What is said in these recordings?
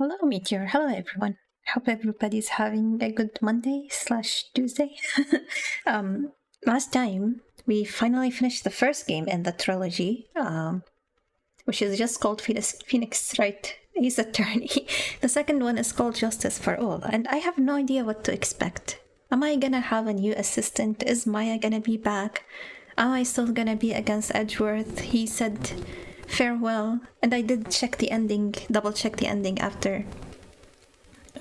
Hello, Meteor. Hello, everyone. Hope everybody's having a good Monday slash Tuesday. um, Last time we finally finished the first game in the trilogy, which is just called Phoenix Wright Ace Attorney. The second one is called Justice for All, and I have no idea what to expect. Am I gonna have a new assistant? Is Maya gonna be back? Am I still gonna be against Edgeworth? He said farewell, and I did check the ending, double check the ending after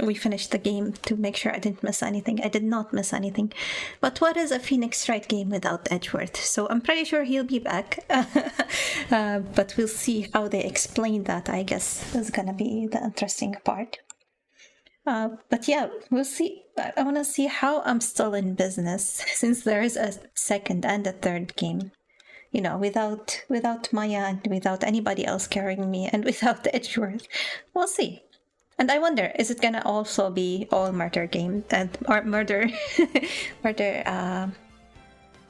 we finished the game to make sure I didn't miss anything. I did not miss anything. But what is a Phoenix Wright game without Edgeworth? So I'm pretty sure he'll be back. But we'll see how they explain that, I guess, is gonna be the interesting part. But yeah, we'll see. I want to see how I'm still in business since there is a second and a third game. You know, without Maya and without anybody else carrying me and without Edgeworth. We'll see. And I wonder, is it gonna also be all murder game or murder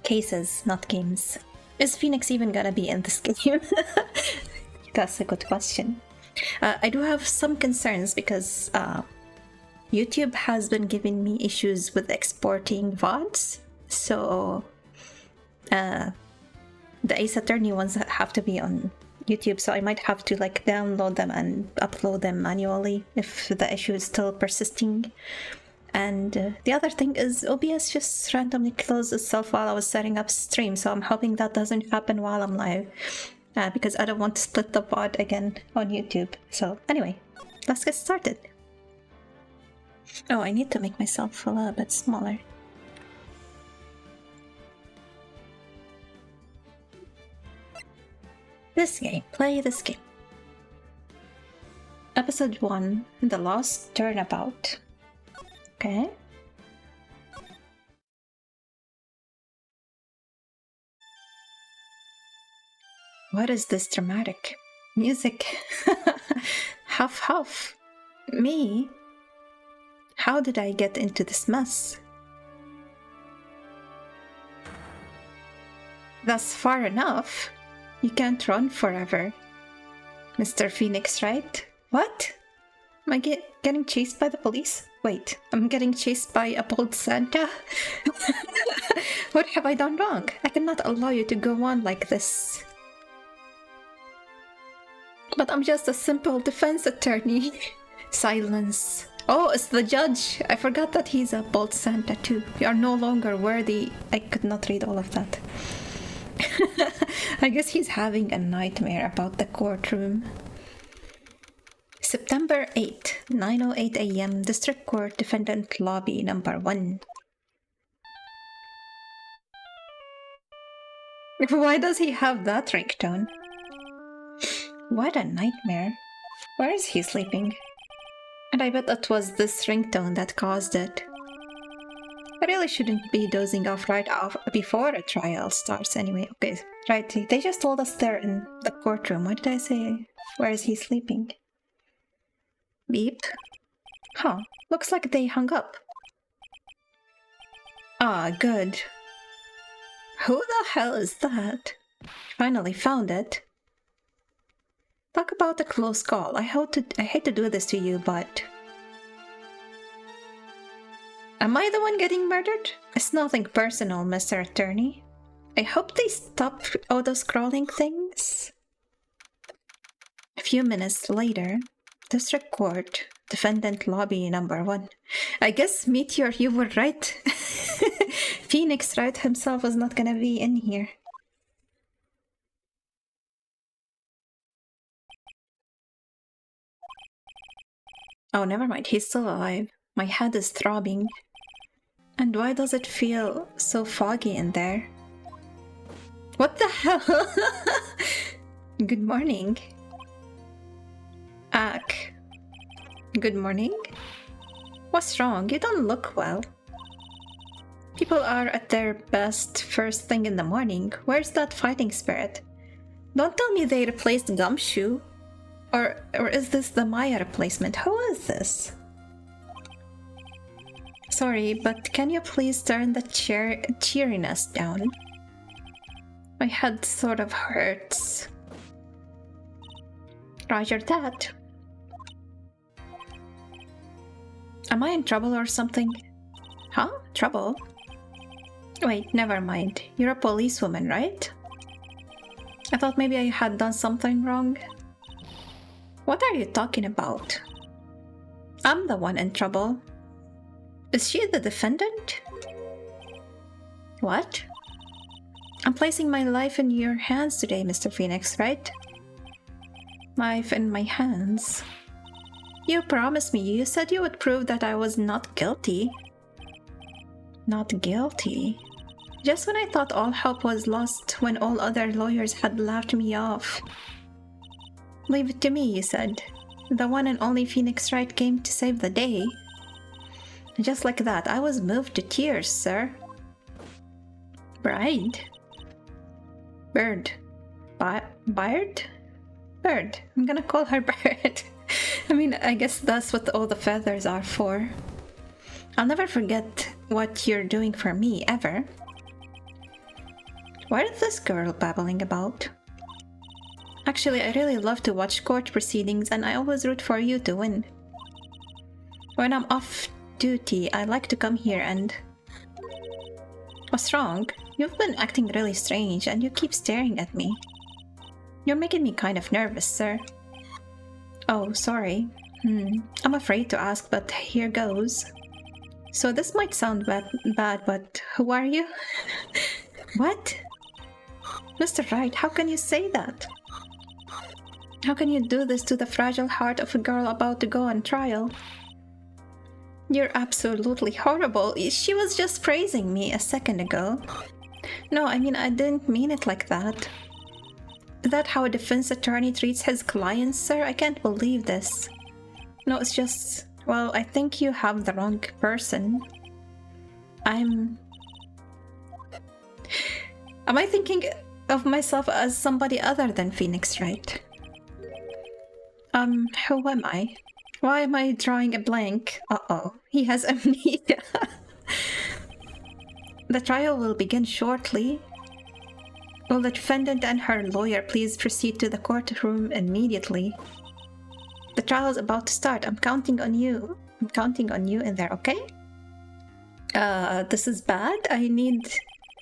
cases, not games? Is Phoenix even gonna be in this game? That's a good question. I do have some concerns because YouTube has been giving me issues with exporting VODs, so the Ace Attorney ones have to be on YouTube, so I might have to like download them and upload them manually if the issue is still persisting. And the other thing is OBS just randomly closed itself while I was setting up stream, so I'm hoping that doesn't happen while I'm live, because I don't want to split the VOD again on YouTube. So anyway, let's get started. Oh, I need to make myself a little bit smaller. This game. Play this game. Episode 1, The Lost Turnabout. Okay. What is this dramatic music? Half. Me? How did I get into this mess? That's far enough. You can't run forever. Mr. Phoenix, right? What? Am I getting chased by the police? Wait, I'm getting chased by a bold Santa? What have I done wrong? I cannot allow you to go on like this. But I'm just a simple defense attorney. Silence. Oh, it's the judge. I forgot that he's a bold Santa too. You are no longer worthy. I could not read all of that. I guess he's having a nightmare about the courtroom. September 8, 9:08 a.m. District Court Defendant Lobby Number 1. Why does he have that ringtone? What a nightmare. Where is he sleeping? And I bet it was this ringtone that caused it. I really shouldn't be dozing off right off before a trial starts anyway. Okay, right, they just told us they're in the courtroom. Why did I say, where is he sleeping? Beep. Huh, looks like they hung up. Ah, good. Who the hell is that? Finally found it. Talk about a close call. I hate to do this to you, but... Am I the one getting murdered? It's nothing personal, Mr. Attorney. I hope they stop auto-scrolling things. A few minutes later, District Court, Defendant Lobby Number 1. I guess, Meteor, you were right. Phoenix Wright himself was not gonna be in here. Oh, never mind, he's still alive. My head is throbbing. And why does it feel so foggy in there? What the hell? Good morning. Ack. Good morning? What's wrong? You don't look well. People are at their best first thing in the morning. Where's that fighting spirit? Don't tell me they replaced Gumshoe. Or is this the Maya replacement? Who is this? Sorry, but can you please turn the cheeriness down? My head sort of hurts. Roger that. Am I in trouble or something? Huh? Trouble? Wait, never mind. You're a policewoman, right? I thought maybe I had done something wrong. What are you talking about? I'm the one in trouble. Is she the defendant? What? I'm placing my life in your hands today, Mr. Phoenix, right? Life in my hands. You promised me. You said you would prove that I was not guilty. Not guilty? Just when I thought all hope was lost, when all other lawyers had laughed me off. Leave it to me, you said. The one and only Phoenix Wright came to save the day. Just like that, I was moved to tears, sir. Bride? Bird. Bird? Bird. I'm gonna call her Bird. I mean, I guess that's what all the feathers are for. I'll never forget what you're doing for me, ever. What is this girl babbling about? Actually, I really love to watch court proceedings, and I always root for you to win. When I'm off duty, I like to come here and... What's wrong? You've been acting really strange, and you keep staring at me. You're making me kind of nervous, sir. Oh, sorry. I'm afraid to ask, but here goes. So this might sound bad, but who are you? What? Mr. Wright, how can you say that? How can you do this to the fragile heart of a girl about to go on trial? You're absolutely horrible. She was just praising me a second ago. No, I mean, I didn't mean it like that. Is that how a defense attorney treats his clients, sir? I can't believe this. No, it's just... Well, I think you have the wrong person. Am I thinking of myself as somebody other than Phoenix Wright? Who am I? Why am I drawing a blank? Uh-oh, he has amnesia. The trial will begin shortly. Will the defendant and her lawyer please proceed to the courtroom immediately? The trial is about to start. I'm counting on you. I'm counting on you in there, okay? This is bad. I need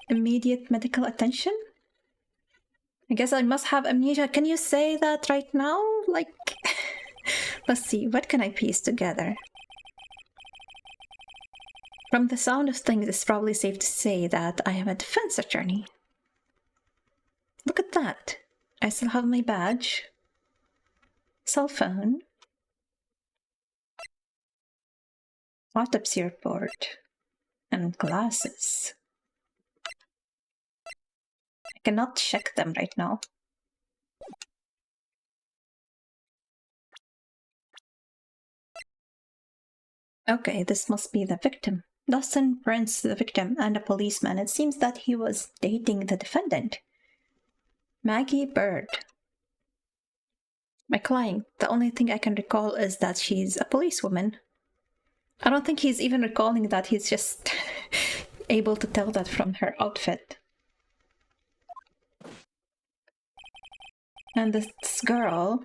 immediate medical attention. I guess I must have amnesia. Can you say that right now? Like, let's see, what can I piece together? From the sound of things, it's probably safe to say that I am a defense attorney. Look at that. I still have my badge. Cell phone. Autopsy report. And glasses. I cannot check them right now. Okay, this must be the victim. Dustin Prince, the victim, and a policeman. It seems that he was dating the defendant. Maggie Bird. My client, the only thing I can recall is that she's a policewoman. I don't think he's even recalling that. He's just able to tell that from her outfit. And this girl,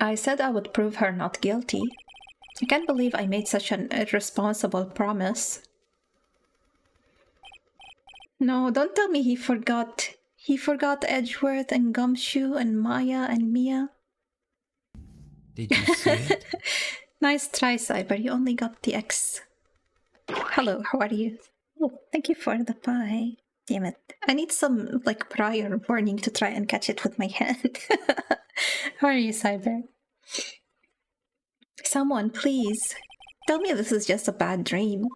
I said I would prove her not guilty. I can't believe I made such an irresponsible promise. No, don't tell me he forgot. He forgot Edgeworth and Gumshoe and Maya and Mia. Did you see it? Nice try, Cyber. You only got the X. Hello, how are you? Oh, thank you for the pie. Damn it. I need some, like, prior warning to try and catch it with my hand. How are you, Cyber? Someone, please. Tell me this is just a bad dream.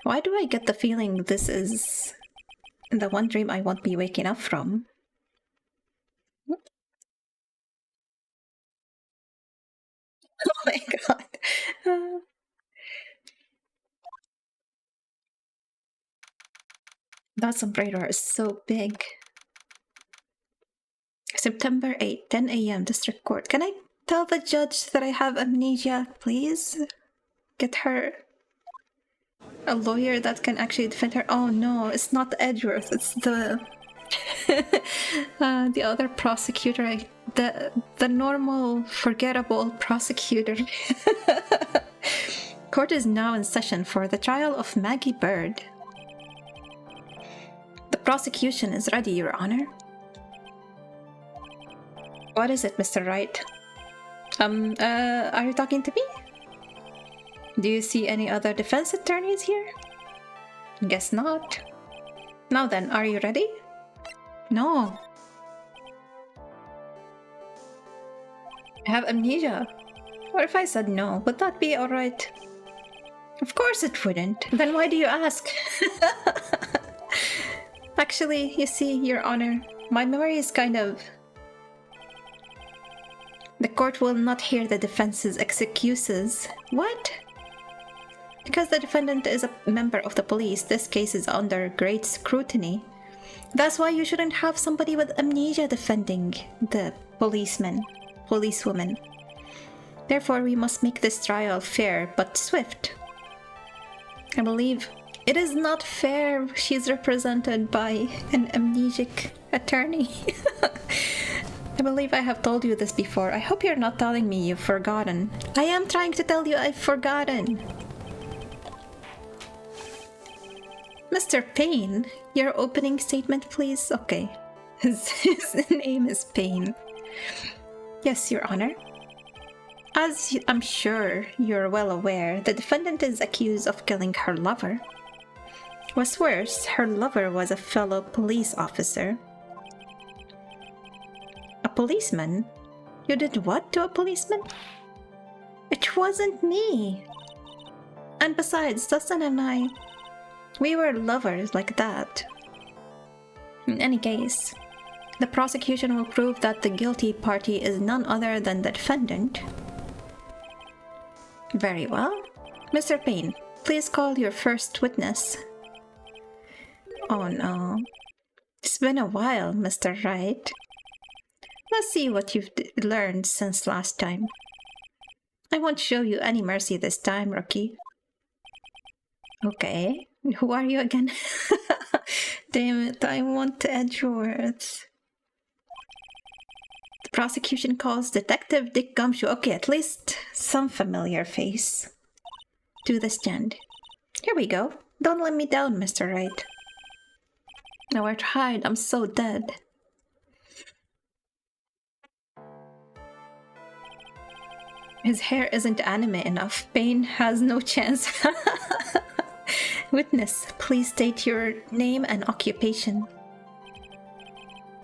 Why do I get the feeling this is the one dream I won't be waking up from? Oh my god. That sombrero is so big. September 8, 10 a.m. District Court. Can I tell the judge that I have amnesia, please? Get her a lawyer that can actually defend her. Oh no, it's not Edgeworth, it's the the other prosecutor. I the normal, forgettable prosecutor. Court is now in session for the trial of Maggie Bird. The prosecution is ready, Your Honor. What is it, Mr. Wright? Are you talking to me? Do you see any other defense attorneys here? Guess not. Now then, are you ready? No. I have amnesia. What if I said no? Would that be alright? Of course it wouldn't. Then why do you ask? Actually, you see, Your Honor, my memory is kind of... The court will not hear the defense's excuses. What? Because the defendant is a member of the police, this case is under great scrutiny. That's why you shouldn't have somebody with amnesia defending the policewoman. Therefore, we must make this trial fair but swift. I believe it is not fair. She's represented by an amnesic attorney. I believe I have told you this before. I hope you're not telling me you've forgotten. I am trying to tell you I've forgotten. Mr. Payne, your opening statement, please. Okay. His name is Payne. Yes, Your Honor. As I'm sure you're well aware, the defendant is accused of killing her lover. What's worse, her lover was a fellow police officer. A policeman? You did what to a policeman? It wasn't me. And besides, Dustin and I, we were lovers like that. In any case, the prosecution will prove that the guilty party is none other than the defendant. Very well. Mr. Payne, please call your first witness. Oh no. It's been a while, Mr. Wright. Let's see what you've learned since last time. I won't show you any mercy this time, rookie. Okay. Who are you again? Damn it, I want Edgeworth. The prosecution calls Detective Dick Gumshoe. Okay, at least some familiar face. To the stand. Here we go. Don't let me down, Mr. Wright. Nowhere to hide, I'm so dead. His hair isn't anime enough. Payne has no chance. Witness, please state your name and occupation.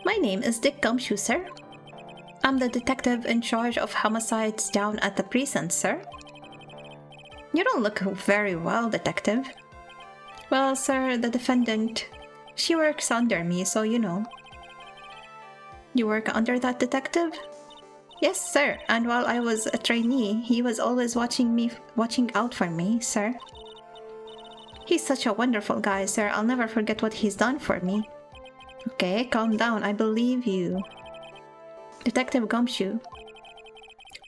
My name is Dick Gumshoe, sir. I'm the detective in charge of homicides down at the precinct, sir. You don't look very well, detective. Well, sir, the defendant, she works under me, so you know. You work under that detective? Yes, sir, and while I was a trainee, he was always watching out for me, sir. He's such a wonderful guy, sir. I'll never forget what he's done for me. Okay, calm down. I believe you. Detective Gumshoe,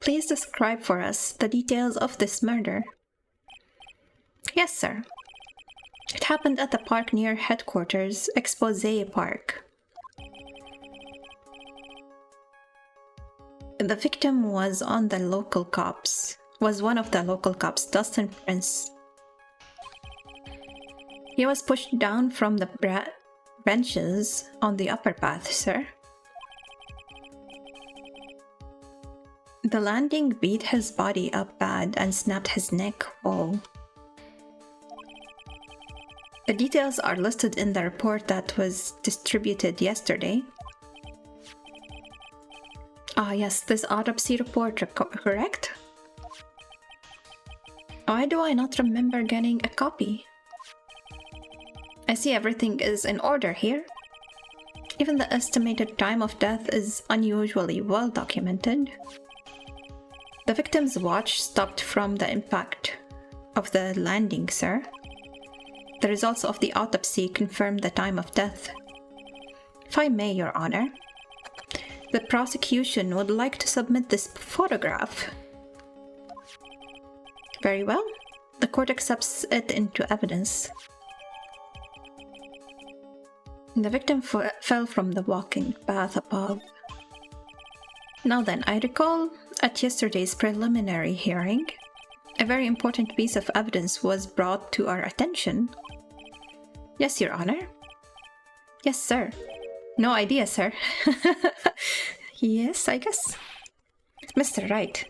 please describe for us the details of this murder. Yes, sir. It happened at the park near headquarters, Expose Park. The victim was one of the local cops, Dustin Prince. He was pushed down from the benches on the upper path, sir. The landing beat his body up bad and snapped his neck. Oh. The details are listed in the report that was distributed yesterday. Ah, yes, this autopsy report, correct? Why do I not remember getting a copy? I see everything is in order here. Even the estimated time of death is unusually well documented. The victim's watch stopped from the impact of the landing, sir. The results of the autopsy confirm the time of death. If I may, Your Honor, the prosecution would like to submit this photograph. Very well. The court accepts it into evidence. The victim fell from the walking path above. Now then, I recall at yesterday's preliminary hearing, a very important piece of evidence was brought to our attention. Yes, Your Honor. Yes, sir. No idea, sir. Yes, I guess. Mr. Wright,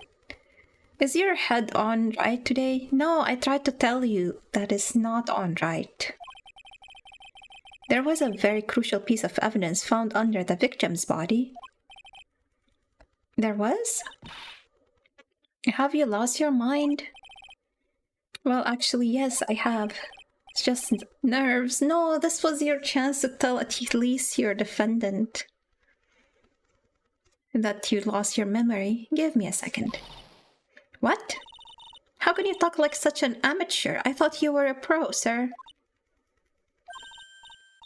is your head on right today? No, I tried to tell you that is not on right. There was a very crucial piece of evidence found under the victim's body. There was? Have you lost your mind? Well, actually, yes, I have. It's just nerves. No, this was your chance to tell at least your defendant that you lost your memory. Give me a second. What? How can you talk like such an amateur? I thought you were a pro, sir.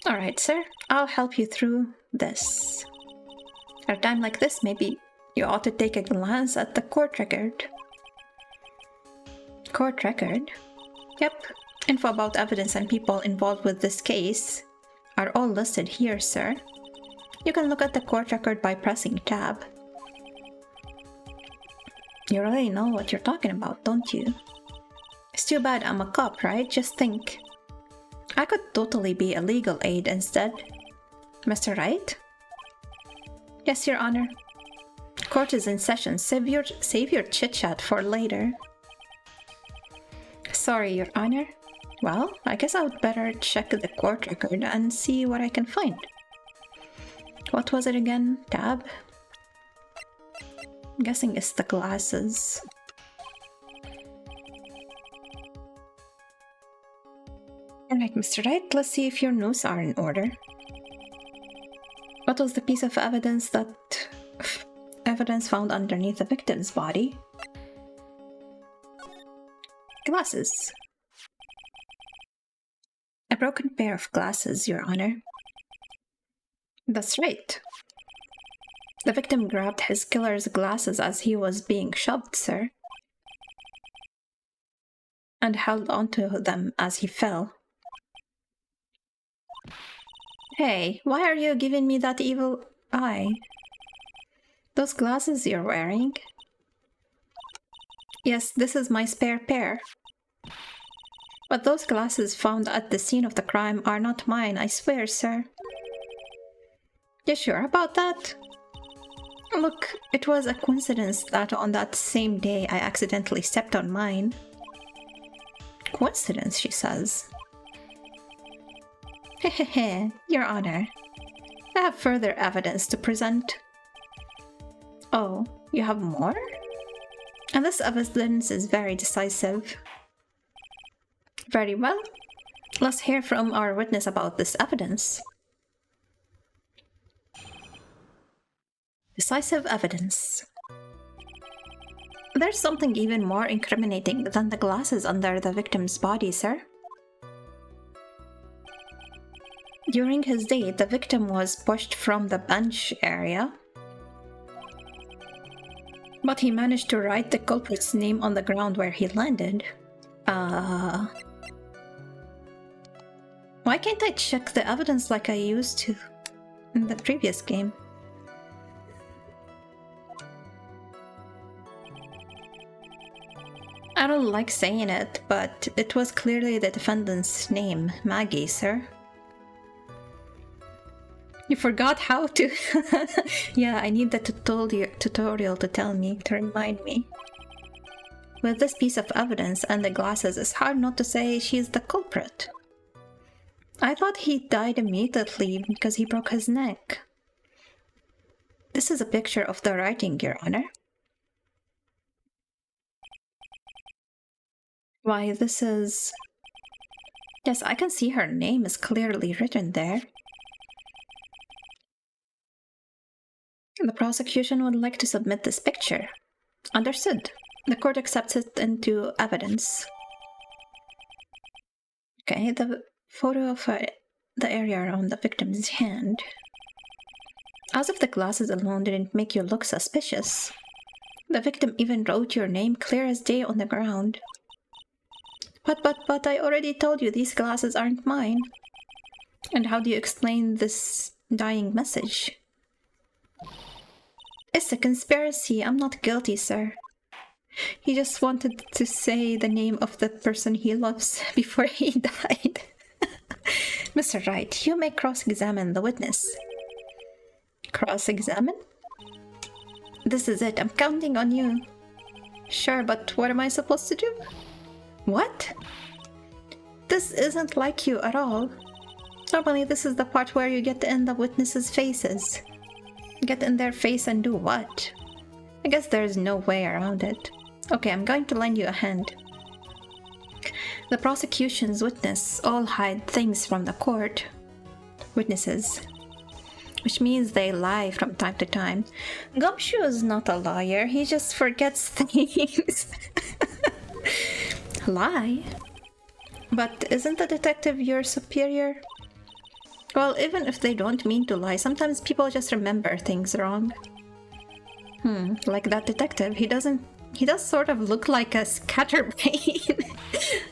Alright, sir. I'll help you through this. At a time like this, maybe you ought to take a glance at the court record. Court record? Yep. Info about evidence and people involved with this case are all listed here, sir. You can look at the court record by pressing tab. You really know what you're talking about, don't you? It's too bad I'm a cop, right? Just think. I could totally be a legal aid instead. Mr. Wright? Yes, Your Honor. Court is in session. Save your chit-chat for later. Sorry, Your Honor. Well, I guess I would better check the court record and see what I can find. What was it again? Tab? I'm guessing it's the glasses. Alright, Mr. Wright, let's see if your notes are in order. What was the piece of evidence found underneath the victim's body? Glasses. A broken pair of glasses, Your Honor. That's right. The victim grabbed his killer's glasses as he was being shoved, sir, and held onto them as he fell. Hey, why are you giving me that evil eye? Those glasses you're wearing? Yes, this is my spare pair. But those glasses found at the scene of the crime are not mine, I swear, sir. You sure about that? Look, it was a coincidence that on that same day I accidentally stepped on mine. Coincidence, she says. Hehehe, Your Honor. I have further evidence to present. Oh, you have more? And this evidence is very decisive. Very well. Let's hear from our witness about this evidence. Decisive evidence. There's something even more incriminating than the glasses under the victim's body, sir. During his date, the victim was pushed from the bench area, but he managed to write the culprit's name on the ground where he landed. Why can't I check the evidence like I used to in the previous game? I don't like saying it, but it was clearly the defendant's name, Maggie, sir. You forgot how to... Yeah, I need the tutorial to tell me, to remind me. With this piece of evidence and the glasses, it's hard not to say she's the culprit. I thought he died immediately because he broke his neck. This is a picture of the writing, Your Honor. Why, this is... Yes, I can see her name is clearly written there. The prosecution would like to submit this picture. Understood. The court accepts it into evidence. Okay, the photo of the area around the victim's hand. As if the glasses alone didn't make you look suspicious. The victim even wrote your name clear as day on the ground. But I already told you these glasses aren't mine. And how do you explain this dying message? It's a conspiracy. I'm not guilty, sir. He just wanted to say the name of the person he loves before he died. Mr. Wright, you may cross-examine the witness. Cross-examine? This is it. I'm counting on you. Sure, but what am I supposed to do? What? This isn't like you at all. Normally, this is the part where you get in the witnesses' faces. Get in their face and do what? I guess there's no way around it. Okay, I'm going to lend you a hand. The prosecution's witness all hide things from the court. Witnesses. Which means they lie from time to time. Gumshoe is not a liar, he just forgets things. Lie? But isn't the detective your superior? Well, even if they don't mean to lie, sometimes people just remember things wrong. Like that detective, he does sort of look like a scatterbrain.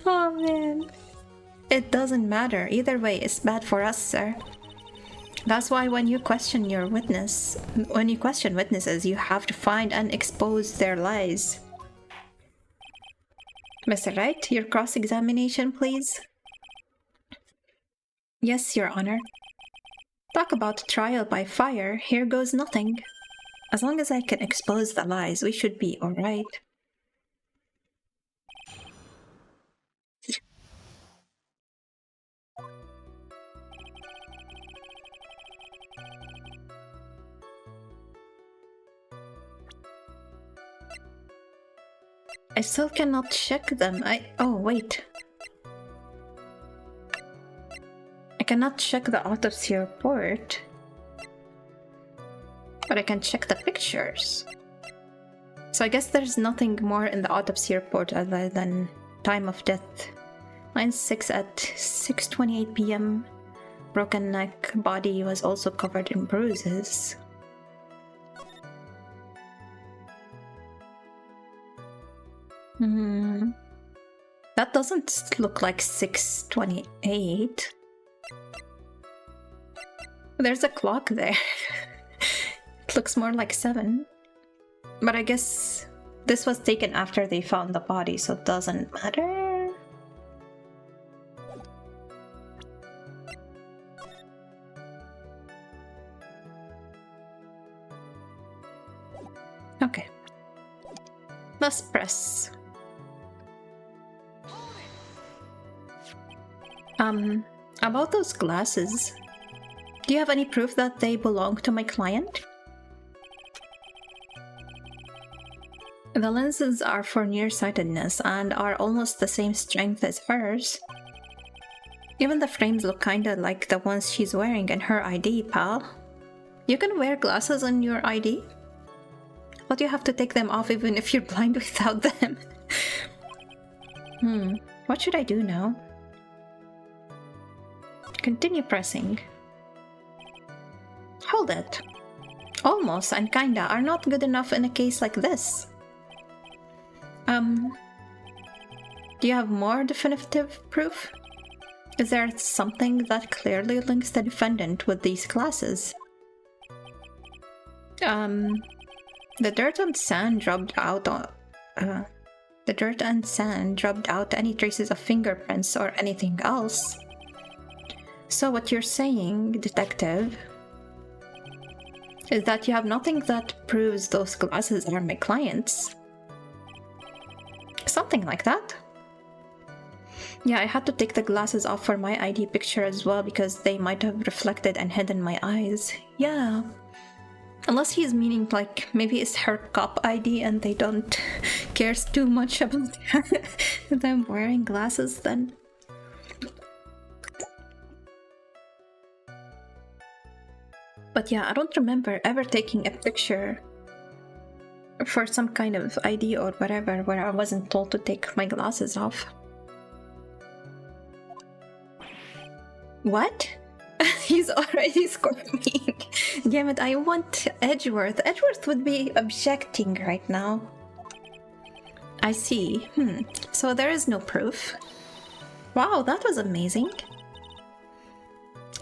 Oh man. It doesn't matter. Either way, it's bad for us, sir. That's why when you question witnesses, you have to find and expose their lies. Mr. Wright, your cross-examination, please. Yes, Your Honor. Talk about trial by fire, here goes nothing. As long as I can expose the lies, we should be alright. I still cannot check them. Oh, wait. I cannot check the autopsy report. But I can check the pictures. So I guess there's nothing more in the autopsy report other than time of death. Line 6 at 6:28 p.m. Broken neck, body was also covered in bruises. That doesn't look like 6:28. There's a clock there. It looks more like 7. But I guess this was taken after they found the body, so it doesn't matter. Okay. Let's press. About those glasses, do you have any proof that they belong to my client? The lenses are for nearsightedness and are almost the same strength as hers. Even the frames look kinda like the ones she's wearing in her ID, pal. You can wear glasses on your ID? But you have to take them off even if you're blind without them. What should I do now? Continue pressing. Hold it. Almost and kinda are not good enough in a case like this. Do you have more definitive proof? Is there something that clearly links the defendant with these glasses? The dirt and sand rubbed out any traces of fingerprints or anything else. So what you're saying, detective, is that you have nothing that proves those glasses are my client's? Something like that. Yeah, I had to take the glasses off for my ID picture as well because they might have reflected and hidden my eyes. Yeah. Unless he's meaning like maybe it's her cop ID and they don't care too much about them wearing glasses then. But yeah, I don't remember ever taking a picture for some kind of ID or whatever where I wasn't told to take my glasses off. What? He's already squirming. Damn it, I want Edgeworth. Edgeworth would be objecting right now. I see. So there is no proof. Wow, that was amazing.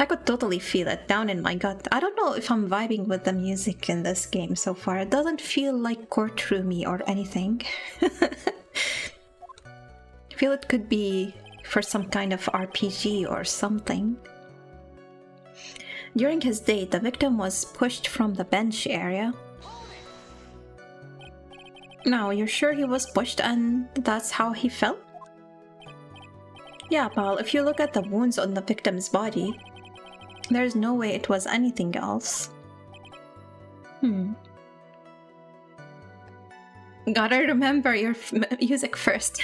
I could totally feel it down in my gut. I don't know if I'm vibing with the music in this game so far. It doesn't feel like courtroomy or anything. I feel it could be for some kind of RPG or something. During his date, the victim was pushed from the bench area. Now, you're sure he was pushed and that's how he fell? Yeah, pal, if you look at the wounds on the victim's body, there's no way it was anything else. Gotta remember your music first.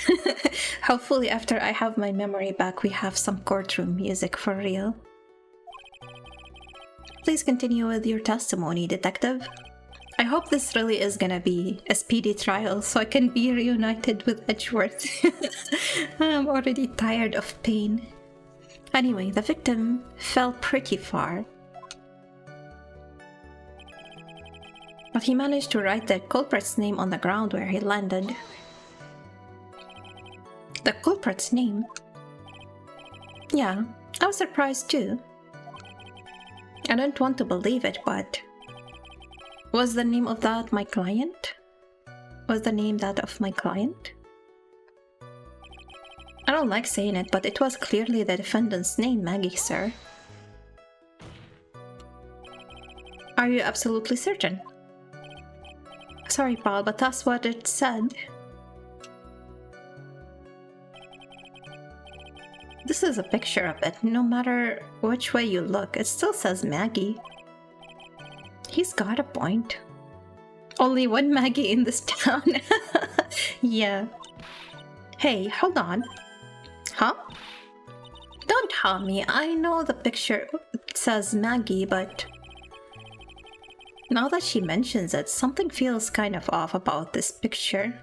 Hopefully after I have my memory back, we have some courtroom music for real. Please continue with your testimony, detective. I hope this really is gonna be a speedy trial so I can be reunited with Edgeworth. I'm already tired of pain. Anyway, the victim fell pretty far. But he managed to write the culprit's name on the ground where he landed. The culprit's name? Yeah, I was surprised too. I don't want to believe it, but... Was the name of that my client? Was the name that of my client? I don't like saying it, but it was clearly the defendant's name, Maggie, sir. Are you absolutely certain? Sorry, pal, but that's what it said. This is a picture of it. No matter which way you look, it still says Maggie. He's got a point. Only one Maggie in this town. Yeah. Hey, hold on. Huh? Don't harm me. I know the picture says Maggie, but... Now that she mentions it, something feels kind of off about this picture.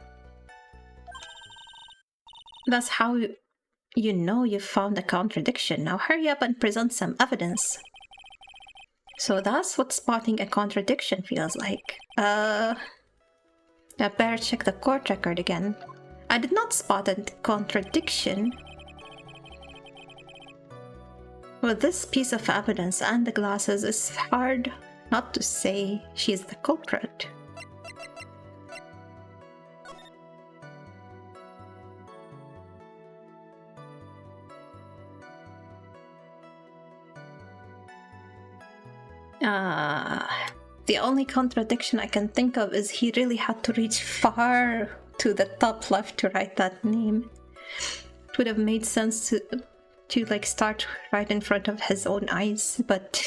That's how you know you found a contradiction. Now hurry up and present some evidence. So that's what spotting a contradiction feels like. I better check the court record again. I did not spot a contradiction. With this piece of evidence and the glasses, it's hard not to say she's the culprit. The only contradiction I can think of is he really had to reach far to the top left to write that name. It would have made sense to like start right in front of his own eyes, but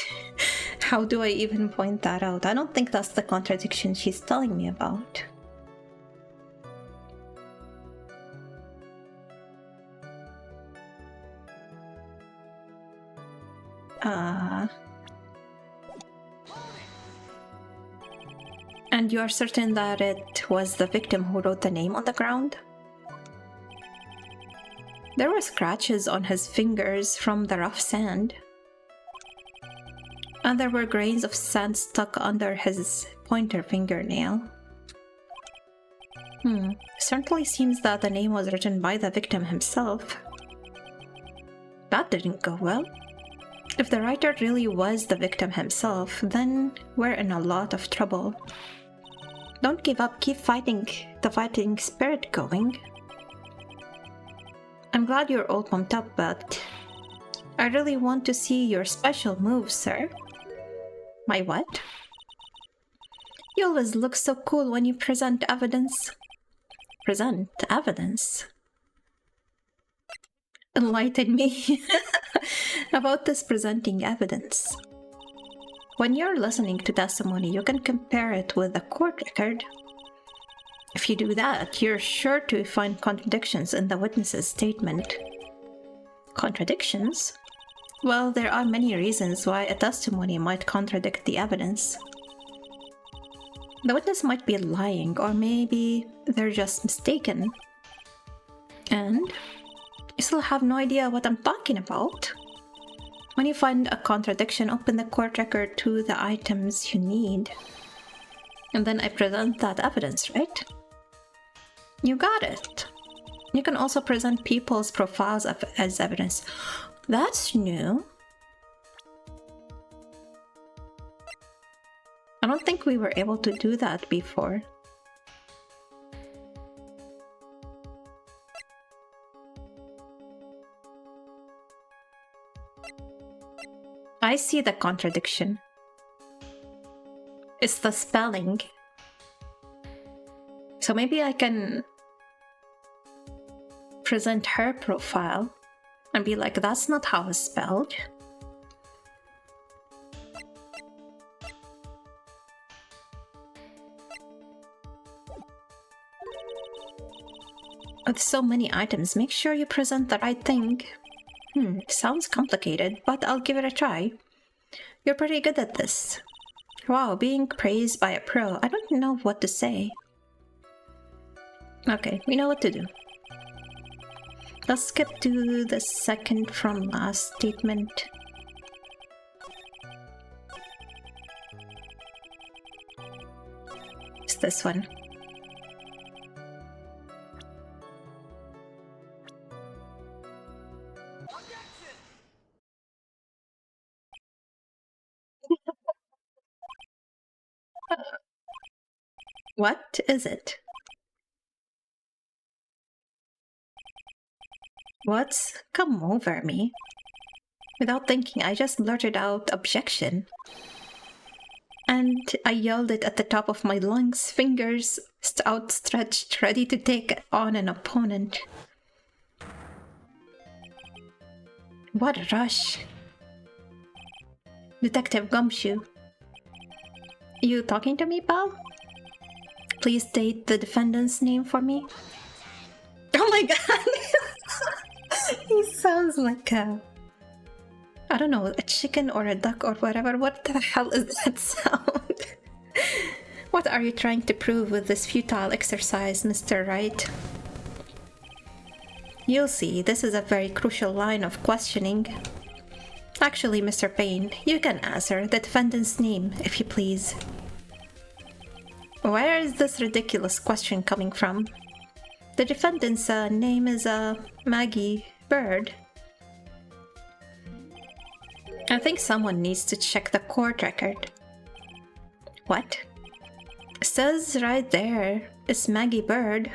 how do I even point that out? I don't think that's the contradiction she's telling me about. And you are certain that it was the victim who wrote the name on the ground? There were scratches on his fingers from the rough sand. And there were grains of sand stuck under his pointer fingernail. Certainly seems that the name was written by the victim himself. That didn't go well. If the writer really was the victim himself, then we're in a lot of trouble. Don't give up, keep fighting the fighting spirit going. I'm glad you're all pumped up, but I really want to see your special moves, sir. My what? You always look so cool when you present evidence. Present evidence? Enlighten me about this presenting evidence. When you're listening to testimony, you can compare it with the court record. If you do that, you're sure to find contradictions in the witness's statement. Contradictions? Well, there are many reasons why a testimony might contradict the evidence. The witness might be lying, or maybe they're just mistaken. And you still have no idea what I'm talking about. When you find a contradiction, open the court record to the items you need. And then I present that evidence, right? You got it. You can also present people's profiles as evidence. That's new. don't think we were able to do that before. I see the contradiction. It's the spelling. So maybe I can present her profile and be like, that's not how it's spelled. With so many items, make sure you present the right thing. Sounds complicated, but I'll give it a try. You're pretty good at this. Wow, being praised by a pro. I don't know what to say. Okay, we know what to do. Let's skip to the second from last statement. It's this one. What is it? What's come over me? Without thinking, I just blurted out objection. And I yelled it at the top of my lungs, fingers outstretched, ready to take on an opponent. What a rush. Detective Gumshoe. You talking to me, pal? Please state the defendant's name for me. Oh my god! He sounds like a... I don't know, a chicken or a duck or whatever. What the hell is that sound? What are you trying to prove with this futile exercise, Mr. Wright? You'll see, this is a very crucial line of questioning. Actually, Mr. Payne, you can answer the defendant's name, if you please. Where is this ridiculous question coming from? The defendant's name is Maggie Bird. I think someone needs to check the court record. What? It says right there, it's Maggie Bird.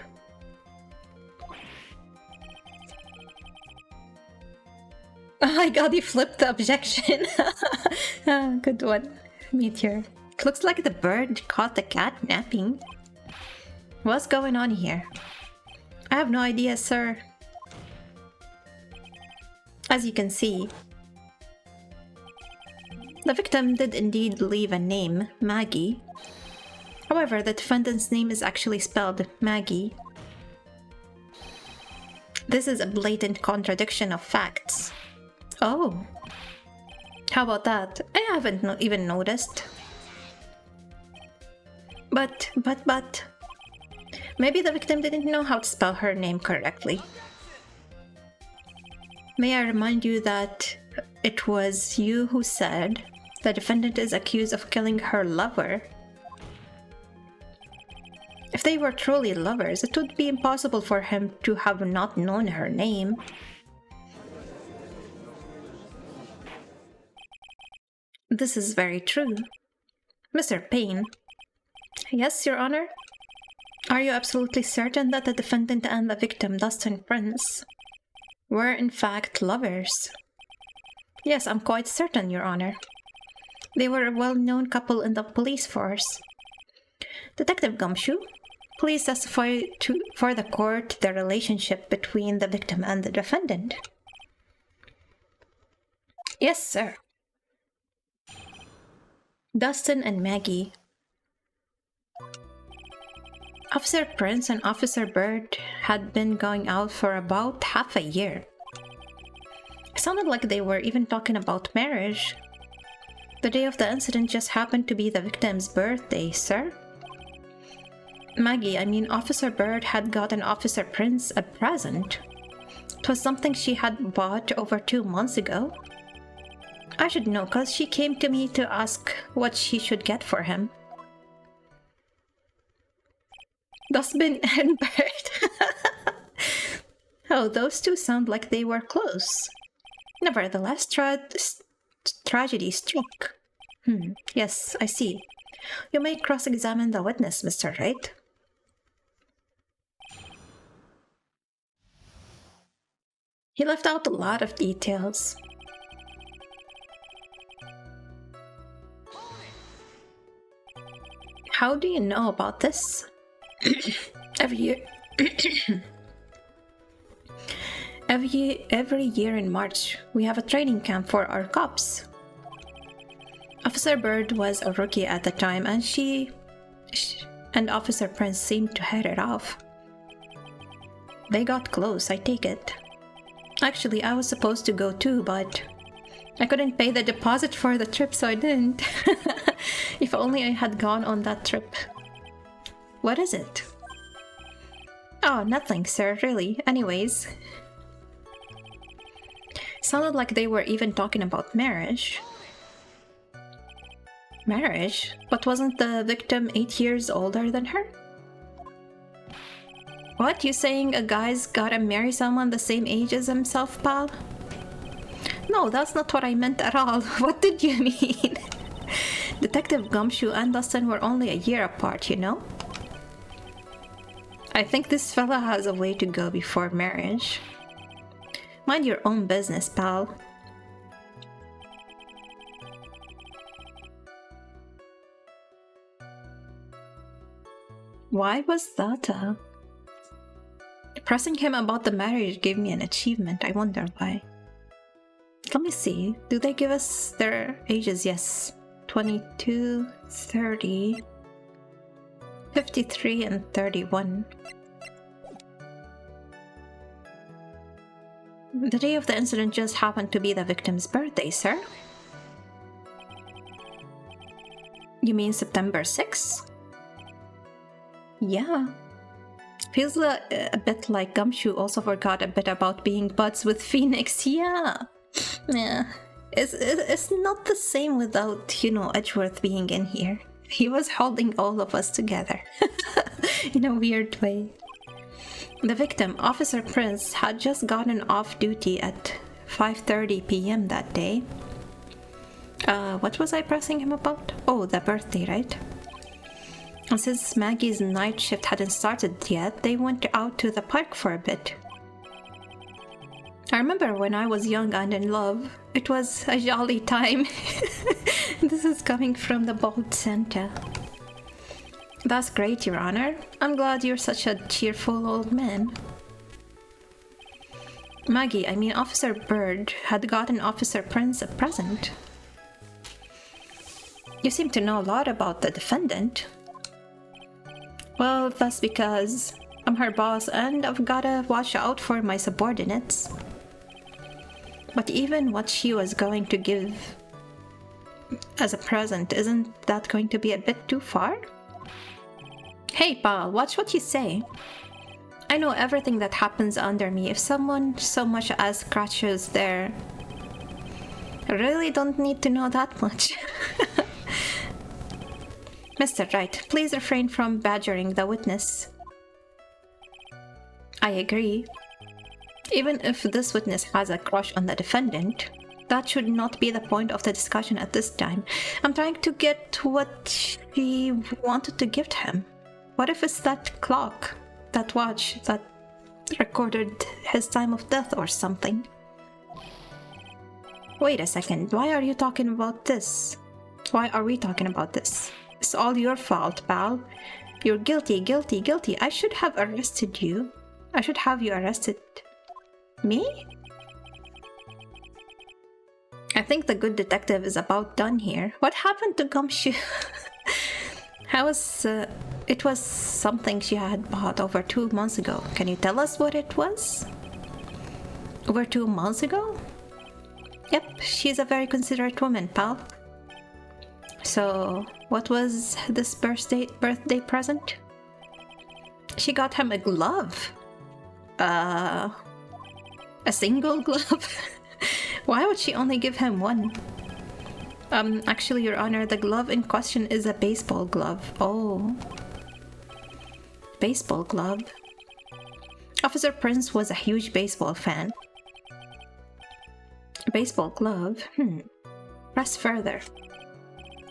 Oh my god, you flipped the objection. Good one, Meteor. It looks like the bird caught the cat napping. What's going on here? I have no idea, sir. As you can see, the victim did indeed leave a name, Maggie. However, the defendant's name is actually spelled Maggie. This is a blatant contradiction of facts. Oh. How about that? I haven't even noticed. But... Maybe the victim didn't know how to spell her name correctly. May I remind you that it was you who said the defendant is accused of killing her lover. If they were truly lovers, it would be impossible for him to have not known her name. This is very true. Mr. Payne. Yes, Your Honor? Are you absolutely certain that the defendant and the victim, Dustin Prince, were in fact lovers? Yes, I'm quite certain, Your Honor. They were a well-known couple in the police force. Detective Gumshoe, please testify for the court the relationship between the victim and the defendant. Yes, sir. Dustin and Maggie. Officer Prince and Officer Bird had been going out for about half a year. It sounded like they were even talking about marriage. The day of the incident just happened to be the victim's birthday, sir. Maggie, I mean Officer Bird, had gotten Officer Prince a present. It was something she had bought over 2 months ago. I should know, cause she came to me to ask what she should get for him. Dustbin and Bird. Oh, those two sound like they were close. Nevertheless, tragedy struck. Yes, I see. You may cross-examine the witness, Mr. Wright. He left out a lot of details. How do you know about this? Every year... Every year in March, we have a training camp for our cops. Officer Bird was a rookie at the time, and and Officer Prince seemed to hit it off. They got close, I take it. Actually, I was supposed to go too, but I couldn't pay the deposit for the trip, so I didn't. If only I had gone on that trip. What is it? Oh, nothing, sir, really. Anyways. Sounded like they were even talking about marriage. Marriage? But wasn't the victim 8 years older than her? What? You saying a guy's gotta marry someone the same age as himself, pal? No, that's not what I meant at all. What did you mean? Detective Gumshoe and Dustin were only a year apart, you know? I think this fella has a way to go before marriage. Mind your own business, pal. Why was that? Pressing him about the marriage gave me an achievement. I wonder why. Let me see. Do they give us their ages? Yes. 22, 30, 53, and 31. The day of the incident just happened to be the victim's birthday, sir. You mean September 6th? Yeah. Feels a bit like Gumshoe also forgot a bit about being buds with Phoenix. Yeah. It's not the same without, you know, Edgeworth being in here. He was holding all of us together. In a weird way. The victim, Officer Prince, had just gotten off duty at 5:30 p.m. that day. What was I pressing him about? Oh, the birthday, right? And since Maggie's night shift hadn't started yet, they went out to the park for a bit. I remember when I was young and in love, it was a jolly time. This is coming from the bald Santa. That's great, Your Honor. I'm glad you're such a cheerful old man. Maggie, I mean Officer Bird, had gotten Officer Prince a present. You seem to know a lot about the defendant. Well, that's because I'm her boss and I've gotta watch out for my subordinates. But even what she was going to give as a present, isn't that going to be a bit too far? Hey pal, watch what you say. I know everything that happens under me. If someone so much as scratches their... I really don't need to know that much. Mr. Wright, please refrain from badgering the witness. I agree. Even if this witness has a crush on the defendant, that should not be the point of the discussion at this time. I'm trying to get what she wanted to gift him. What if it's that clock, that watch, that recorded his time of death or something? Wait a second, why are you talking about this? Why are we talking about this? It's all your fault, pal. You're guilty, guilty, guilty. I should have arrested you. I should have you arrested. Me? I think the good detective is about done here. What happened to Gumshoe? It was something she had bought over 2 months ago. Can you tell us what it was? Over 2 months ago? Yep, she's a very considerate woman, pal. So, what was this birthday present? She got him a glove. A single glove? Why would she only give him one? Actually, Your Honor, the glove in question is a baseball glove. Oh. Baseball glove. Officer Prince was a huge baseball fan. Baseball glove? Press further.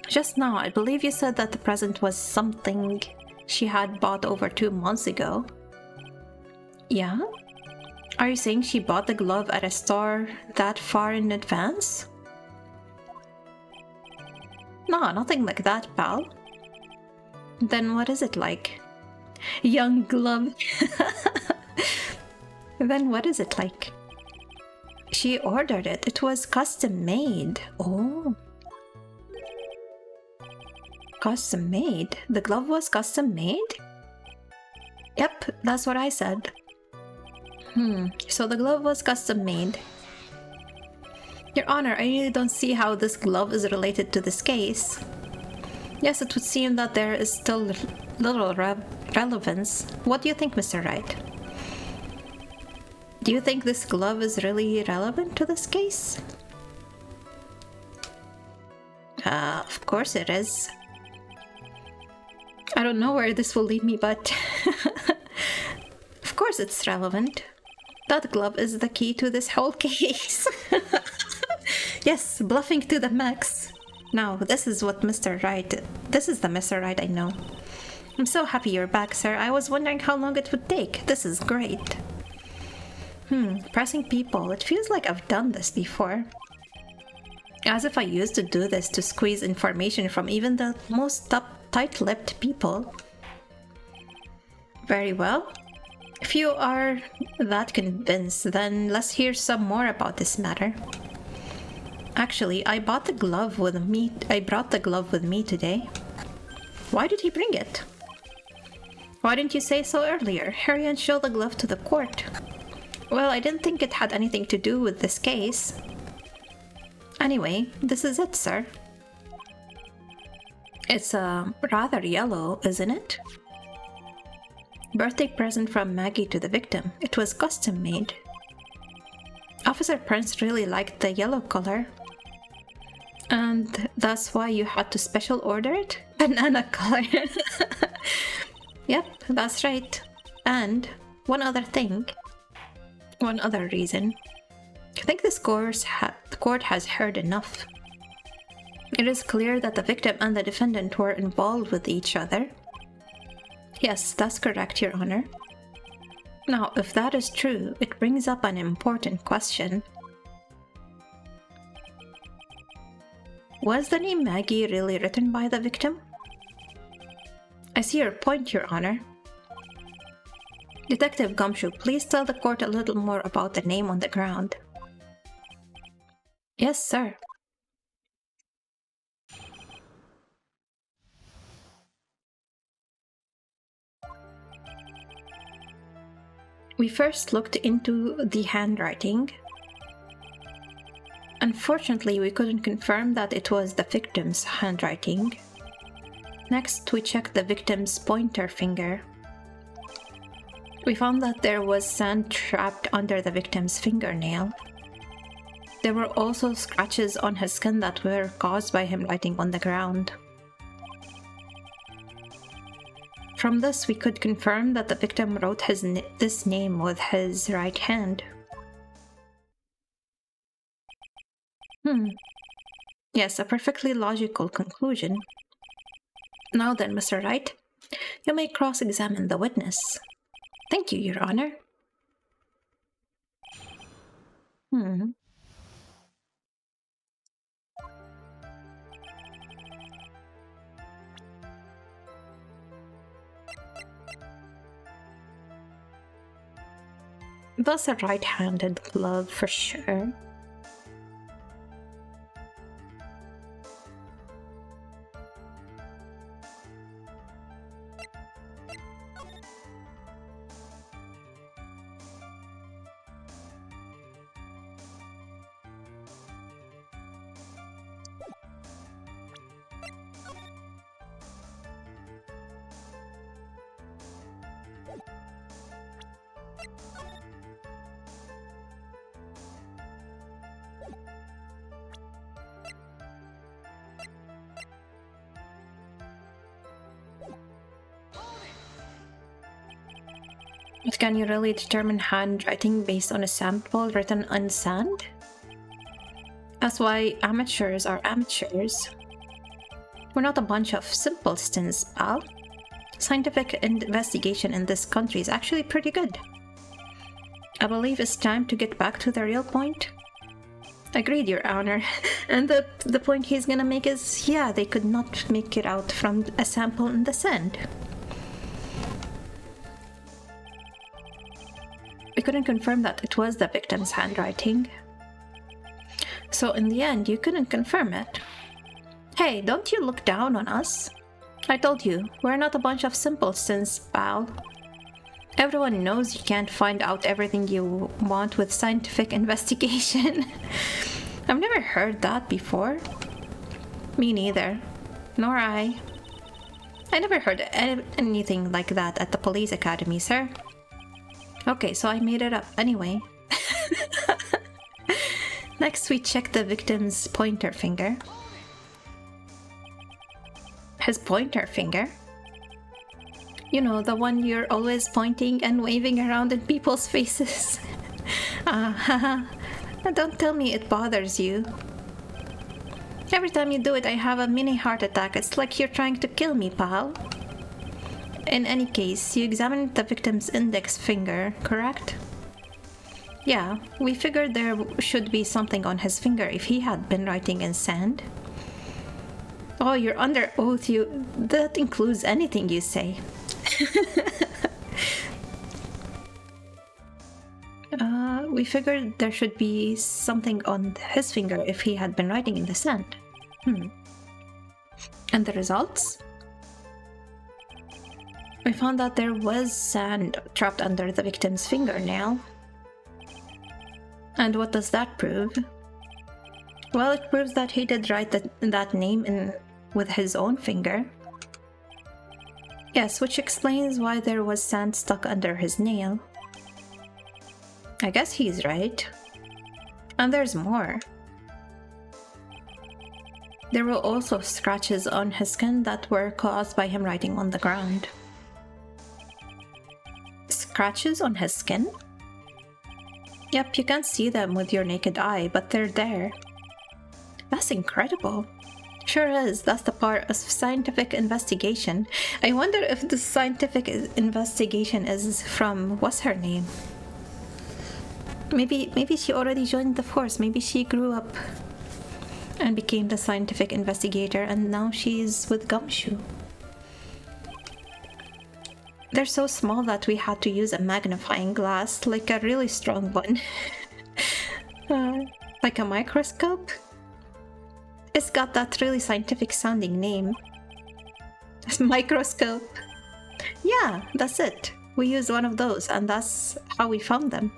Just now, I believe you said that the present was something she had bought over 2 months ago. Yeah? Are you saying she bought the glove at a store that far in advance? No, nothing like that, pal. Then what is it like? Young glove. Then what is it like? She ordered it. It was custom made. Oh. Custom made? The glove was custom made? Yep, that's what I said. So the glove was custom made. Your Honor, I really don't see how this glove is related to this case. Yes, it would seem that there is still little relevance. What do you think, Mr. Wright? Do you think this glove is really relevant to this case? Of course it is. I don't know where this will lead me, but of course it's relevant. That glove is the key to this whole case. Yes, bluffing to the max. Now, this is what Mr. Wright... This is the Mr. Wright I know. I'm so happy you're back, sir. I was wondering how long it would take. This is great. Pressing people. It feels like I've done this before. As if I used to do this to squeeze information from even the most tight-lipped people. Very well. If you are that convinced, then let's hear some more about this matter. Actually, I brought the glove with me today. Why did he bring it? Why didn't you say so earlier? Hurry and show the glove to the court. Well, I didn't think it had anything to do with this case. Anyway, this is it, sir. It's rather yellow, isn't it? Birthday present from Maggie to the victim. It was custom made. Officer Prince really liked the yellow color. And that's why you had to special order it? Banana color. Yep, that's right. And one other thing. One other reason. I think this the court has heard enough. It is clear that the victim and the defendant were involved with each other. Yes, that's correct, Your Honor. Now, if that is true, it brings up an important question. Was the name Maggie really written by the victim? I see your point, Your Honor. Detective Gumshoe, please tell the court a little more about the name on the ground. Yes, sir. We first looked into the handwriting. Unfortunately, we couldn't confirm that it was the victim's handwriting. Next, we checked the victim's pointer finger. We found that there was sand trapped under the victim's fingernail. There were also scratches on his skin that were caused by him writing on the ground. From this, we could confirm that the victim wrote this name with his right hand. Yes, a perfectly logical conclusion. Now then, Mr. Wright, you may cross-examine the witness. Thank you, Your Honor. That's a right-handed glove for sure. But can you really determine handwriting based on a sample written on sand? That's why amateurs are amateurs. We're not a bunch of simpletons, pal. Scientific investigation in this country is actually pretty good. I believe it's time to get back to the real point. Agreed, Your Honor. And the point he's gonna make is, yeah, they could not make it out from a sample in the sand. We couldn't confirm that it was the victim's handwriting. So in the end, you couldn't confirm it. Hey, don't you look down on us? I told you, we're not a bunch of simpletons, pal. Everyone knows you can't find out everything you want with scientific investigation. I've never heard that before. Me neither. Nor I. I never heard anything like that at the police academy, sir. Okay, so I made it up anyway. Next, we check the victim's pointer finger. His pointer finger? You know, the one you're always pointing and waving around in people's faces. Don't tell me it bothers you. Every time you do it, I have a mini heart attack. It's like you're trying to kill me, pal. In any case, you examined the victim's index finger, correct? Yeah, we figured there should be something on his finger if he had been writing in sand. Oh, you're under oath, that includes anything you say. We figured there should be something on his finger if he had been writing in the sand. And the results? We found that there was sand trapped under the victim's fingernail. And what does that prove? Well, it proves that he did write that name with his own finger. Yes, which explains why there was sand stuck under his nail. I guess he's right. And there's more. There were also scratches on his skin that were caused by him writing on the ground. Scratches on his skin? Yep, you can't see them with your naked eye, but they're there. That's incredible. Sure is, that's the part of scientific investigation. I wonder if the scientific investigation is from, what's her name? Maybe she already joined the force, maybe she grew up and became the scientific investigator and now she's with Gumshoe. They're so small that we had to use a magnifying glass, like a really strong one. Like a microscope? It's got that really scientific sounding name. Microscope. Yeah, that's it. We used one of those and that's how we found them.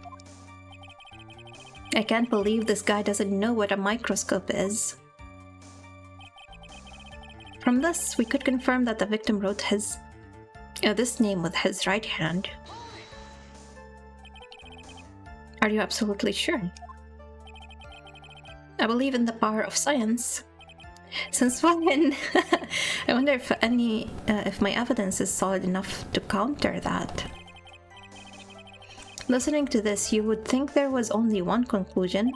I can't believe this guy doesn't know what a microscope is. From this, we could confirm that the victim wrote this name with his right hand. Are you absolutely sure? I believe in the power of science. Since when? I wonder if my evidence is solid enough to counter that. Listening to this, you would think there was only one conclusion,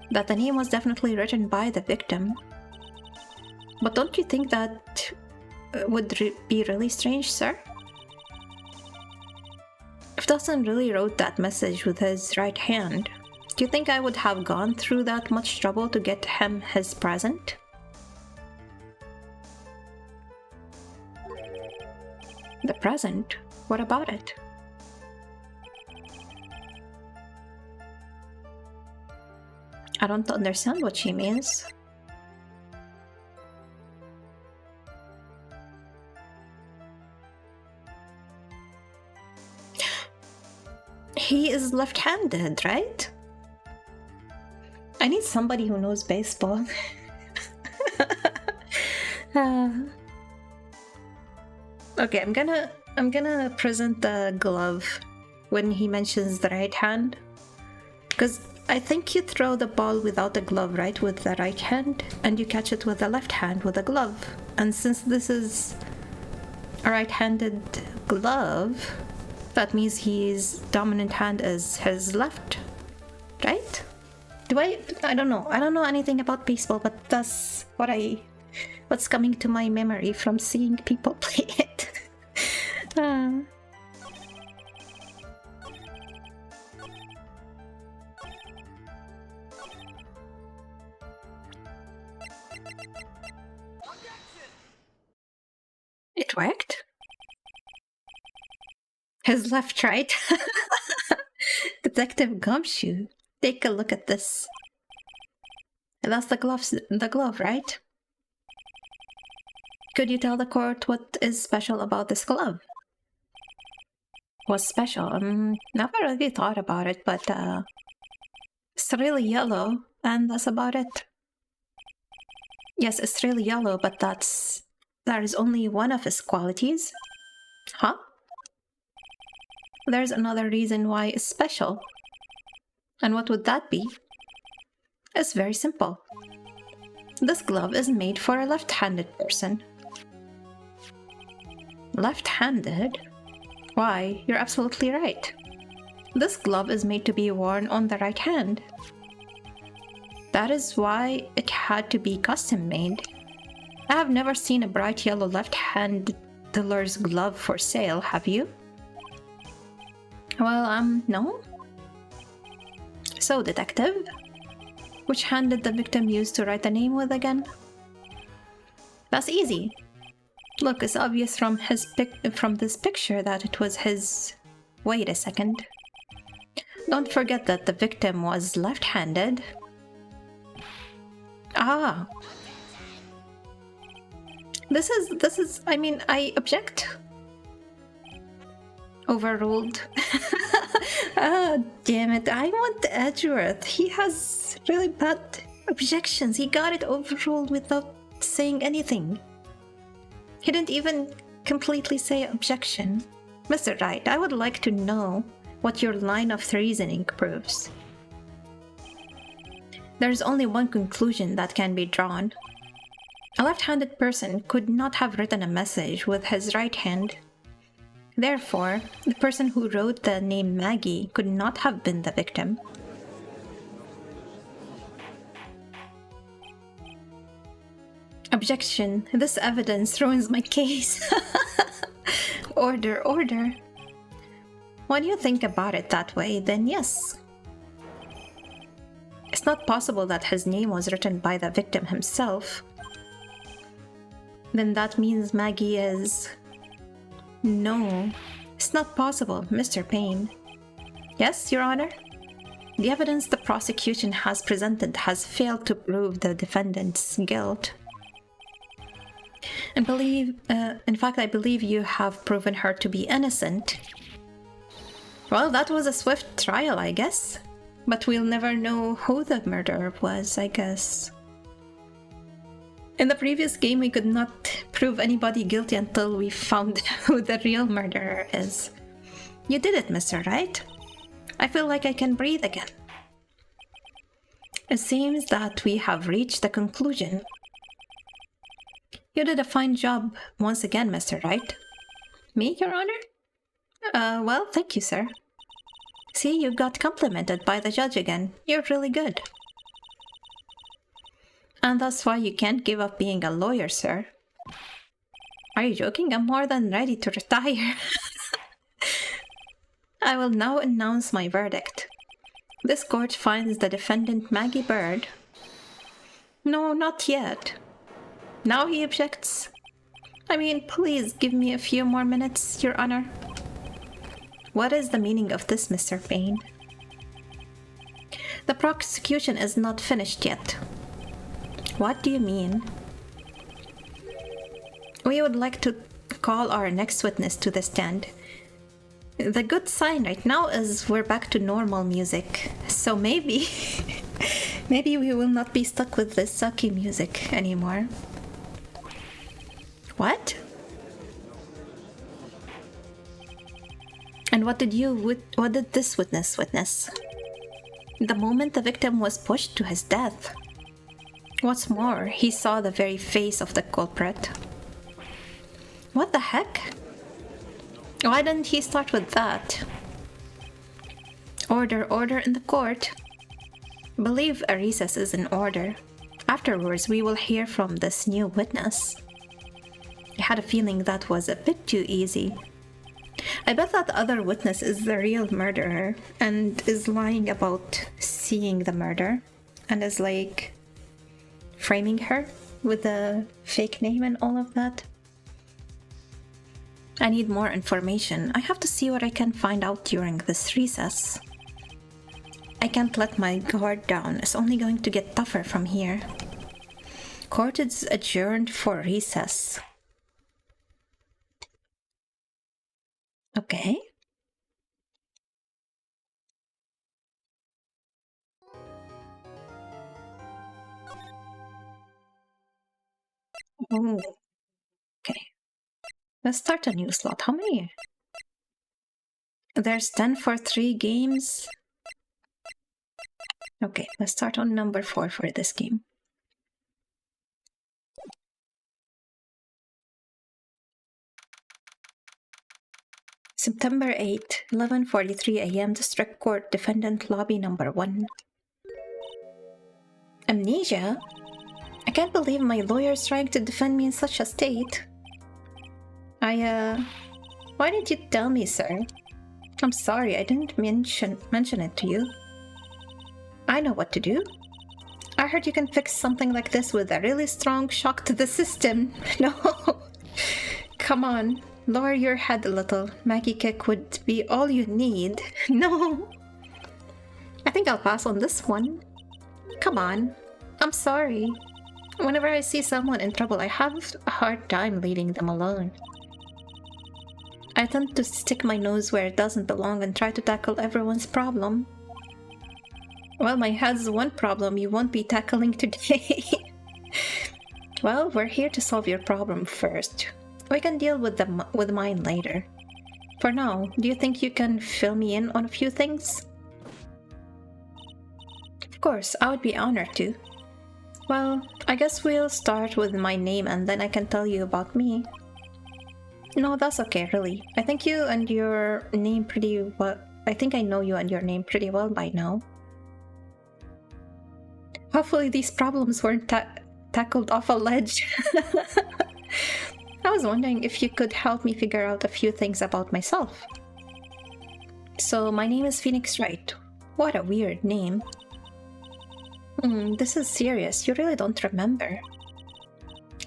that the name was definitely written by the victim. But don't you think that would be really strange, sir? If Dawson really wrote that message with his right hand, do you think I would have gone through that much trouble to get him his present? The present? What about it? I don't understand what she means. He is left-handed, right? I need somebody who knows baseball. Okay, I'm gonna present the glove when he mentions the right hand, because I think you throw the ball without the glove, right? With the right hand, and you catch it with the left hand with a glove. And since this is a right-handed glove, that means his dominant hand is his left, right? I don't know anything about baseball, but that's what what's coming to my memory from seeing people play it. It worked? His left, right? Detective Gumshoe, take a look at this. That's the glove, right? Could you tell the court what is special about this glove? What's special? Never really thought about it, but it's really yellow, and that's about it. Yes, it's really yellow, but that is only one of its qualities. Huh? There's another reason why it's special. And what would that be? It's very simple. This glove is made for a left-handed person. Left-handed? Why, you're absolutely right. This glove is made to be worn on the right hand. That is why it had to be custom-made. I have never seen a bright yellow left-hand dealer's glove for sale, have you? Well, no. So, detective, which hand did the victim use to write the name with again? That's easy. Look, it's obvious from this picture that it was his... Wait a second. Don't forget that the victim was left-handed. Ah. This is, I mean, I object. Overruled. Ah, damn it. I want Edgeworth. He has really bad objections. He got it overruled without saying anything. He didn't even completely say objection. Mr. Wright, I would like to know what your line of reasoning proves. There's only one conclusion that can be drawn. A left-handed person could not have written a message with his right hand. Therefore, the person who wrote the name Maggie could not have been the victim. Objection. This evidence ruins my case. Order, order. When you think about it that way, then yes. It's not possible that his name was written by the victim himself. Then that means Maggie is... No, it's not possible, Mr. Payne. Yes, Your Honor? The evidence the prosecution has presented has failed to prove the defendant's guilt. In fact, I believe you have proven her to be innocent. Well, that was a swift trial, I guess. But we'll never know who the murderer was, I guess. In the previous game, we could not prove anybody guilty until we found who the real murderer is. You did it, Mr. Wright. I feel like I can breathe again. It seems that we have reached a conclusion. You did a fine job once again, Mr. Wright. Me, Your Honor? Well, thank you, sir. See, you got complimented by the judge again. You're really good. And that's why you can't give up being a lawyer, sir. Are you joking? I'm more than ready to retire. I will now announce my verdict. This court finds the defendant Maggie Bird. No, not yet. Now he objects. I mean, please give me a few more minutes, Your Honor. What is the meaning of this, Mr. Payne? The prosecution is not finished yet. What do you mean? We would like to call our next witness to the stand. The good sign right now is we're back to normal music. So maybe... maybe we will not be stuck with this sucky music anymore. What? And what did this witness witness? The moment the victim was pushed to his death. What's more, he saw the very face of the culprit. What the heck? Why didn't he start with that? Order, order in the court. Believe a recess is in order. Afterwards, we will hear from this new witness. I had a feeling that was a bit too easy. I bet that other witness is the real murderer and is lying about seeing the murder and is like framing her with a fake name and all of that. I need more information. I have to see what I can find out during this recess. I can't let my guard down. It's only going to get tougher from here. Court is adjourned for recess. Okay. Oh, okay. Let's start a new slot. How many? There's 10 for 3 games. Okay, let's start on number 4 for this game. September 8, 11:43 a.m. District Court, Defendant Lobby Number 1. Amnesia? I can't believe my lawyer's trying to defend me in such a state. Why didn't you tell me, sir? I'm sorry, I didn't mention it to you. I know what to do. I heard you can fix something like this with a really strong shock to the system. No. Come on, lower your head a little. Maggie kick would be all you need. No. I think I'll pass on this one. Come on. I'm sorry. Whenever I see someone in trouble, I have a hard time leaving them alone. I tend to stick my nose where it doesn't belong and try to tackle everyone's problem. Well, my head's one problem you won't be tackling today. Well, we're here to solve your problem first. We can deal with mine later. For now, do you think you can fill me in on a few things? Of course, I would be honored to. Well, I guess we'll start with my name and then I can tell you about me. No, that's okay, really. I think you and your name pretty well. I think I know you and your name pretty well by now. Hopefully these problems weren't tackled off a ledge. I was wondering if you could help me figure out a few things about myself. So, my name is Phoenix Wright. What a weird name. This is serious. You really don't remember.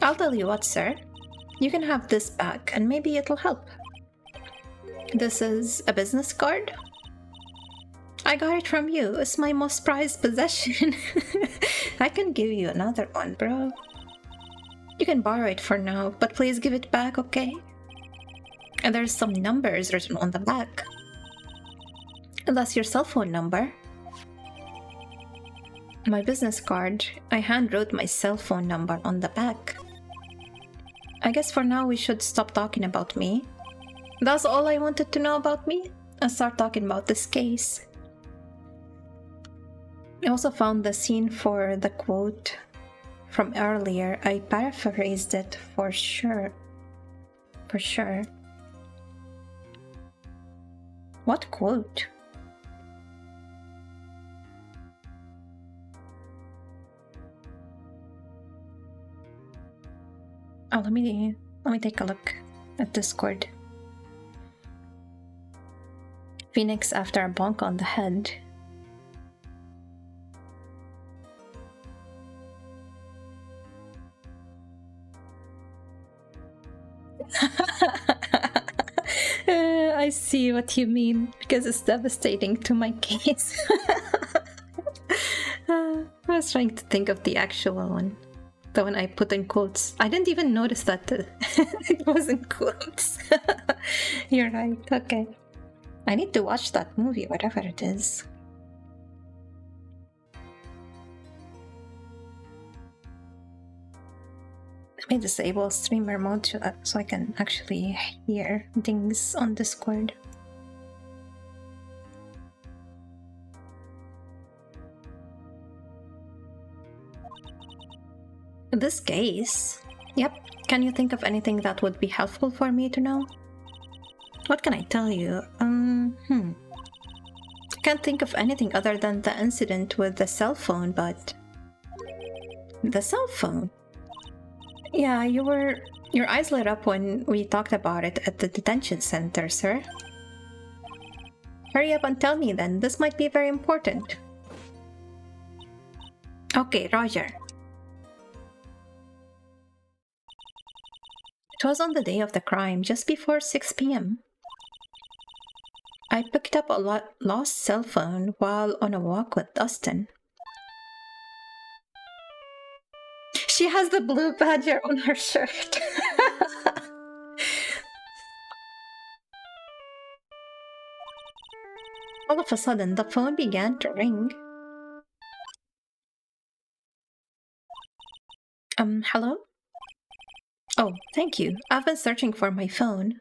I'll tell you what, sir. You can have this back, and maybe it'll help. This is a business card? I got it from you. It's my most prized possession. I can give you another one, bro. You can borrow it for now, but please give it back, okay? And there's some numbers written on the back. And that's your cell phone number. My business card. I handwrote my cell phone number on the back. I guess for now we should stop talking about me. That's all I wanted to know about me, and start talking about this case. I also found the scene for the quote from earlier. I paraphrased it for sure. For sure. What quote? Oh, let me take a look at Discord. Phoenix after a bonk on the head. I see what you mean, because it's devastating to my case. I was trying to think of the actual one. The one I put in quotes. I didn't even notice that it was in quotes. You're right, okay. I need to watch that movie, whatever it is. Let me disable streamer mode so I can actually hear things on Discord. This case? Yep. Can you think of anything that would be helpful for me to know? What can I tell you? Can't think of anything other than the incident with the cell phone, but The cell phone. Yeah, your eyes lit up when we talked about it at the detention center, sir. Hurry up and tell me then. This might be very important. Okay, Roger. It was on the day of the crime, just before 6 p.m. I picked up a lost cell phone while on a walk with Dustin. She has the blue badger on her shirt. All of a sudden, the phone began to ring. Hello? Oh, thank you. I've been searching for my phone.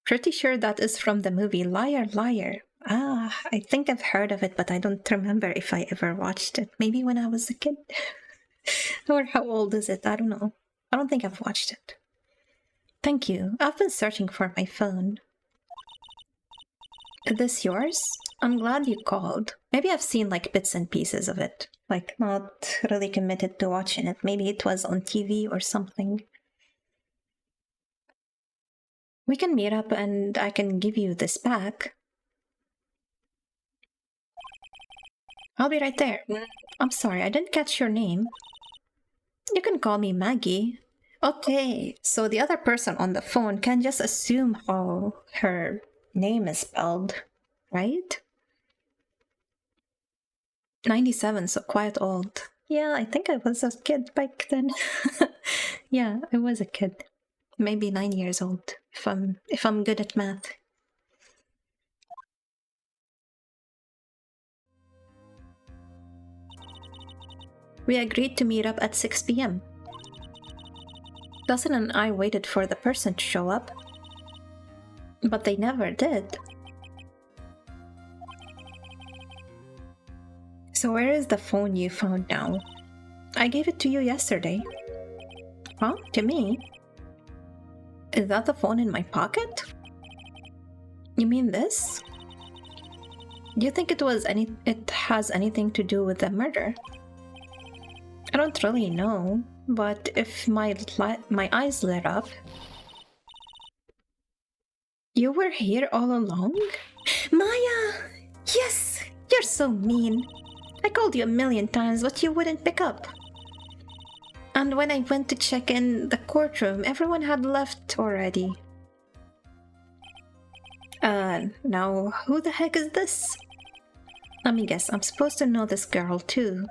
Pretty sure that is from the movie Liar, Liar. Ah, I think I've heard of it, but I don't remember if I ever watched it. Maybe when I was a kid? Or how old is it? I don't know. I don't think I've watched it. Thank you. I've been searching for my phone. Is this yours? I'm glad you called. Maybe I've seen like bits and pieces of it. Like not really committed to watching it. Maybe it was on TV or something. We can meet up and I can give you this back. I'll be right there. I'm sorry, I didn't catch your name. You can call me Maggie. Okay, so the other person on the phone can just assume how her name is spelled, right? 97, so quite old. Yeah, I think I was a kid back then. Yeah, I was a kid. Maybe 9 years old, if I'm good at math. We agreed to meet up at 6 p.m. Dustin and I waited for the person to show up, but they never did. So where is the phone you found now? I gave it to you yesterday. Huh? To me? Is that the phone in my pocket? You mean this? Do you think it has anything to do with the murder? I don't really know, but if my eyes lit up... You were here all along? Maya! Yes! You're so mean! I called you a million times, but you wouldn't pick up. And when I went to check in the courtroom, everyone had left already. Now, who the heck is this? Let me guess, I'm supposed to know this girl too.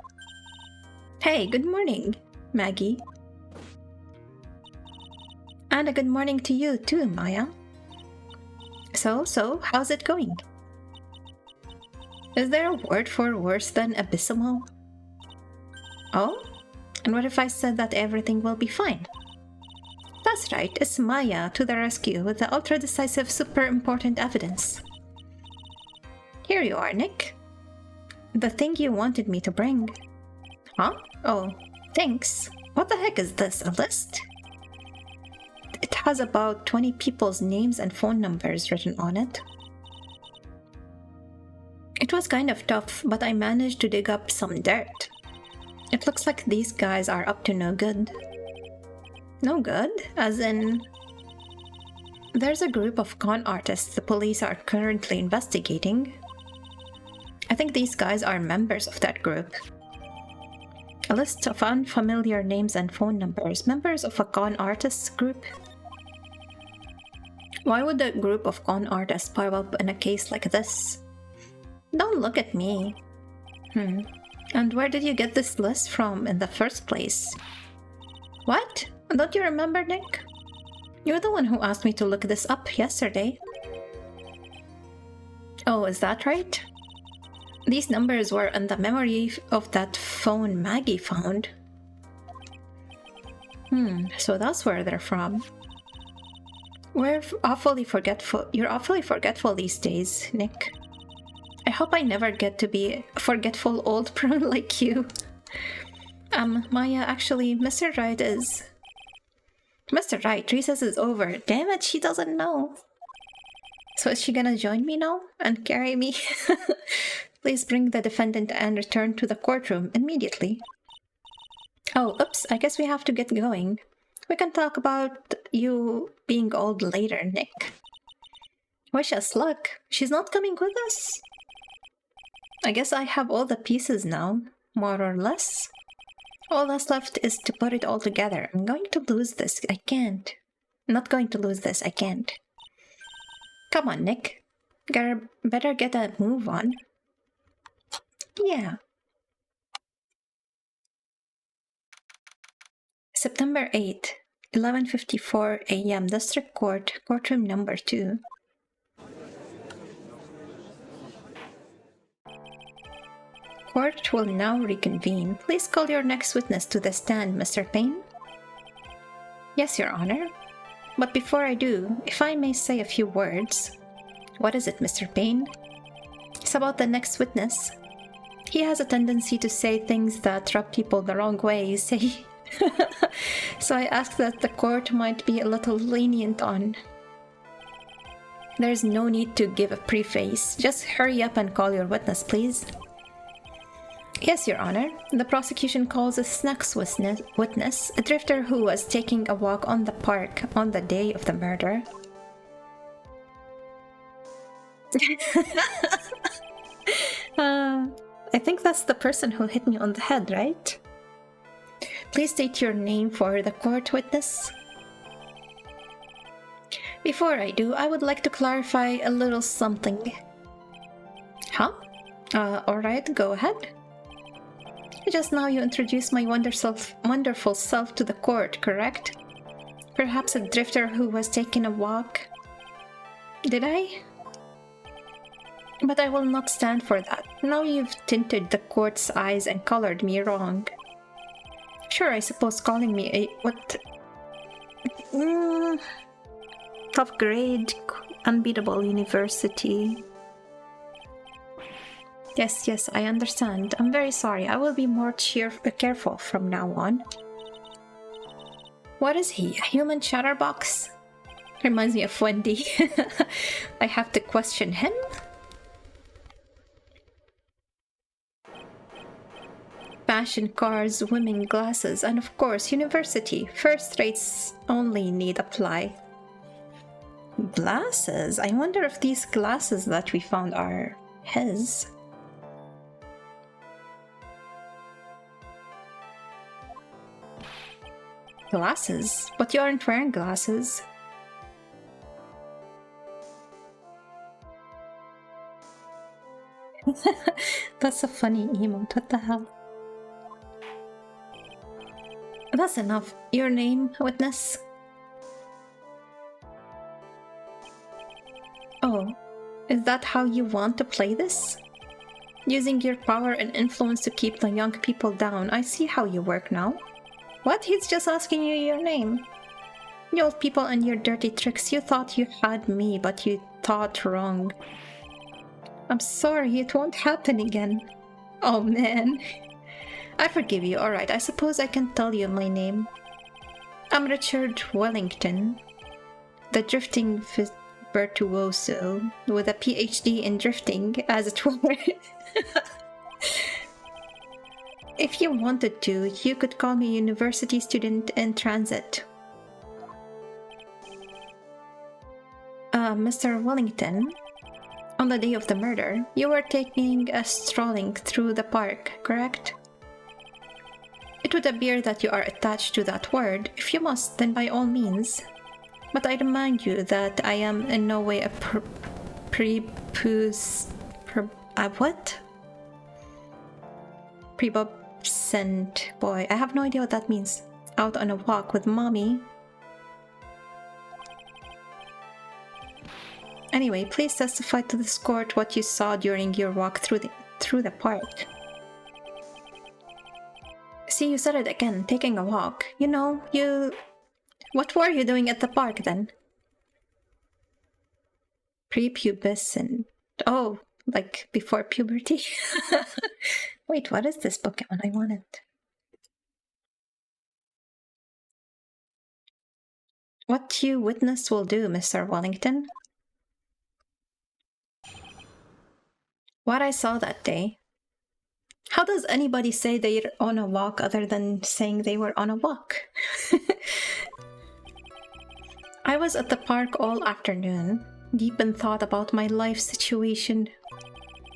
Hey, good morning, Maggie. And a good morning to you too, Maya. So, how's it going? Is there a word for worse than abysmal? Oh? And what if I said that everything will be fine? That's right, it's Maya to the rescue with the ultra-decisive, super important evidence. Here you are, Nick. The thing you wanted me to bring. Huh? Oh, thanks. What the heck is this, a list? It has about 20 people's names and phone numbers written on it. It was kind of tough, but I managed to dig up some dirt. It looks like these guys are up to no good. No good? As in... There's a group of con artists the police are currently investigating. I think these guys are members of that group. A list of unfamiliar names and phone numbers, members of a con artists group? Why would a group of con artists pile up in a case like this? Don't look at me. And where did you get this list from in the first place? What? Don't you remember, Nick? You're the one who asked me to look this up yesterday. Oh, is that right? These numbers were in the memory of that phone Maggie found. So that's where they're from. You're awfully forgetful these days, Nick. I hope I never get to be a forgetful old prune like you. Maya, actually, Mr. Wright is... Mr. Wright, recess is over. Damn it, she doesn't know. So is she gonna join me now and carry me? Please bring the defendant and return to the courtroom immediately. Oh, oops, I guess we have to get going. We can talk about you being old later, Nick. Wish us luck. She's not coming with us? I guess I have all the pieces now, more or less. All that's left is to put it all together. I'm going to lose this. I can't. I'm not going to lose this. I can't. Come on, Nick. Better get a move on. Yeah. September 8th, 11:54 a.m. District Court, courtroom number 2. Court will now reconvene. Please call your next witness to the stand, Mr. Payne. Yes, Your Honor. But before I do, if I may say a few words. What is it, Mr. Payne? It's about the next witness. He has a tendency to say things that rub people the wrong way, you see. So I ask that the court might be a little lenient on. There's no need to give a preface. Just hurry up and call your witness, please. Yes, Your Honor. The prosecution calls a next witness, a drifter who was taking a walk on the park on the day of the murder. I think that's the person who hit me on the head, right? Please state your name for the court, witness. Before I do, I would like to clarify a little something. Huh? Alright, go ahead. Just now you introduced my wonderful self to the court, correct? Perhaps a drifter who was taking a walk? Did I? But I will not stand for that. Now you've tinted the court's eyes and colored me wrong. Sure, I suppose calling me a... what? Top grade, unbeatable university. Yes, I understand. I'm very sorry. I will be more careful from now on. What is he? A human chatterbox? Reminds me of Wendy. I have to question him? Fashion, cars, women, glasses, and of course, university. First rates only need apply. Glasses? I wonder if these glasses that we found are his. Glasses? But you aren't wearing glasses. That's a funny emote. What the hell? That's enough. Your name, witness? Oh, is that how you want to play this? Using your power and influence to keep the young people down. I see how you work now. What? He's just asking you your name. You old people and your dirty tricks. You thought you had me, but you thought wrong. I'm sorry, it won't happen again. Oh man. I forgive you. Alright, I suppose I can tell you my name. I'm Richard Wellington, the drifting virtuoso with a PhD in drifting, as it were. If you wanted to, you could call me a university student in transit. Mr. Wellington, on the day of the murder, you were taking a strolling through the park, correct? It would appear that you are attached to that word. If you must, then by all means. But I remind you that I am in no way a what? Prepubescent boy. I have no idea what that means. Out on a walk with mommy. Anyway, please testify to this court what you saw during your walk through the park. See, you said it again, taking a walk. You know, what were you doing at the park then? Prepubescent. Oh, like before puberty? Wait, what is this Pokemon? I want it. What you witness will do, Mr. Wellington. What I saw that day. How does anybody say they're on a walk other than saying they were on a walk? I was at the park all afternoon, deep in thought about my life situation.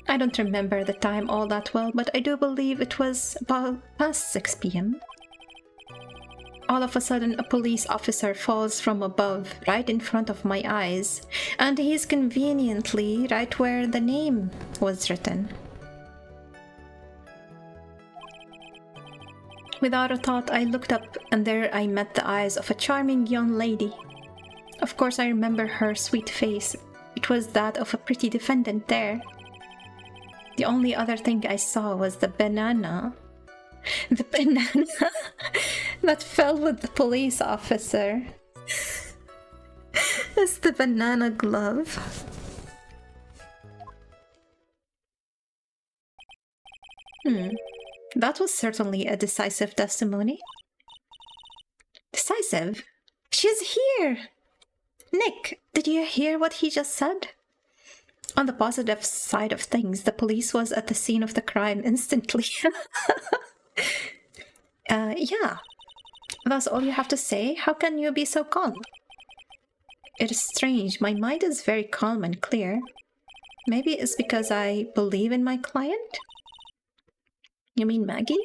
I don't remember the time all that well, but I do believe it was about past 6 p.m. All of a sudden, a police officer falls from above, right in front of my eyes, and he's conveniently right where the name was written. Without a thought, I looked up, and there I met the eyes of a charming young lady. Of course, I remember her sweet face. It was that of a pretty defendant there. The only other thing I saw was the banana. The banana that fell with the police officer. It's the banana glove. That was certainly a decisive testimony. Decisive? She's here! Nick, did you hear what he just said? On the positive side of things, the police was at the scene of the crime instantly. Yeah. That's all you have to say? How can you be so calm? It is strange. My mind is very calm and clear. Maybe it's because I believe in my client? You mean Maggie?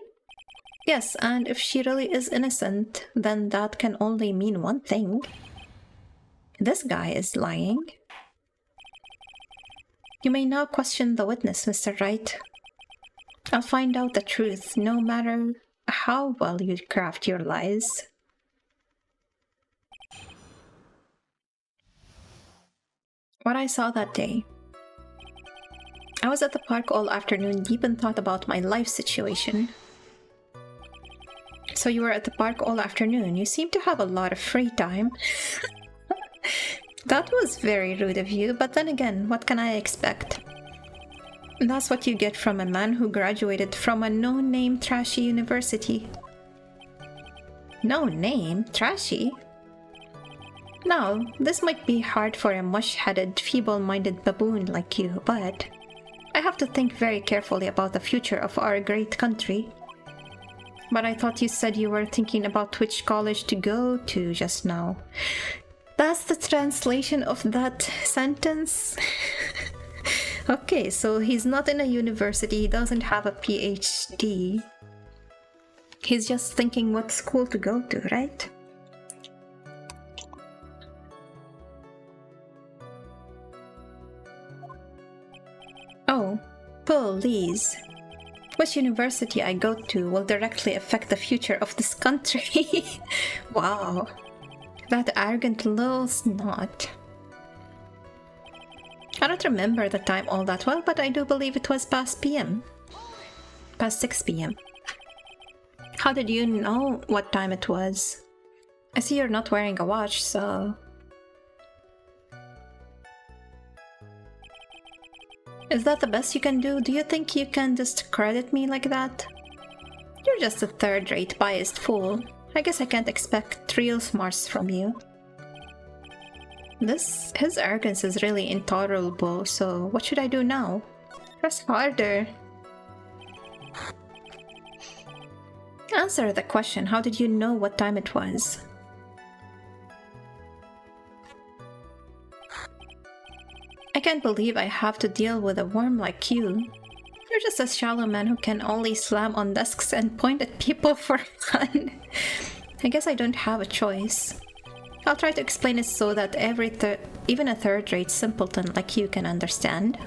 Yes, and if she really is innocent, then that can only mean one thing. This guy is lying. You may now question the witness, Mr. Wright. I'll find out the truth, no matter how well you craft your lies. What I saw that day. I was at the park all afternoon, deep in thought about my life situation. So you were at the park all afternoon. You seem to have a lot of free time. That was very rude of you, but then again, what can I expect? That's what you get from a man who graduated from a no-name trashy university. No name? Trashy? Now, this might be hard for a mush-headed, feeble-minded baboon like you, but I have to think very carefully about the future of our great country. But I thought you said you were thinking about which college to go to just now. That's the translation of that sentence? Okay, so he's not in a university, he doesn't have a PhD. He's just thinking what school to go to, right? Oh, please. Which university I go to will directly affect the future of this country. Wow. That arrogant little snot. I don't remember the time all that well, but I do believe it was past PM. Past 6 PM. How did you know what time it was? I see you're not wearing a watch, so... Is that the best you can do? Do you think you can just credit me like that? You're just a third-rate biased fool. I guess I can't expect real smarts from you. His arrogance is really intolerable, so what should I do now? Press harder. Answer the question, how did you know what time it was? I can't believe I have to deal with a worm like you. You're just a shallow man who can only slam on desks and point at people for fun. I guess I don't have a choice. I'll try to explain it so that even a third-rate simpleton like you can understand.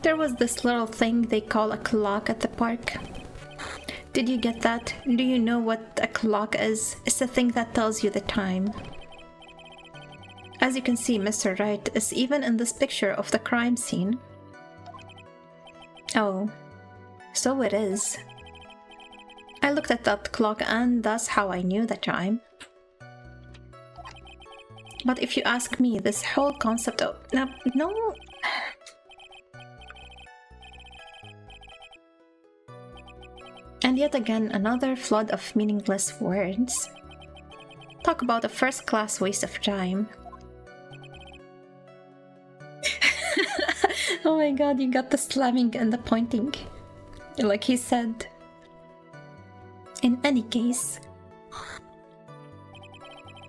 There was this little thing they call a clock at the park. Did you get that? Do you know what a clock is? It's the thing that tells you the time. As you can see, Mr. Wright is even in this picture of the crime scene. Oh, so it is. I looked at that clock and that's how I knew the time. But if you ask me, this whole concept of... No... And yet again, another flood of meaningless words. Talk about a first-class waste of time. Oh my god, you got the slamming and the pointing. Like he said. In any case,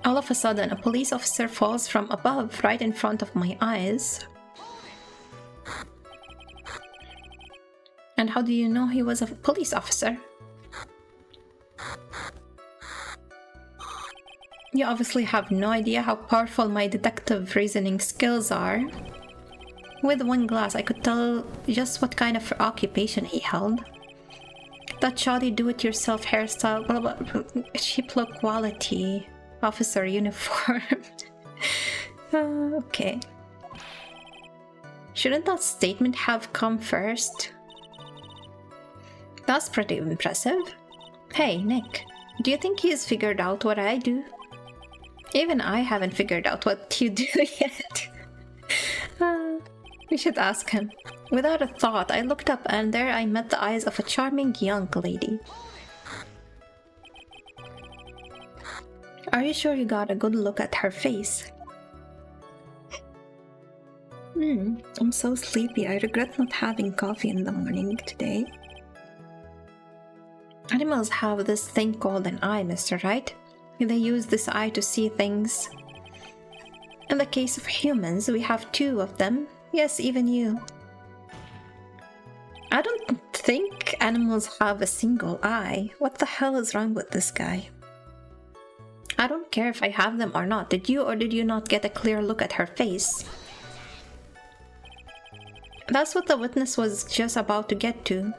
all of a sudden, a police officer falls from above right in front of my eyes. And how do you know he was a police officer? You obviously have no idea how powerful my deductive reasoning skills are. With one glance, I could tell just what kind of occupation he held. That shoddy do-it-yourself hairstyle, blah, blah, blah, cheap low quality officer uniform. Okay. Shouldn't that statement have come first? That's pretty impressive. Hey, Nick, do you think he's figured out what I do? Even I haven't figured out what you do yet. We should ask him. Without a thought, I looked up and there I met the eyes of a charming young lady. Are you sure you got a good look at her face? I'm so sleepy. I regret not having coffee in the morning today. Animals have this thing called an eye, Mr. Wright. They use this eye to see things. In the case of humans, we have two of them. Yes, even you. I don't think animals have a single eye. What the hell is wrong with this guy? I don't care if I have them or not. Did you or did you not get a clear look at her face? That's what the witness was just about to get to.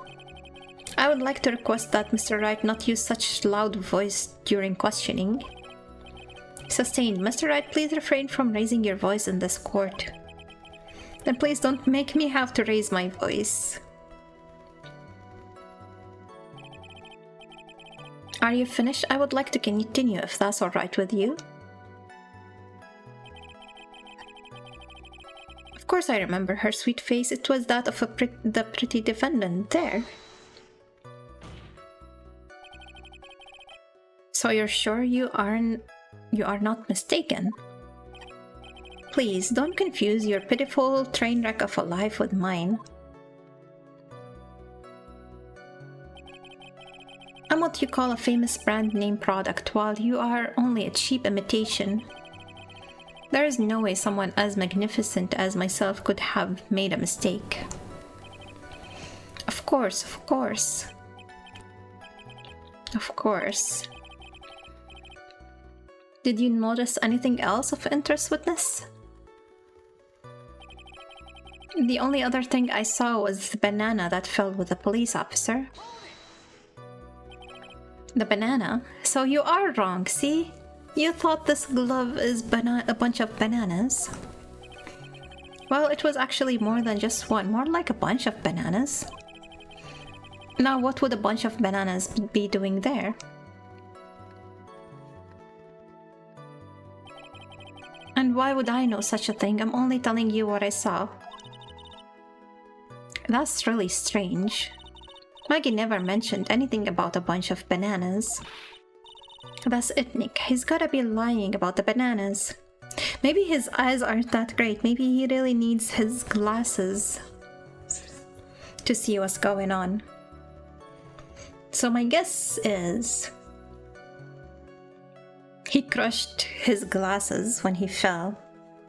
I would like to request that Mr. Wright not use such loud voice during questioning. Sustained. Mr. Wright, please refrain from raising your voice in this court. Then please don't make me have to raise my voice. Are you finished? I would like to continue if that's alright with you. Of course I remember her sweet face. It was that of the pretty defendant there. So you're sure you are not mistaken? Please, don't confuse your pitiful train wreck of a life with mine. I'm what you call a famous brand name product, while you are only a cheap imitation. There is no way someone as magnificent as myself could have made a mistake. Of course, of course. Of course. Did you notice anything else of interest, witness? The only other thing I saw was the banana that fell with the police officer. The banana? So you are wrong, see? You thought this glove is a bunch of bananas. Well, it was actually more than just one, more like a bunch of bananas. Now, what would a bunch of bananas be doing there? And why would I know such a thing? I'm only telling you what I saw. That's really strange. Maggie never mentioned anything about a bunch of bananas. That's it, Nick. He's gotta be lying about the bananas. Maybe his eyes aren't that great. Maybe he really needs his glasses to see what's going on. So my guess is he crushed his glasses when he fell.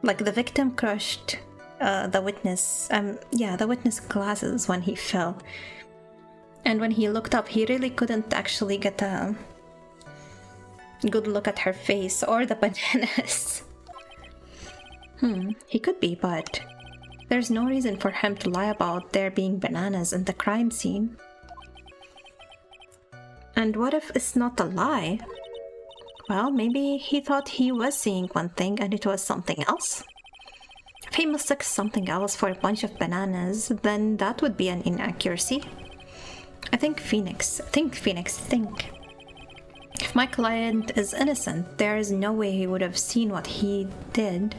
Like the victim crushed the witness glasses when he fell. And when he looked up, he really couldn't actually get a good look at her face or the bananas. He could be, but there's no reason for him to lie about there being bananas in the crime scene. And what if it's not a lie? Well, maybe he thought he was seeing one thing and it was something else. If he mistook something else for a bunch of bananas, then that would be an inaccuracy. Think Phoenix. If my client is innocent, there is no way he would have seen what he did,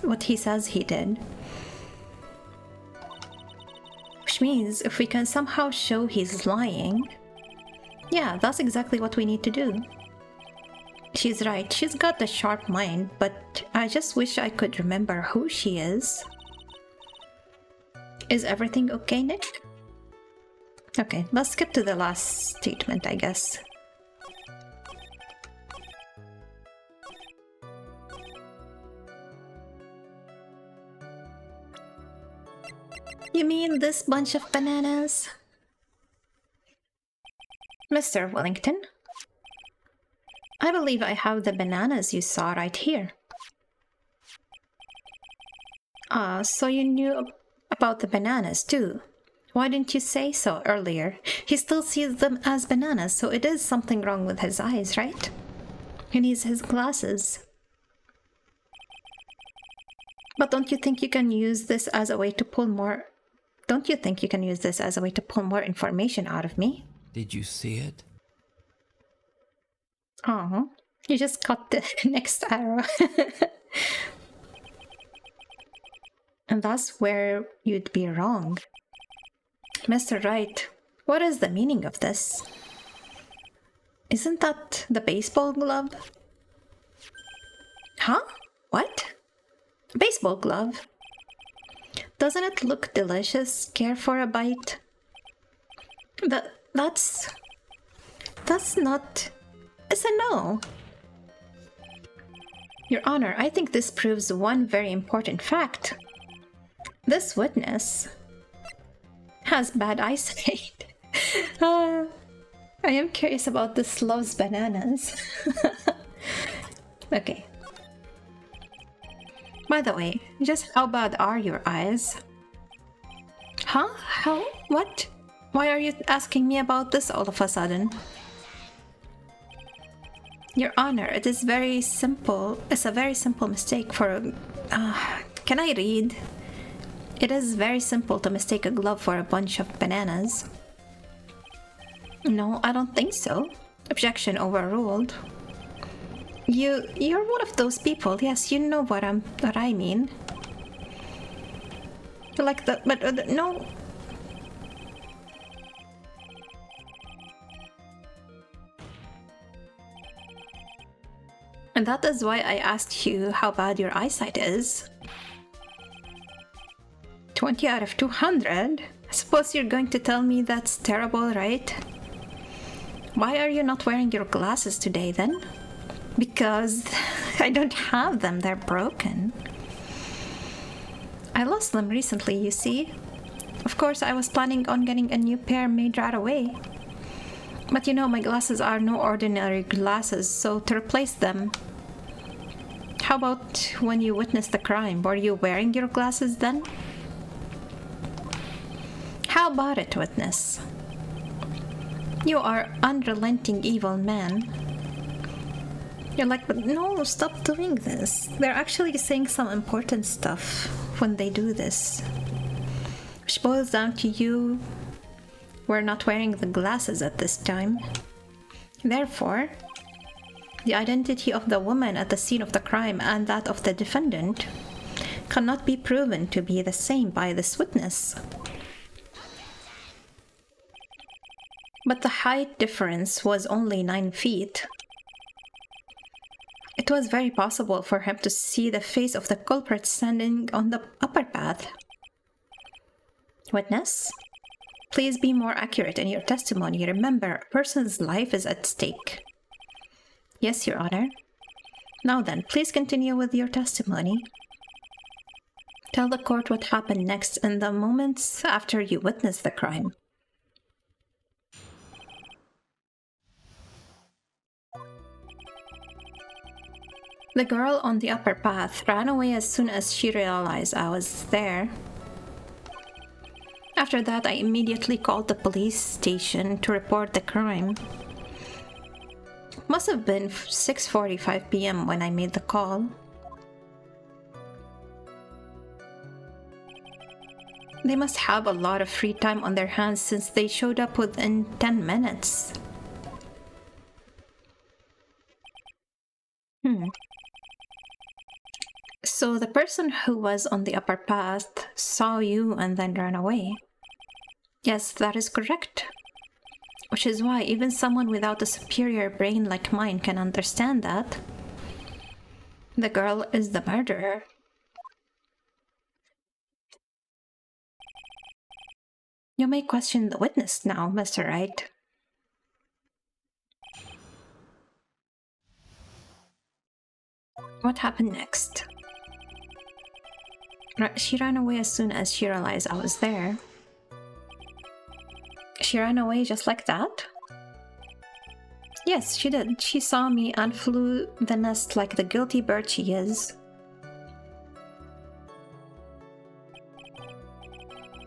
what he says he did. Which means if we can somehow show he's lying, yeah, that's exactly what we need to do. She's right, she's got a sharp mind, but I just wish I could remember who she is. Is everything okay, Nick? Okay, let's skip to the last statement, I guess. You mean this bunch of bananas? Mr. Wellington? I believe I have the bananas you saw right here. Ah, so you knew about the bananas too. Why didn't you say so earlier? He still sees them as bananas, so it is something wrong with his eyes, right? He needs his glasses. But don't you think you can use this as a way to pull more... Don't you think you can use this as a way to pull more information out of me? Did you see it? Oh, you just got the next arrow. And that's where you'd be wrong. Mr. Wright, what is the meaning of this? Isn't that the baseball glove? Huh? What? A baseball glove? Doesn't it look delicious? Care for a bite? That's not... It's a no. Your Honor, I think this proves one very important fact. This witness has bad eyesight. I am curious about this loves bananas. Okay. By the way, just how bad are your eyes? Huh? How? What? Why are you asking me about this all of a sudden? Your Honor, it is very simple. It's a very simple mistake for... can I read? It is very simple to mistake a glove for a bunch of bananas. No, I don't think so. Objection overruled. You're one of those people. Yes, you know what I mean. You're like that, but no. And that is why I asked you how bad your eyesight is. 20 out of 200? I suppose you're going to tell me that's terrible, right? Why are you not wearing your glasses today then? Because I don't have them, they're broken. I lost them recently, you see. Of course, I was planning on getting a new pair made right away. But you know, my glasses are no ordinary glasses, so to replace them... How about when you witnessed the crime? Were you wearing your glasses then? How about it, witness? You are unrelenting evil man. You're like, but no, stop doing this. They're actually saying some important stuff when they do this. Which boils down to you were not wearing the glasses at this time. Therefore, the identity of the woman at the scene of the crime and that of the defendant cannot be proven to be the same by this witness. But the height difference was only 9 feet. It was very possible for him to see the face of the culprit standing on the upper path. Witness, please be more accurate in your testimony. Remember, a person's life is at stake. Yes, Your Honor. Now then, please continue with your testimony. Tell the court what happened next in the moments after you witnessed the crime. The girl on the upper path ran away as soon as she realized I was there. After that, I immediately called the police station to report the crime. Must have been 6:45 p.m. when I made the call. They must have a lot of free time on their hands since they showed up within 10 minutes. So the person who was on the upper path saw you and then ran away. Yes, that is correct. Which is why even someone without a superior brain like mine can understand that. The girl is the murderer. You may question the witness now, Mr. Wright. What happened next? She ran away as soon as she realized I was there. She ran away just like that? Yes, she did. She saw me and flew the nest like the guilty bird she is.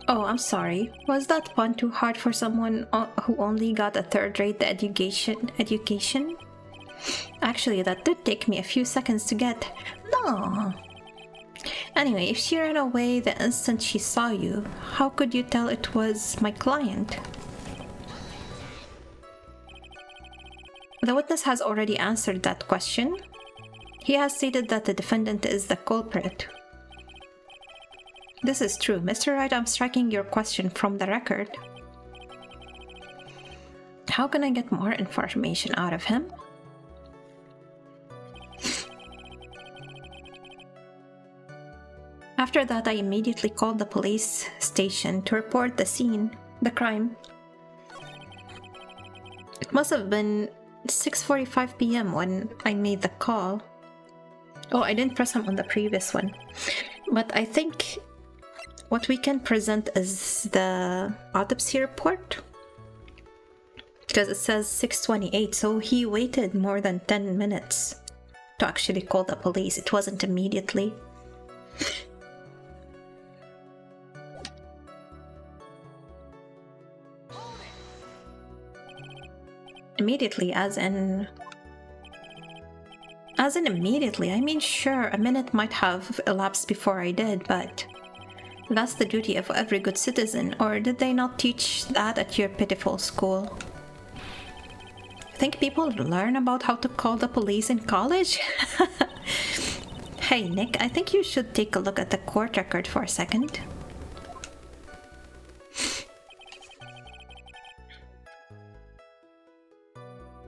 Oh, I'm sorry. Was that pun too hard for someone who only got a third-rate education? Actually, that did take me a few seconds to get. No. Anyway, if she ran away the instant she saw you, how could you tell it was my client? The witness has already answered that question. He has stated that the defendant is the culprit. This is true. Mr. Wright, I'm striking your question from the record. How can I get more information out of him? After that, I immediately called the police station to report the crime. It must have been 6:45 p.m. when I made the call. Oh, I didn't press him on the previous one. But I think what we can present is the autopsy report. Because it says 6:28, so he waited more than 10 minutes to actually call the police. It wasn't immediately. Immediately, as in immediately. I mean, sure, a minute might have elapsed before I did, but that's the duty of every good citizen. Or did they not teach that at your pitiful school? Think people learn about how to call the police in college? Hey, Nick, I think you should take a look at the court record for a second.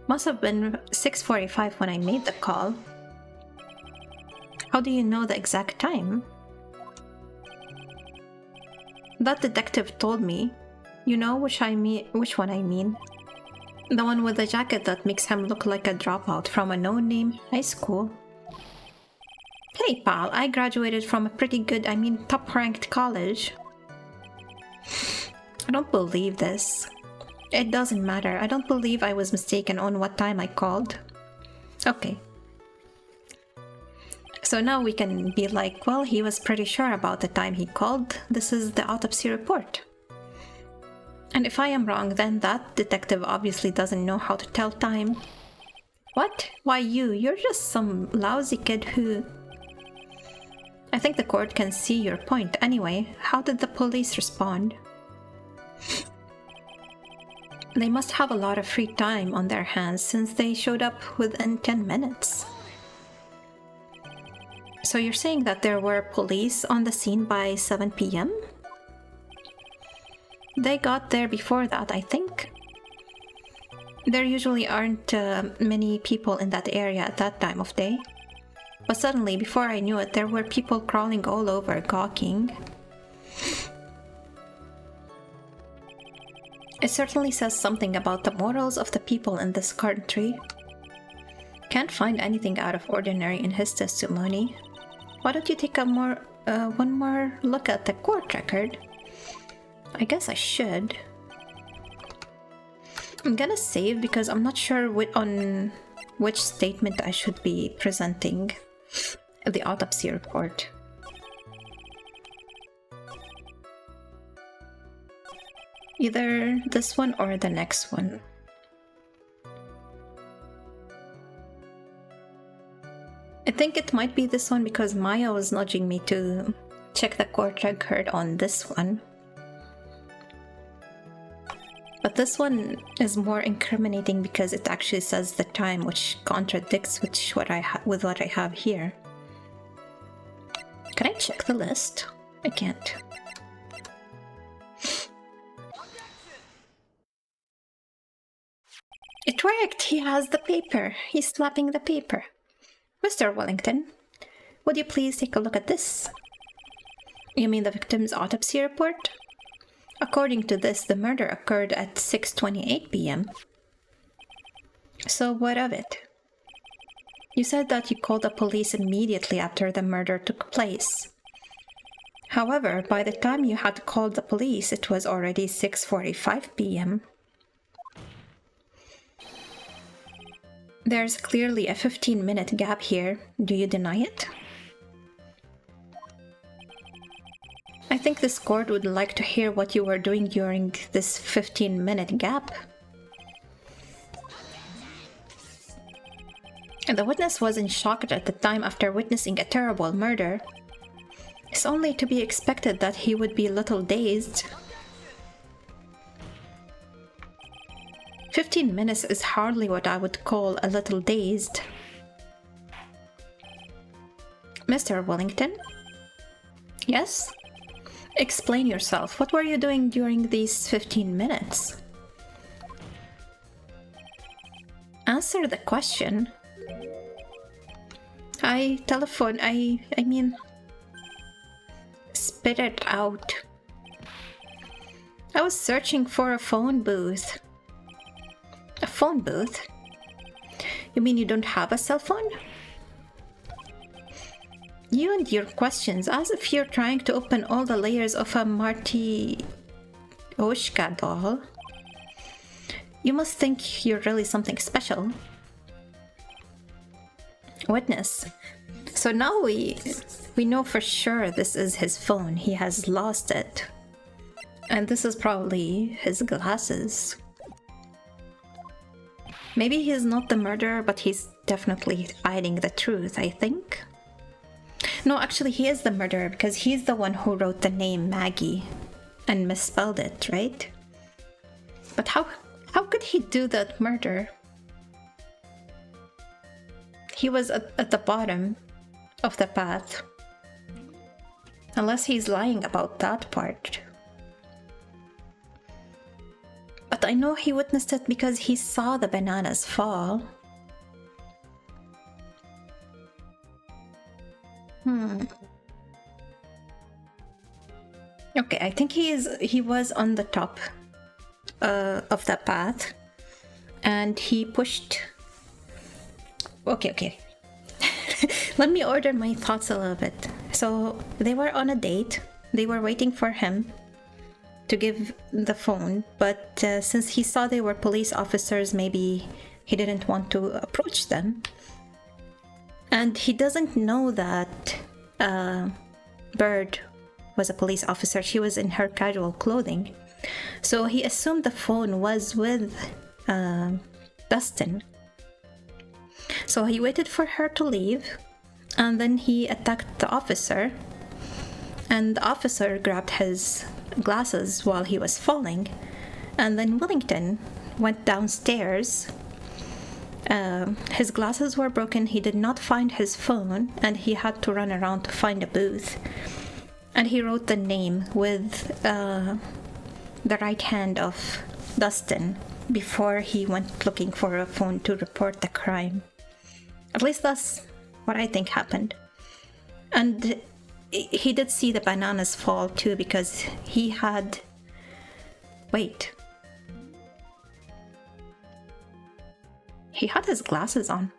Must have been 6:45 when I made the call. How do you know the exact time? That detective told me. You know which one I mean. The one with the jacket that makes him look like a dropout from a no-name high school. Hey pal, I graduated from a pretty good, top-ranked college. I don't believe this. It doesn't matter. I don't believe I was mistaken on what time I called. Okay. So now we can be like, well, he was pretty sure about the time he called. This is the autopsy report. And if I am wrong, then that detective obviously doesn't know how to tell time. What? Why you? You're just some lousy kid who... I think the court can see your point. Anyway, how did the police respond? They must have a lot of free time on their hands since they showed up within 10 minutes. So you're saying that there were police on the scene by 7 p.m.? They got there before that, I think. There usually aren't many people in that area at that time of day. But suddenly, before I knew it, there were people crawling all over, gawking. It certainly says something about the morals of the people in this country. Can't find anything out of ordinary in his testimony. Why don't you take one more look at the court record? I guess I should. I'm gonna save because I'm not sure on which statement I should be presenting the autopsy report. Either this one or the next one. I think it might be this one because Maya was nudging me to check the court record on this one. But this one is more incriminating because it actually says the time, which contradicts with what I have here. Can I check the list? I can't. It worked! He has the paper. He's slapping the paper. Mr. Wellington, would you please take a look at this? You mean the victim's autopsy report? According to this, the murder occurred at 6:28 p.m. So what of it? You said that you called the police immediately after the murder took place. However, by the time you had called the police, it was already 6:45 p.m. There's clearly a 15-minute gap here. Do you deny it? I think this court would like to hear what you were doing during this 15-minute gap. And the witness wasn't shocked at the time after witnessing a terrible murder. It's only to be expected that he would be a little dazed. 15 minutes is hardly what I would call a little dazed. Mr. Wellington? Yes? Explain yourself. What were you doing during these 15 minutes? Answer the question. I mean... Spit it out. I was searching for a phone booth. A phone booth? You mean you don't have a cell phone? You and your questions, as if you're trying to open all the layers of a Marty Oshka doll. You must think you're really something special. Witness. So now we know for sure this is his phone. He has lost it. And this is probably his glasses. Maybe he's not the murderer, but he's definitely hiding the truth, I think. No, actually he is the murderer because he's the one who wrote the name Maggie and misspelled it, right? But how could he do that murder? He was at the bottom of the path. Unless he's lying about that part. But I know he witnessed it because he saw the bananas fall. Okay, I think he was on the top of the path, and he pushed. Okay. Let me order my thoughts a little bit. So they were on a date. They were waiting for him to give the phone, but since he saw they were police officers, maybe he didn't want to approach them. And he doesn't know that Bird was a police officer. She was in her casual clothing. So he assumed the phone was with Dustin. So he waited for her to leave, and then he attacked the officer. And the officer grabbed his glasses while he was falling. And then Wellington went downstairs. His glasses were broken. He did not find his phone, and he had to run around to find a booth. And he wrote the name with the right hand of Dustin before he went looking for a phone to report the crime. At least that's what I think happened. And he did see the bananas fall too, because he had... Wait. He had his glasses on.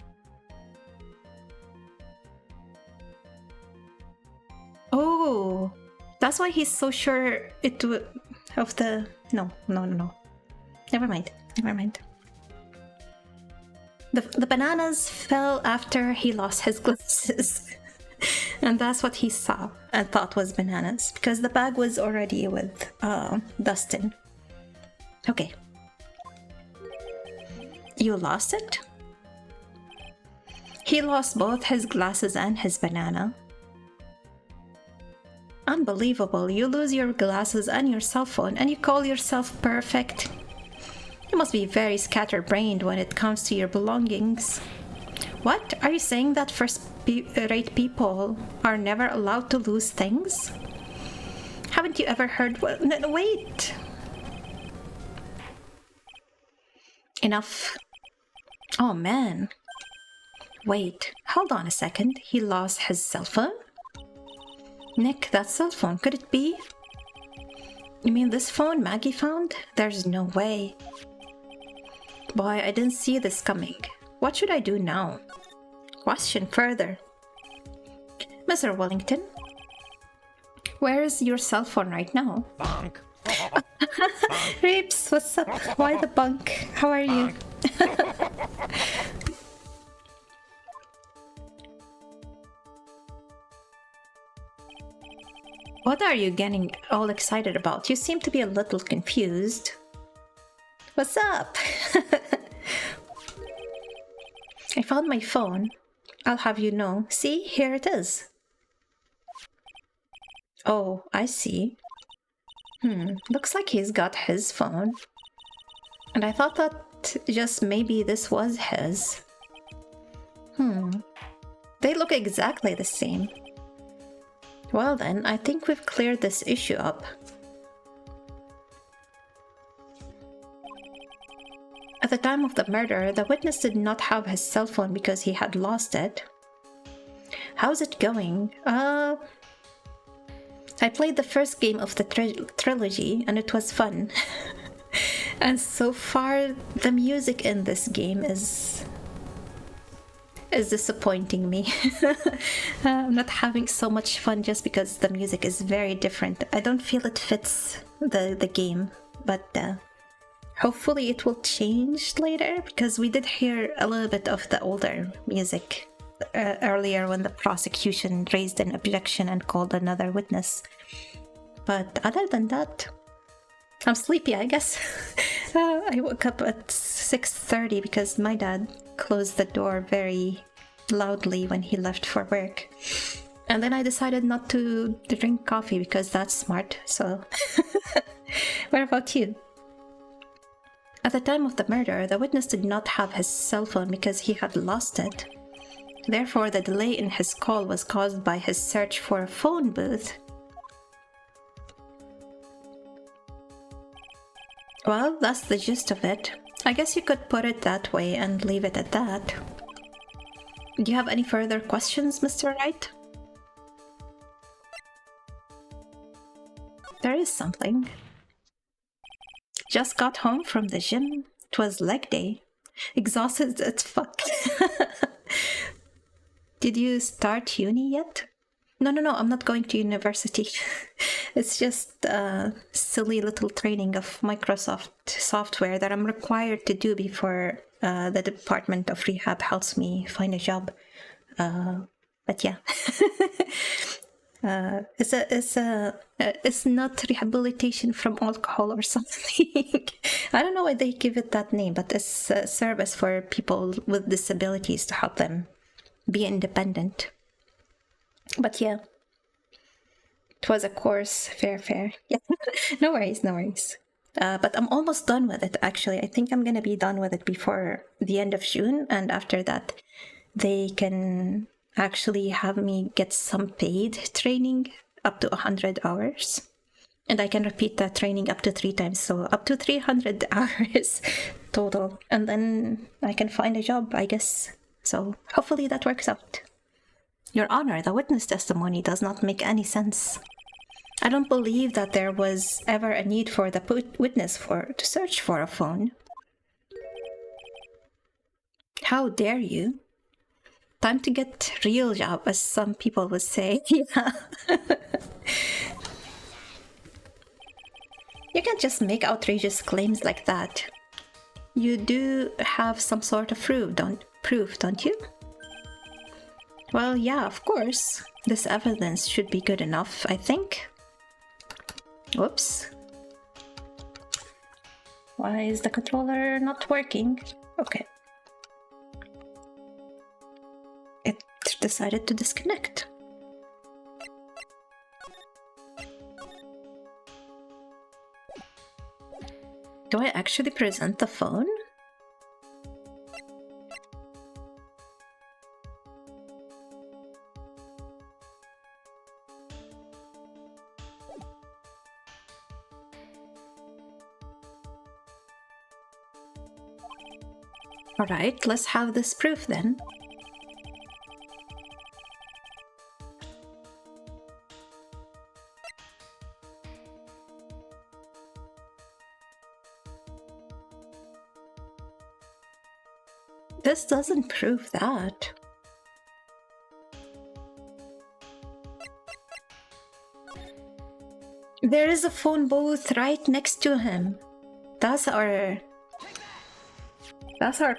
Oh, that's why he's so sure it would... of the... No. Never mind. The bananas fell after he lost his glasses. And that's what he saw and thought was bananas, because the bag was already with Dustin. Okay. You lost it? He lost both his glasses and his banana. Unbelievable. You lose your glasses and your cell phone, and you call yourself perfect. You must be very scatterbrained when it comes to your belongings. What? Are you saying that first-rate people are never allowed to lose things? Haven't you ever heard... Wait! Enough. Oh man. Wait, hold on a second. He lost his cell phone? Nick, that cell phone, could it be? You mean this phone Maggie found? There's no way. Boy, I didn't see this coming. What should I do now? Question further. Mr. Wellington, where is your cell phone right now? Bunk. Reeps, what's up? Why the bunk? How are you? What are you getting all excited about? You seem to be a little confused. What's up? I found my phone. I'll have you know. See, here it is. Oh, I see. Looks like he's got his phone. And I thought that just maybe this was his. They look exactly the same. Well then, I think we've cleared this issue up. At the time of the murder, the witness did not have his cell phone because he had lost it. How's it going? I played the first game of the trilogy and it was fun. And so far, the music in this game is disappointing me. I'm not having so much fun just because the music is very different. I don't feel it fits the game, but hopefully it will change later, because we did hear a little bit of the older music earlier when the prosecution raised an objection and called another witness. But other than that, I'm sleepy, I guess. I woke up at 6:30 because my dad closed the door very loudly when he left for work. And then I decided not to drink coffee because that's smart, so... What about you? At the time of the murder, the witness did not have his cell phone because he had lost it. Therefore, the delay in his call was caused by his search for a phone booth. Well, that's the gist of it. I guess you could put it that way and leave it at that. Do you have any further questions, Mr. Wright? There is something. Just got home from the gym. 'Twas leg day. Exhausted as fuck. Did you start uni yet? No, I'm not going to university. It's just a silly little training of Microsoft software that I'm required to do before the Department of Rehab helps me find a job. But yeah. It's not rehabilitation from alcohol or something. I don't know why they give it that name, but it's a service for people with disabilities to help them be independent. But yeah, it was a course, fair. Yeah, no worries. But I'm almost done with it, actually. I think I'm gonna be done with it before the end of June, and after that, they can actually have me get some paid training up to 100 hours. And I can repeat that training up to 3 times, so up to 300 hours total. And then I can find a job, I guess. So hopefully that works out. Your Honor, the witness testimony does not make any sense. I don't believe that there was ever a need for the witness to search for a phone. How dare you? Time to get real job, as some people would say. Yeah. You can't just make outrageous claims like that. You do have some sort of proof, don't you? Well, yeah, of course. This evidence should be good enough, I think. Whoops. Why is the controller not working? Okay. It decided to disconnect. Do I actually present the phone? Alright, let's have this proof then. This doesn't prove that. There is a phone booth right next to him. That's our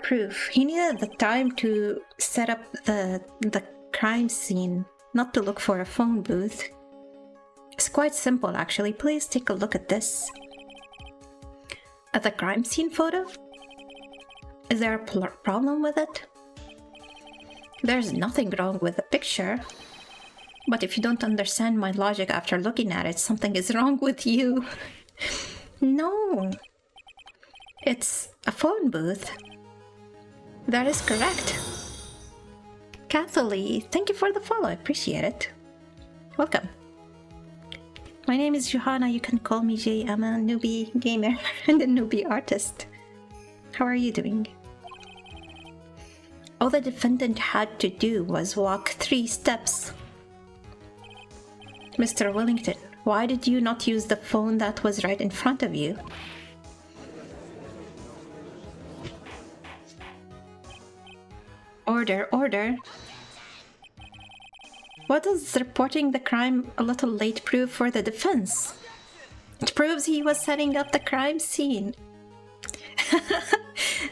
proof. He needed the time to set up the crime scene, not to look for a phone booth. It's quite simple, actually. Please take a look at this. At the crime scene photo? Is there a problem with it? There's nothing wrong with the picture. But if you don't understand my logic after looking at it, something is wrong with you. No. It's a phone booth. That is correct. Kathleen, thank you for the follow. I appreciate it. Welcome. My name is Johanna. You can call me Jay. I'm a newbie gamer and a newbie artist. How are you doing? All the defendant had to do was walk 3 steps. Mr. Wellington, why did you not use the phone that was right in front of you? Order, order. What does reporting the crime a little late prove for the defense? It proves he was setting up the crime scene.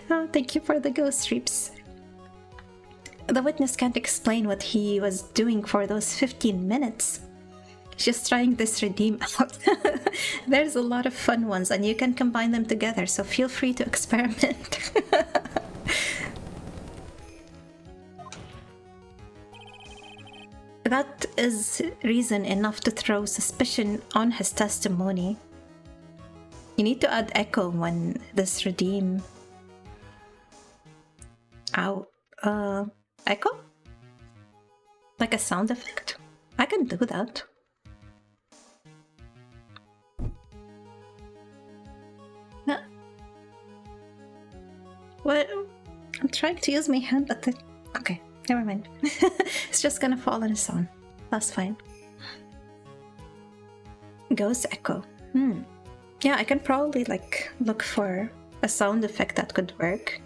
Oh, thank you for the ghost reaps. The witness can't explain what he was doing for those 15 minutes. Just trying this redeem out. There's a lot of fun ones and you can combine them together, so feel free to experiment. That is reason enough to throw suspicion on his testimony. You need to add echo when this redeem... Ow. Echo? Like a sound effect? I can do that. What? I'm trying to use my hand, but okay, never mind. It's just gonna fall on its own. That's fine. Ghost echo. Yeah, I can probably look for a sound effect that could work.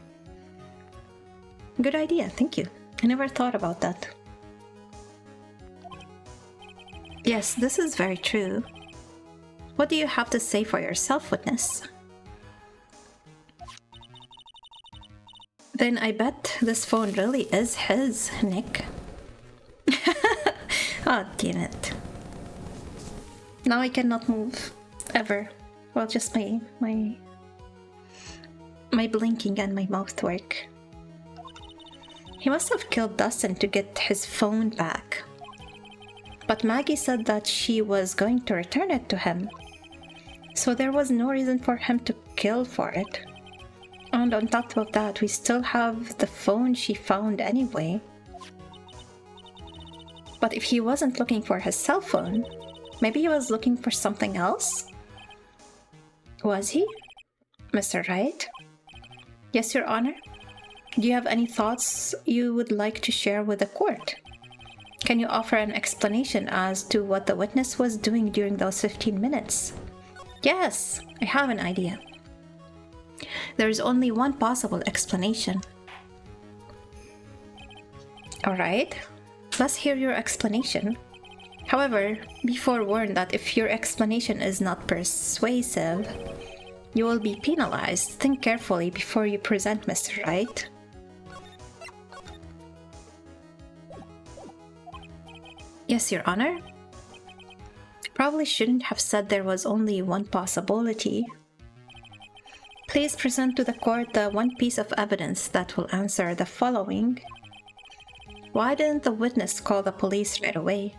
Good idea, thank you. I never thought about that. Yes, this is very true. What do you have to say for yourself, witness? Then I bet this phone really is his, Nick. Oh, damn it. Now I cannot move. Ever. Well, just my blinking and my mouth work. He must have killed Dustin to get his phone back. But Maggie said that she was going to return it to him. So there was no reason for him to kill for it. And on top of that, we still have the phone she found anyway. But if he wasn't looking for his cell phone, maybe he was looking for something else? Was he? Mr. Wright? Yes, Your Honor? Do you have any thoughts you would like to share with the court? Can you offer an explanation as to what the witness was doing during those 15 minutes? Yes, I have an idea. There is only one possible explanation. Alright, let's hear your explanation. However, be forewarned that if your explanation is not persuasive, you will be penalized. Think carefully before you present, Mr. Wright. Yes, Your Honor. Probably shouldn't have said there was only one possibility. Please present to the court the one piece of evidence that will answer the following. Why didn't the witness call the police right away?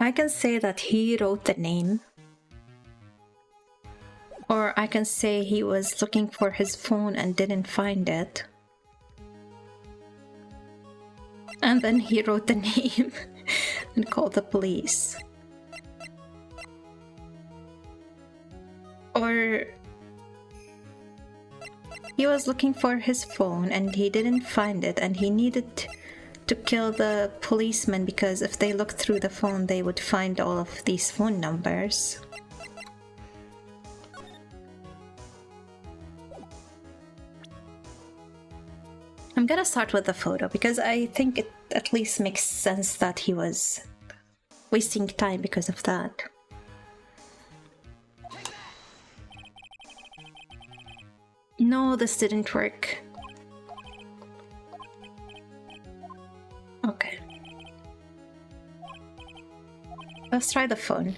I can say that he wrote the name. Or I can say he was looking for his phone and didn't find it. And then he wrote the name and called the police. Or he was looking for his phone and he didn't find it, and he needed to kill the policeman because if they looked through the phone they would find all of these phone numbers. I'm gonna start with the photo because I think it at least makes sense that he was wasting time because of that. No, this didn't work. Okay. Let's try the phone.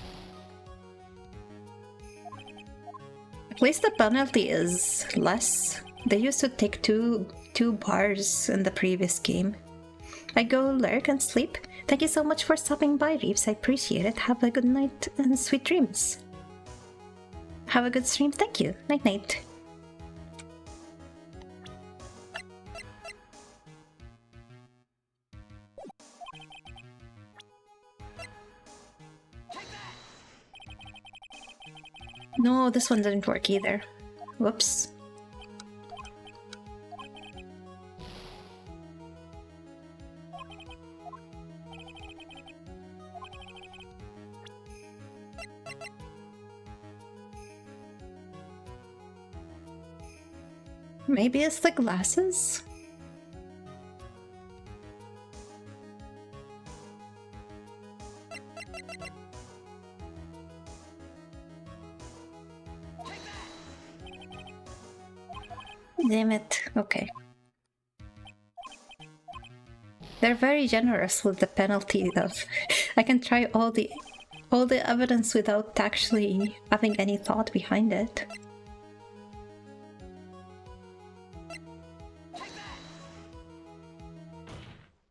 At least the penalty is less. They used to take two bars in the previous game. I go lurk and sleep. Thank you so much for stopping by, Reeves. I appreciate it. Have a good night and sweet dreams. Have a good stream. Thank you. Night night. No, this one didn't work either. Whoops. Maybe it's the glasses? Damn it. Okay. They're very generous with the penalty though. I can try all the evidence without actually having any thought behind it.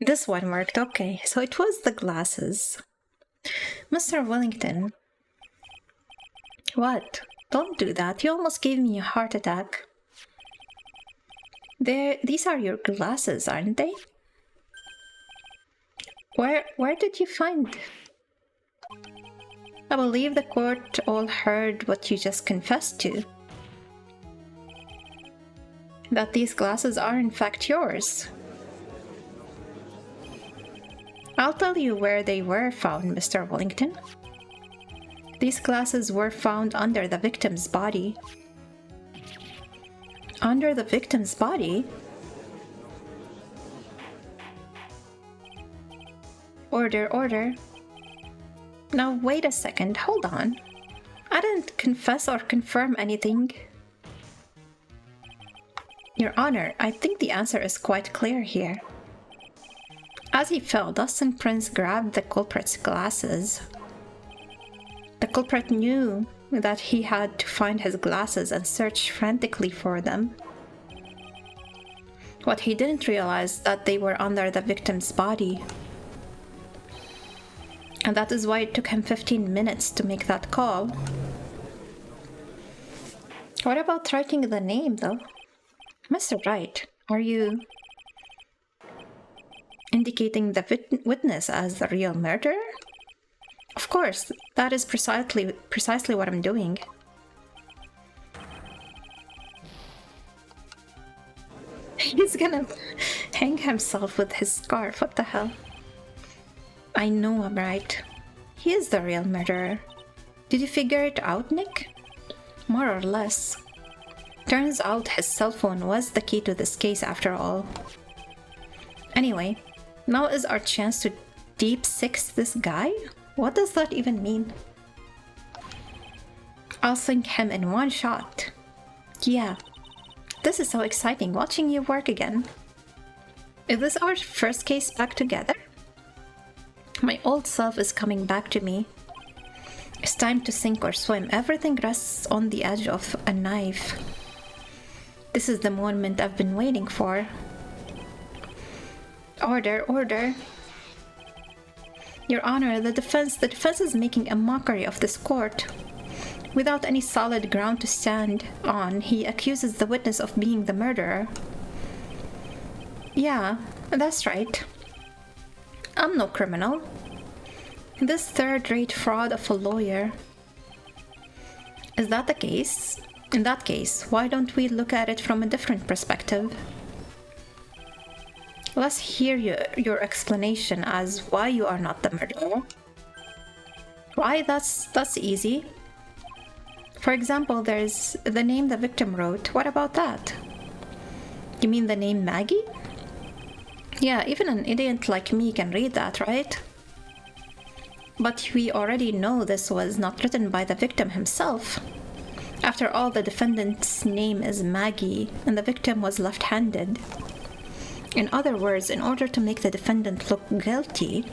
This one worked, okay. So it was the glasses. Mr. Wellington. What? Don't do that. You almost gave me a heart attack. These are your glasses, aren't they? Where did you find? I believe the court all heard what you just confessed to. That these glasses are in fact yours. I'll tell you where they were found, Mr. Wellington. These glasses were found under the victim's body. Under the victim's body? Order, order. Now wait a second, hold on. I didn't confess or confirm anything. Your Honor, I think the answer is quite clear here. As he fell, Dustin Prince grabbed the culprit's glasses. The culprit knew that he had to find his glasses and search frantically for them. What he didn't realize that they were under the victim's body. And that is why it took him 15 minutes to make that call. What about writing the name, though? Mr. Wright, are you indicating the witness as the real murderer? Of course, that is precisely what I'm doing. He's gonna hang himself with his scarf, what the hell? I know I'm right. He is the real murderer. Did you figure it out, Nick? More or less. Turns out his cell phone was the key to this case after all. Anyway, now is our chance to deep six this guy? What does that even mean? I'll sink him in one shot. Yeah, this is so exciting watching you work again. Is this our first case back together? My old self is coming back to me. It's time to sink or swim. Everything rests on the edge of a knife. This is the moment I've been waiting for. Order, order. Your Honor, the defense is making a mockery of this court. Without any solid ground to stand on, he accuses the witness of being the murderer. Yeah, that's right. I'm no criminal. This third-rate fraud of a lawyer. Is that the case? In that case, why don't we look at it from a different perspective? Let's hear your explanation as why you are not the murderer. Why? That's easy. For example, there's the name the victim wrote. What about that? You mean the name Maggie? Yeah, even an idiot like me can read that, right? But we already know this was not written by the victim himself. After all, the defendant's name is Maggie, and the victim was left-handed. In other words, in order to make the defendant look guilty,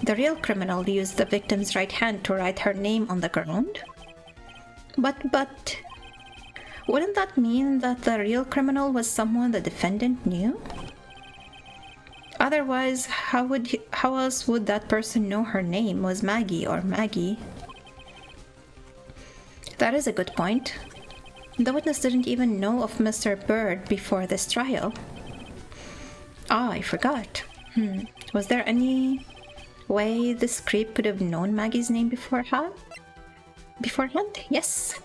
the real criminal used the victim's right hand to write her name on the ground. But wouldn't that mean that the real criminal was someone the defendant knew? Otherwise, how else would that person know her name was Maggie or Maggie? That is a good point. The witness didn't even know of Mr. Bird before this trial. Ah, I forgot. Was there any way this creep could have known Maggie's name beforehand? Yes.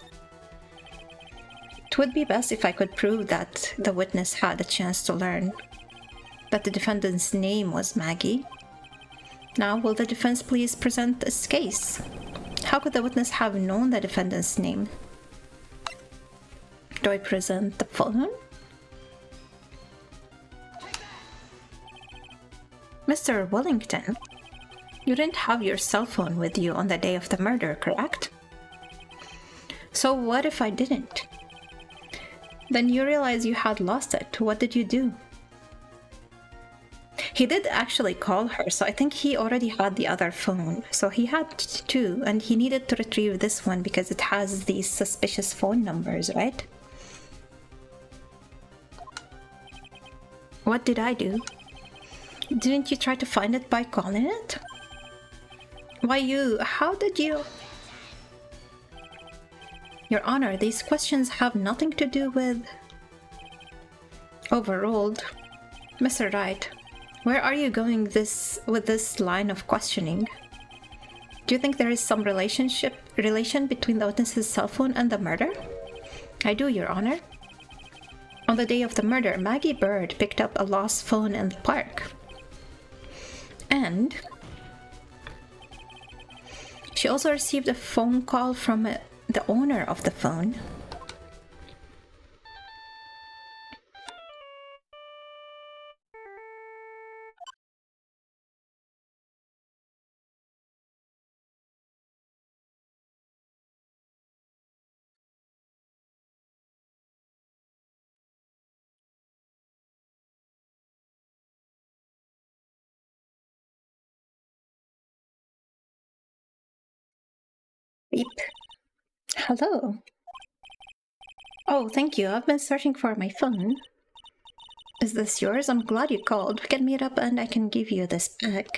It would be best if I could prove that the witness had a chance to learn that the defendant's name was Maggie. Now, will the defense please present its case? How could the witness have known the defendant's name? Do I present the phone? Mr. Wellington, you didn't have your cell phone with you on the day of the murder, correct? So what if I didn't? Then you realize you had lost it. What did you do? He did actually call her, so I think he already had the other phone. So he had two, and he needed to retrieve this one because it has these suspicious phone numbers, right? What did I do? Didn't you try to find it by calling it? Why you? How did you? Your Honor, these questions have nothing to do with... Overruled. Mr. Wright, where are you going with this line of questioning? Do you think there is some relation between the witness's cell phone and the murder? I do, Your Honor. On the day of the murder, Maggie Bird picked up a lost phone in the park. And she also received a phone call from the owner of the phone. Beep. Hello. Oh, thank you. I've been searching for my phone. Is this yours? I'm glad you called. We can meet up and I can give you this back.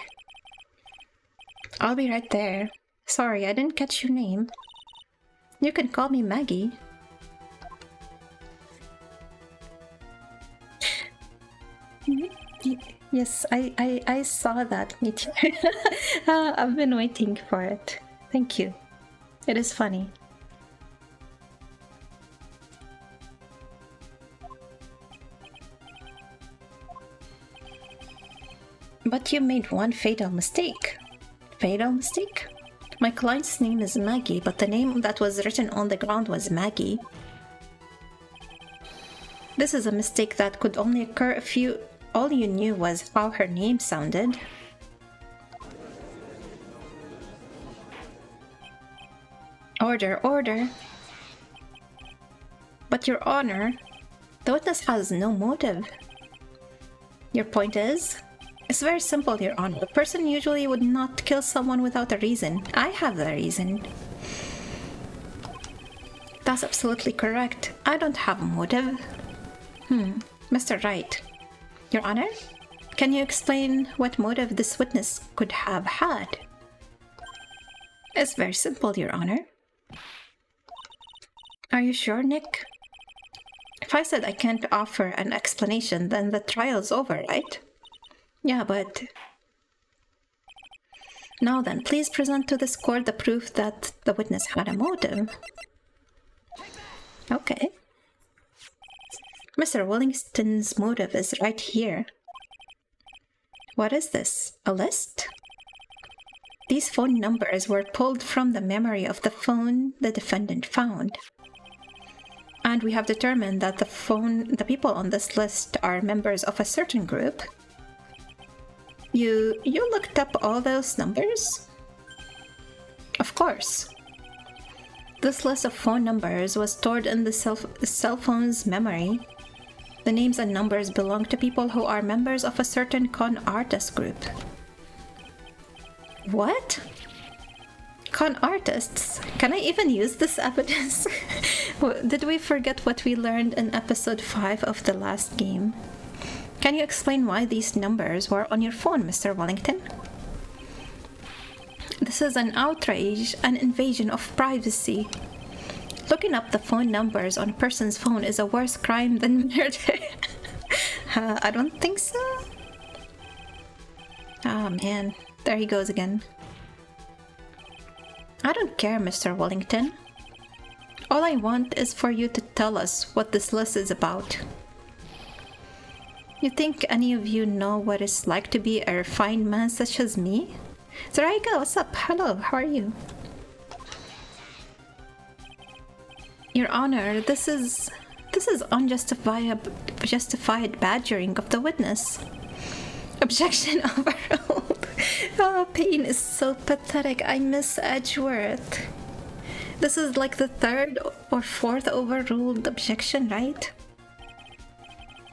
I'll be right there. Sorry, I didn't catch your name. You can call me Maggie. Yes, I saw that meteor. I've been waiting for it. Thank you. It is funny. But you made one fatal mistake. Fatal mistake? My client's name is Maggie, but the name that was written on the ground was Maggie. This is a mistake that could only occur if all you knew was how her name sounded. Order, order. But Your Honor, the witness has no motive. Your point is? It's very simple, Your Honor. A person usually would not kill someone without a reason. I have the reason. That's absolutely correct. I don't have a motive. Mr. Wright. Your Honor? Can you explain what motive this witness could have had? It's very simple, Your Honor. Are you sure, Nick? If I said I can't offer an explanation, then the trial's over, right? Yeah, but... Now then, please present to this court the proof that the witness had a motive. Okay. Mr. Wellington's motive is right here. What is this? A list? These phone numbers were pulled from the memory of the phone the defendant found. And we have determined that the people on this list are members of a certain group. You looked up all those numbers? Of course. This list of phone numbers was stored in the cell phone's memory. The names and numbers belong to people who are members of a certain con artist group. What? Con artists? Can I even use this evidence? Did we forget what we learned in episode 5 of the last game? Can you explain why these numbers were on your phone, Mr. Wellington? This is an outrage, an invasion of privacy. Looking up the phone numbers on a person's phone is a worse crime than murder. I don't think so. Oh man, there he goes again. I don't care, Mr. Wellington. All I want is for you to tell us what this list is about. You think any of you know what it's like to be a refined man such as me? Zaraika, what's up? Hello, how are you? Your Honor, this is justified badgering of the witness. Objection overruled. Oh, Pain is so pathetic. I miss Edgeworth. This is like the third or fourth overruled objection, right?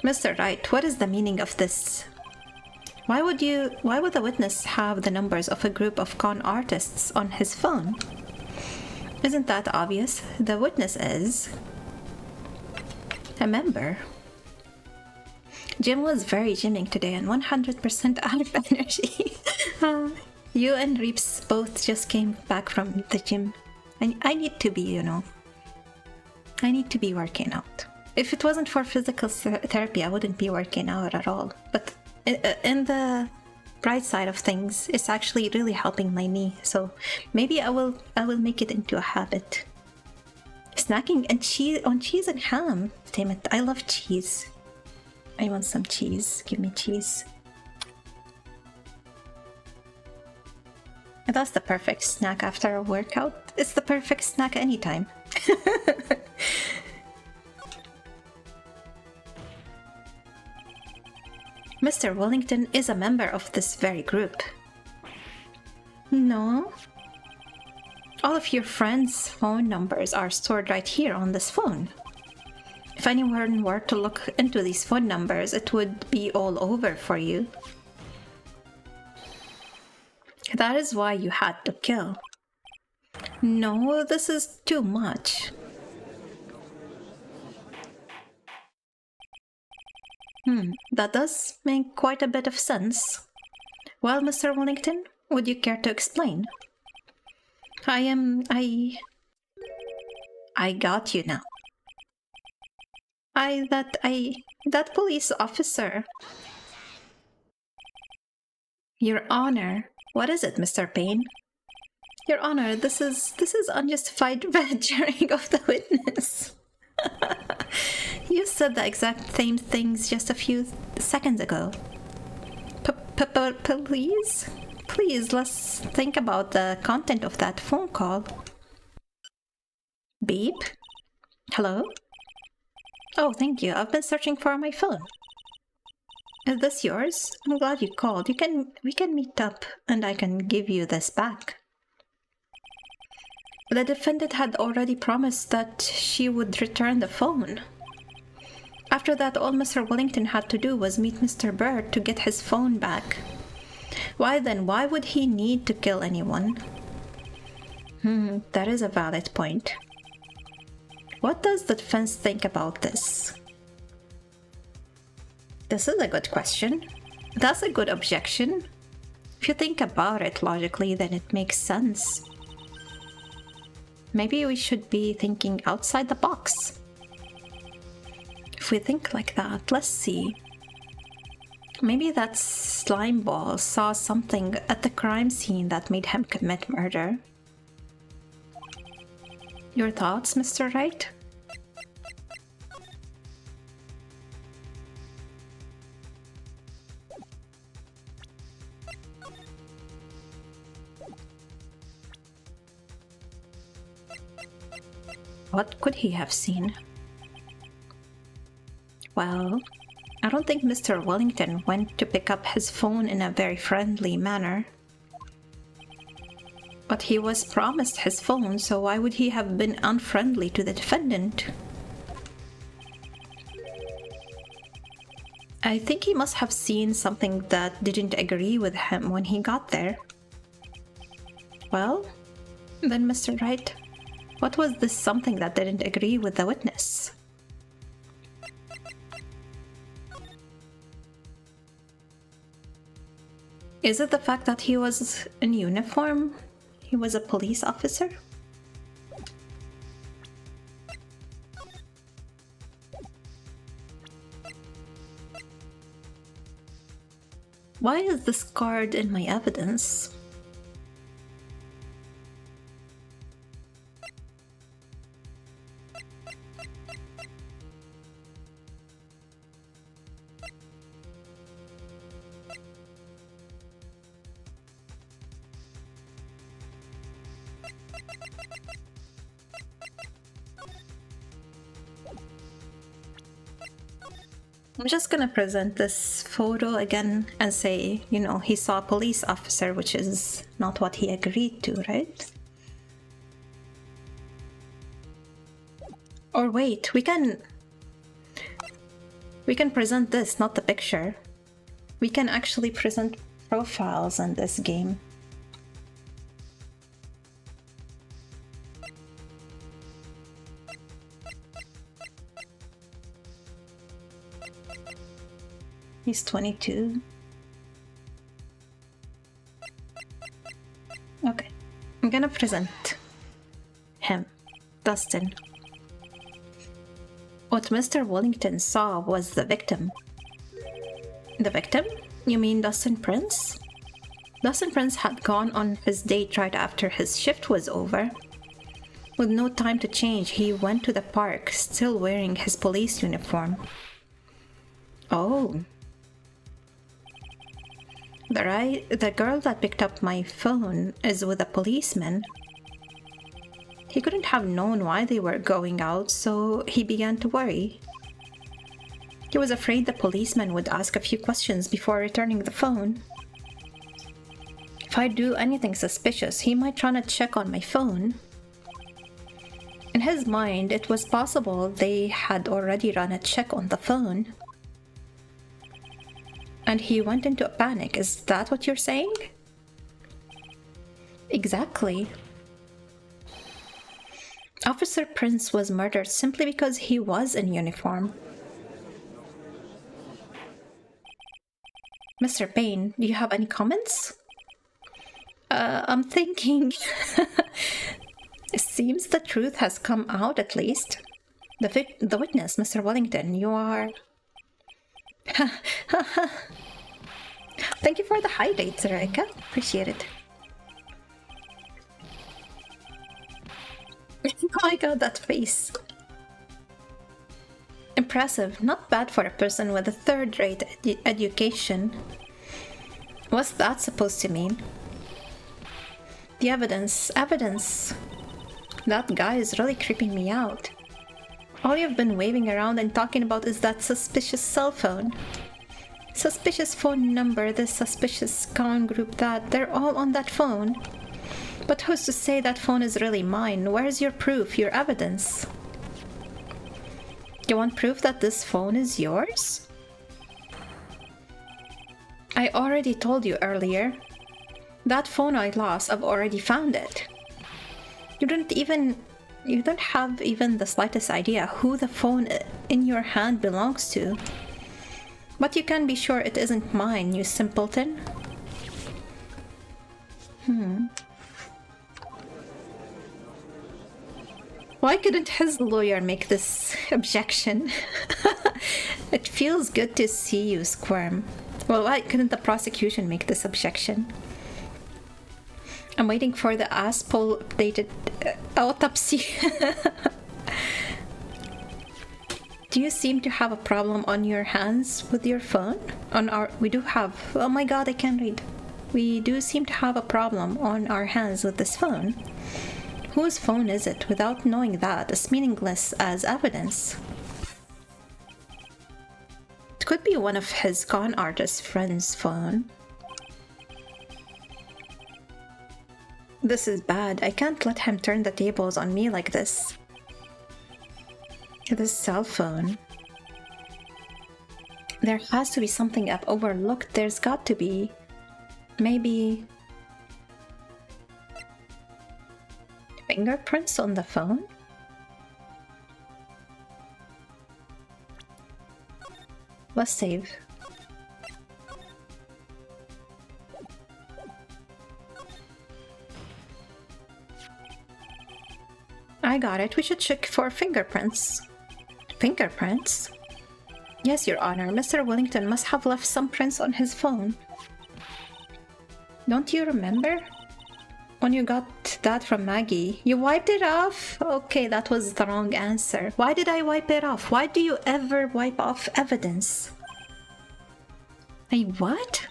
Mr. Wright, what is the meaning of this? Why would the witness have the numbers of a group of con artists on his phone? Isn't that obvious? The witness is a member. Jim was very gymming today and 100% out of energy. You and Reeps both just came back from the gym. I need to be, I need to be working out. If it wasn't for physical therapy, I wouldn't be working out at all. But in the bright side of things, it's actually really helping my knee. So maybe I will make it into a habit. Snacking and cheese and ham. Damn it, I love cheese. I want some cheese. Give me cheese. And that's the perfect snack after a workout. It's the perfect snack anytime. Mr. Wellington is a member of this very group. No. All of your friends' phone numbers are stored right here on this phone. If anyone were to look into these phone numbers, it would be all over for you. That is why you had to kill. No, this is too much. That does make quite a bit of sense. Well, Mr. Wellington, would you care to explain? I got you now. That police officer. Your Honor, what is it, Mr. Payne? Your Honor, this is unjustified badgering of the witness. You said the exact same things just a few seconds ago. Please? Please, let's think about the content of that phone call. Beep? Hello? Oh, thank you. I've been searching for my phone. Is this yours? I'm glad you called. We can meet up and I can give you this back. The defendant had already promised that she would return the phone. After that, all Mr. Wellington had to do was meet Mr. Bird to get his phone back. Why would he need to kill anyone? That is a valid point. What does the defense think about this? This is a good question. That's a good objection. If you think about it logically, then it makes sense. Maybe we should be thinking outside the box. If we think like that, let's see. Maybe that slime ball saw something at the crime scene that made him commit murder. Your thoughts, Mr. Wright? What could he have seen? Well, I don't think Mr. Wellington went to pick up his phone in a very friendly manner. But he was promised his phone, so why would he have been unfriendly to the defendant? I think he must have seen something that didn't agree with him when he got there. Well, then, Mr. Wright, what was this something that didn't agree with the witness? Is it the fact that he was in uniform? He was a police officer? Why is this card in my evidence? I'm just gonna present this photo again and say, you know, he saw a police officer, which is not what he agreed to, right? Or wait, we can present this, not the picture. We can actually present profiles in this game. He's 22. Okay, I'm gonna present him, Dustin. What Mr. Wellington saw was the victim. The victim? You mean Dustin Prince? Dustin Prince had gone on his date right after his shift was over. With no time to change, he went to the park, still wearing his police uniform. Oh. The girl that picked up my phone is with a policeman. He couldn't have known why they were going out, so he began to worry. He was afraid the policeman would ask a few questions before returning the phone. If I do anything suspicious, he might try to check on my phone. In his mind, it was possible they had already run a check on the phone. And he went into a panic. Is that what you're saying? Exactly. Officer Prince was murdered simply because he was in uniform. Mr. Payne, do you have any comments? I'm thinking... It seems the truth has come out at least. The witness, Mr. Wellington, you are... Thank you for the hydrate, Sarika. Appreciate it. Oh my god, that face. Impressive. Not bad for a person with a third-rate education. What's that supposed to mean? The evidence. That guy is really creeping me out. All you've been waving around and talking about is that suspicious cell phone. Suspicious phone number, this suspicious con group, that. They're all on that phone. But who's to say that phone is really mine? Where's your proof, your evidence? You want proof that this phone is yours? I already told you earlier. That phone I lost, I've already found it. You don't have even the slightest idea who the phone in your hand belongs to. But you can be sure it isn't mine, you simpleton. Why couldn't his lawyer make this objection? It feels good to see you squirm. Well, why couldn't the prosecution make this objection? I'm waiting for the ASPOL updated autopsy. Do you seem to have a problem on your hands with your phone? We do have, oh my god, I can't read. We do seem to have a problem on our hands with this phone. Whose phone is it? Without knowing that, it's meaningless as evidence. It could be one of his con artist friend's phone. This is bad. I can't let him turn the tables on me like this. This cell phone. There has to be something I've overlooked. There's got to be. Maybe fingerprints on the phone? Let's save. I got it. We should check for fingerprints. Fingerprints? Yes, Your Honor. Mr. Wellington must have left some prints on his phone. Don't you remember? When you got that from Maggie, you wiped it off? Okay, that was the wrong answer. Why did I wipe it off? Why do you ever wipe off evidence? Hey, what?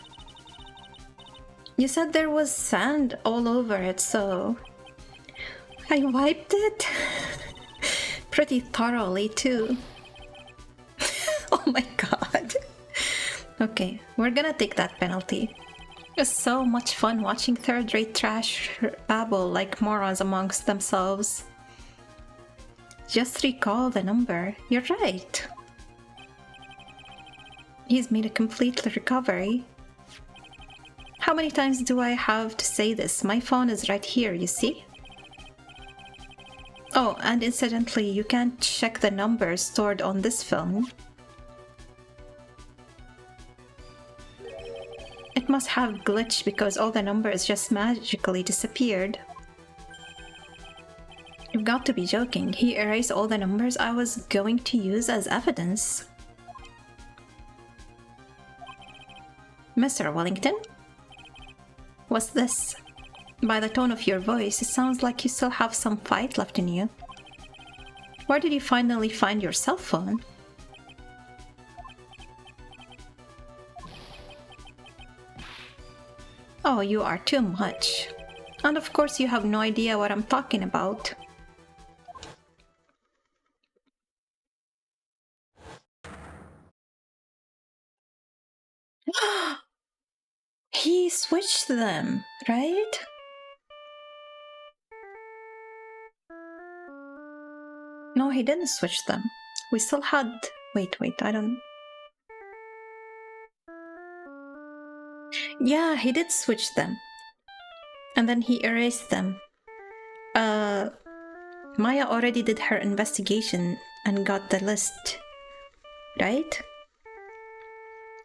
You said there was sand all over it, so I wiped it pretty thoroughly too. Oh my god. Okay, we're gonna take that penalty. It's so much fun watching third-rate trash babble like morons amongst themselves. Just recall the number. You're right. He's made a complete recovery. How many times do I have to say this? My phone is right here, you see? Oh, and incidentally, you can't check the numbers stored on this phone. It must have glitched because all the numbers just magically disappeared. You've got to be joking. He erased all the numbers I was going to use as evidence. Mr. Wellington? What's this? By the tone of your voice, it sounds like you still have some fight left in you. Where did you finally find your cell phone? Oh, you are too much. And of course you have no idea what I'm talking about. He switched them, right? No, he didn't switch them. We still had... Wait, I don't... Yeah, he did switch them. And then he erased them. Maya already did her investigation and got the list, right?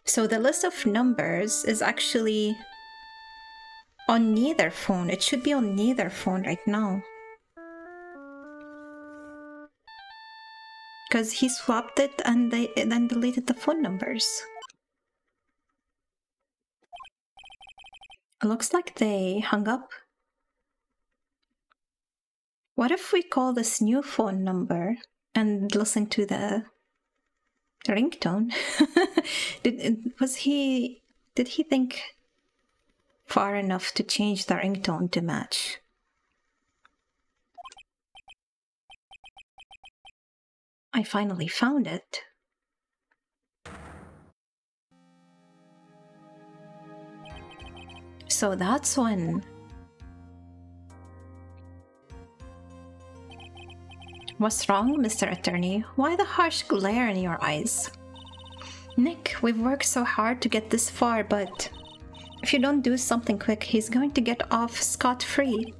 So the list of numbers is actually on neither phone. It should be on neither phone right now. Because he swapped it and then deleted the phone numbers. It looks like they hung up. What if we call this new phone number and listen to the ringtone? Did he think far enough to change the ringtone to match? I finally found it. So that's when... What's wrong, Mr. Attorney? Why the harsh glare in your eyes? Nick, we've worked so hard to get this far, but if you don't do something quick, he's going to get off scot-free.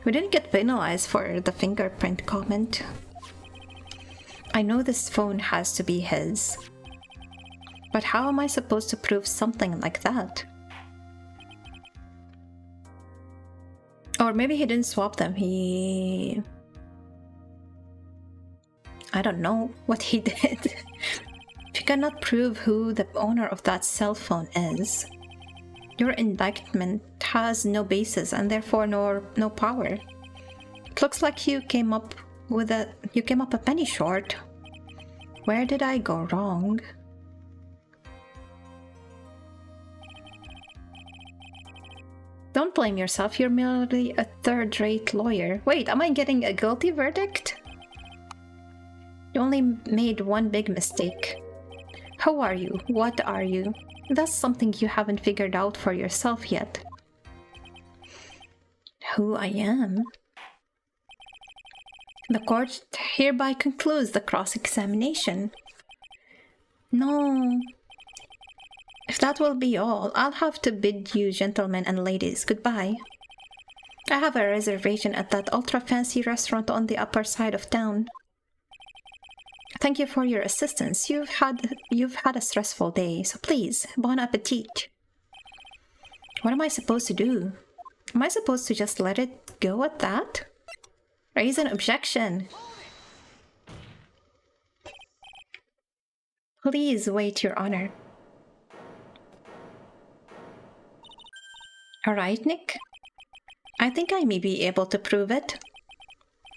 We didn't get penalized for the fingerprint comment. I know this phone has to be his. But how am I supposed to prove something like that? Or maybe he didn't swap them, I don't know what he did. you cannot prove who the owner of that cell phone is, your indictment has no basis and therefore no power. It looks like you came up a penny short. Where did I go wrong? Don't blame yourself, you're merely a third-rate lawyer. Wait, am I getting a guilty verdict? You only made one big mistake. Who are you? What are you? That's something you haven't figured out for yourself yet. Who I am? The court hereby concludes the cross-examination. No. If that will be all, I'll have to bid you gentlemen and ladies goodbye. I have a reservation at that ultra-fancy restaurant on the upper side of town. Thank you for your assistance. You've had a stressful day, so please, bon appetit. What am I supposed to do? Am I supposed to just let it go at that? Raise an objection. Please wait, Your Honor. All right, Nick. I think I may be able to prove it.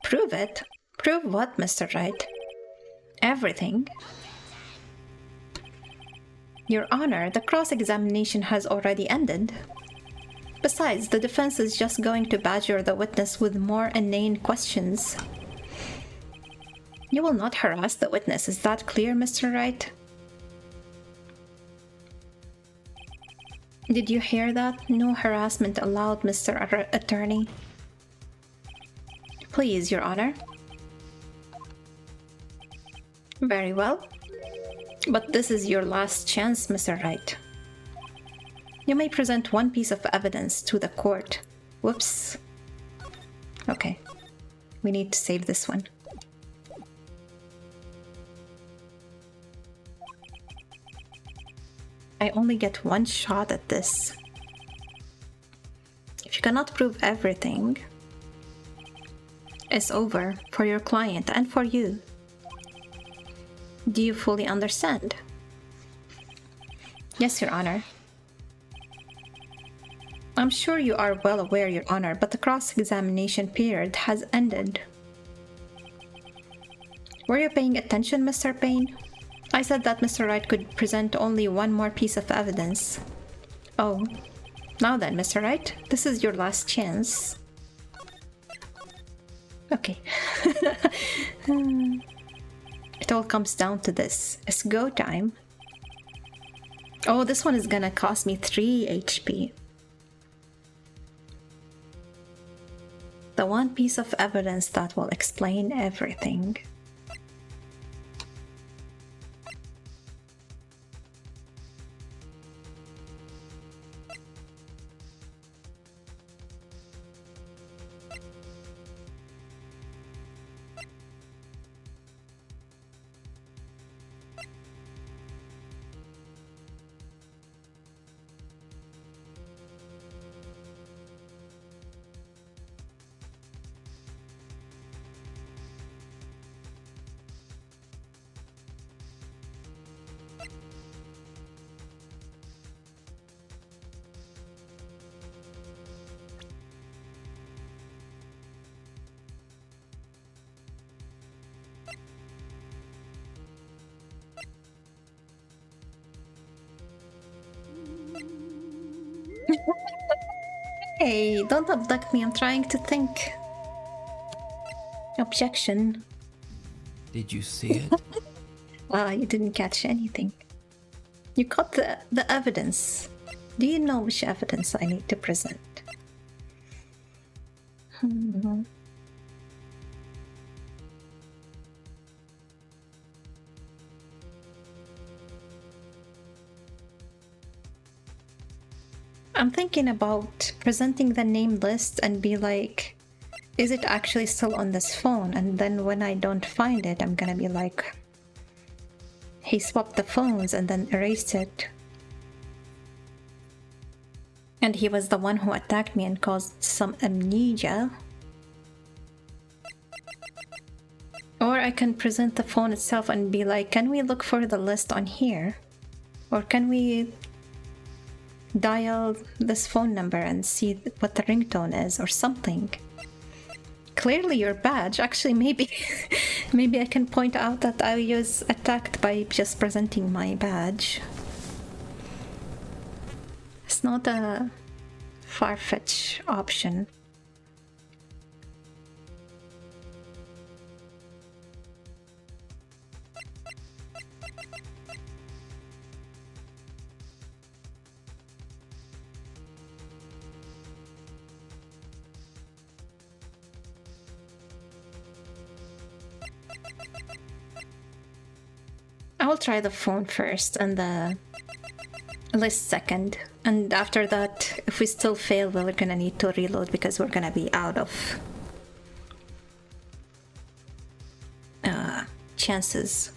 Prove it? Prove what, Mr. Wright? Everything. Your Honor, the cross-examination has already ended. Besides, the defense is just going to badger the witness with more inane questions. You will not harass the witness, is that clear, Mr. Wright? Did you hear that? No harassment allowed, Mr. Attorney. Please, Your Honor. Very well. But this is your last chance, Mr. Wright. You may present one piece of evidence to the court. Whoops. Okay. We need to save this one. I only get one shot at this. If you cannot prove everything, it's over for your client and for you. Do you fully understand? Yes, Your Honor. I'm sure you are well aware, Your Honor, but the cross-examination period has ended. Were you paying attention, Mr. Payne? I said that Mr. Wright could present only one more piece of evidence. Oh. Now then, Mr. Wright, this is your last chance. Okay. It all comes down to this. It's go time. Oh, this one is gonna cost me 3 HP. The one piece of evidence that will explain everything. Hey, don't abduct me, I'm trying to think. Objection. Did you see it? You didn't catch anything. You caught the evidence. Do you know which evidence I need to present? I'm thinking about presenting the name list and be like, is it actually still on this phone? And then when I don't find it, I'm gonna be like, he swapped the phones and then erased it. And he was the one who attacked me and caused some amnesia. Or I can present the phone itself and be like, can we look for the list on here? Or can we dial this phone number and see what the ringtone is or something? Clearly your badge. Actually, maybe maybe I can point out that I was attacked by just presenting my badge. It's not a far-fetched option. I will try the phone first and the list second. And after that, if we still fail, we're gonna need to reload because we're gonna be out of chances.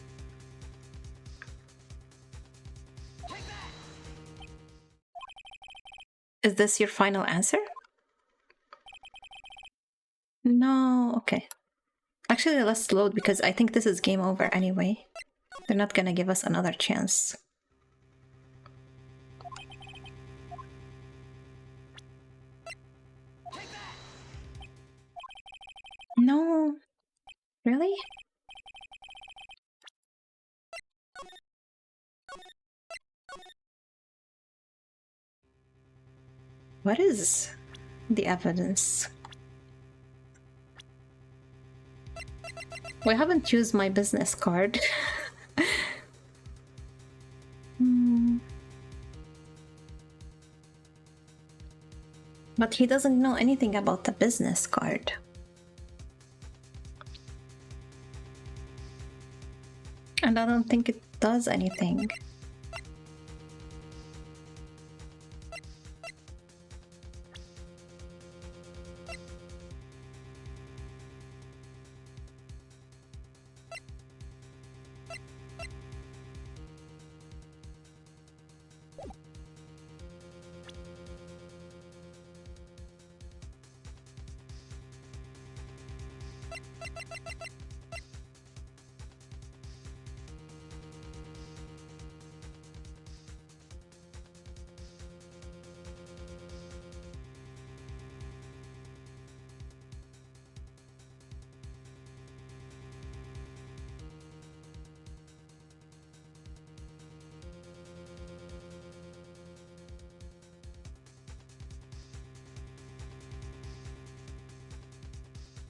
Is this your final answer? No, okay. Actually, let's load because I think this is game over anyway. They're not gonna give us another chance. No. Really? What is the evidence? We haven't used my business card. But he doesn't know anything about the business card. And I don't think it does anything.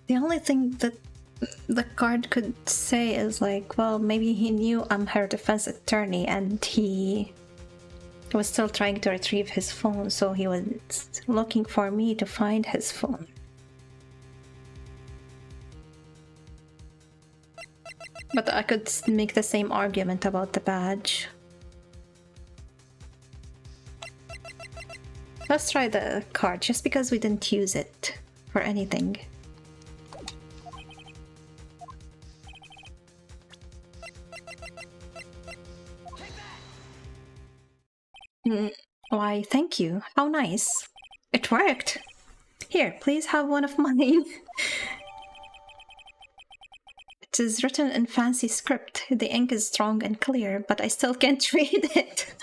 The only thing that the card could say is like, well, maybe he knew I'm her defense attorney and he was still trying to retrieve his phone, so he was looking for me to find his phone. But I could make the same argument about the badge. Let's try the card, just because we didn't use it for anything. Why, thank you. How nice. It worked. Here, please have one of mine. It is written in fancy script. The ink is strong and clear, but I still can't read it.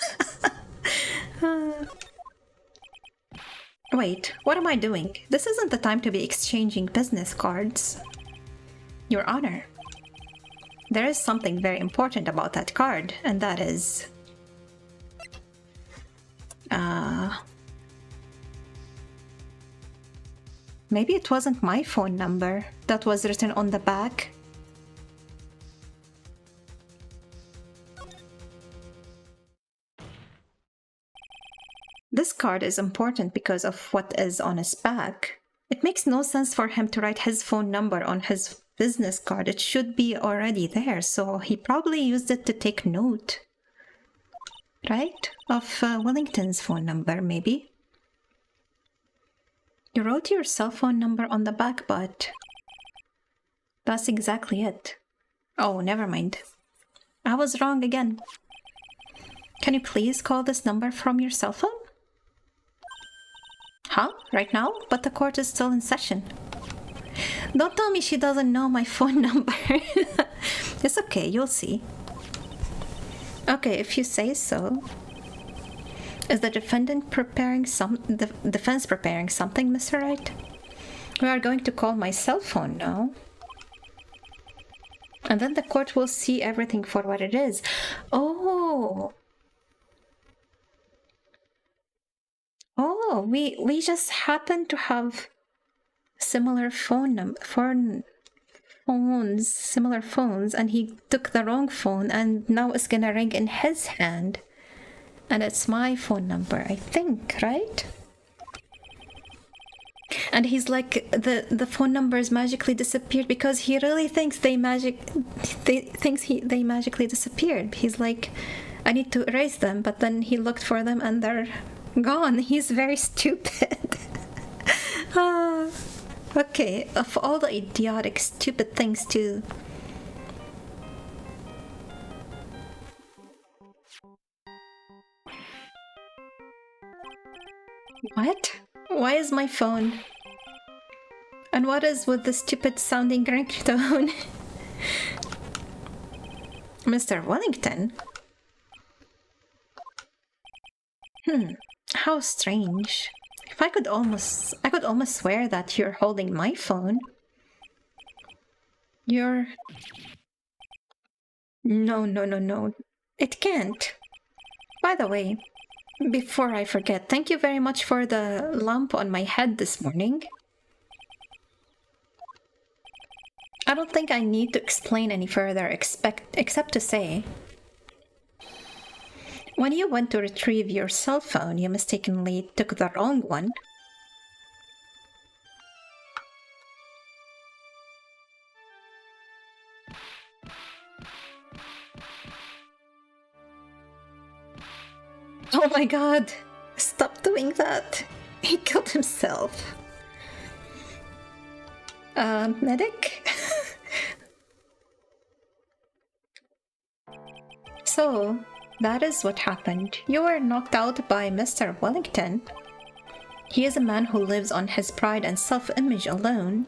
Wait, what am I doing? This isn't the time to be exchanging business cards. Your Honor, there is something very important about that card, and that is... maybe it wasn't my phone number that was written on the back. This card is important because of what is on its back. It makes no sense for him to write his phone number on his business card. It should be already there, so he probably used it to take note. Right? Of Wellington's phone number, maybe. You wrote your cell phone number on the back, but that's exactly it. Oh, never mind. I was wrong again. Can you please call this number from your cell phone? Huh? Right now? But the court is still in session. Don't tell me she doesn't know my phone number. It's okay, you'll see. Okay, if you say so. Is the defendant preparing the defense preparing something, Mr. Wright? We are going to call my cell phone now. And then the court will see everything for what it is. Oh. Oh, we just happen to have similar similar phones, and he took the wrong phone, and now it's gonna ring in his hand. And it's my phone number, I think, right? And he's like, the phone numbers magically disappeared because he really thinks they magically disappeared. He's like, I need to erase them, but then he looked for them and they're gone. He's very stupid. Okay, of all the idiotic, stupid things to... What? Why is my phone? And what is with the stupid sounding ringtone? Mr. Wellington? How strange. If I could almost swear that you're holding my phone. You're... No. It can't. By the way, before I forget, thank you very much for the lump on my head this morning. I don't think I need to explain any further except to say, when you went to retrieve your cell phone, you mistakenly took the wrong one. Oh my god! Stop doing that! He killed himself. Medic? So, that is what happened. You were knocked out by Mr. Wellington. He is a man who lives on his pride and self-image alone.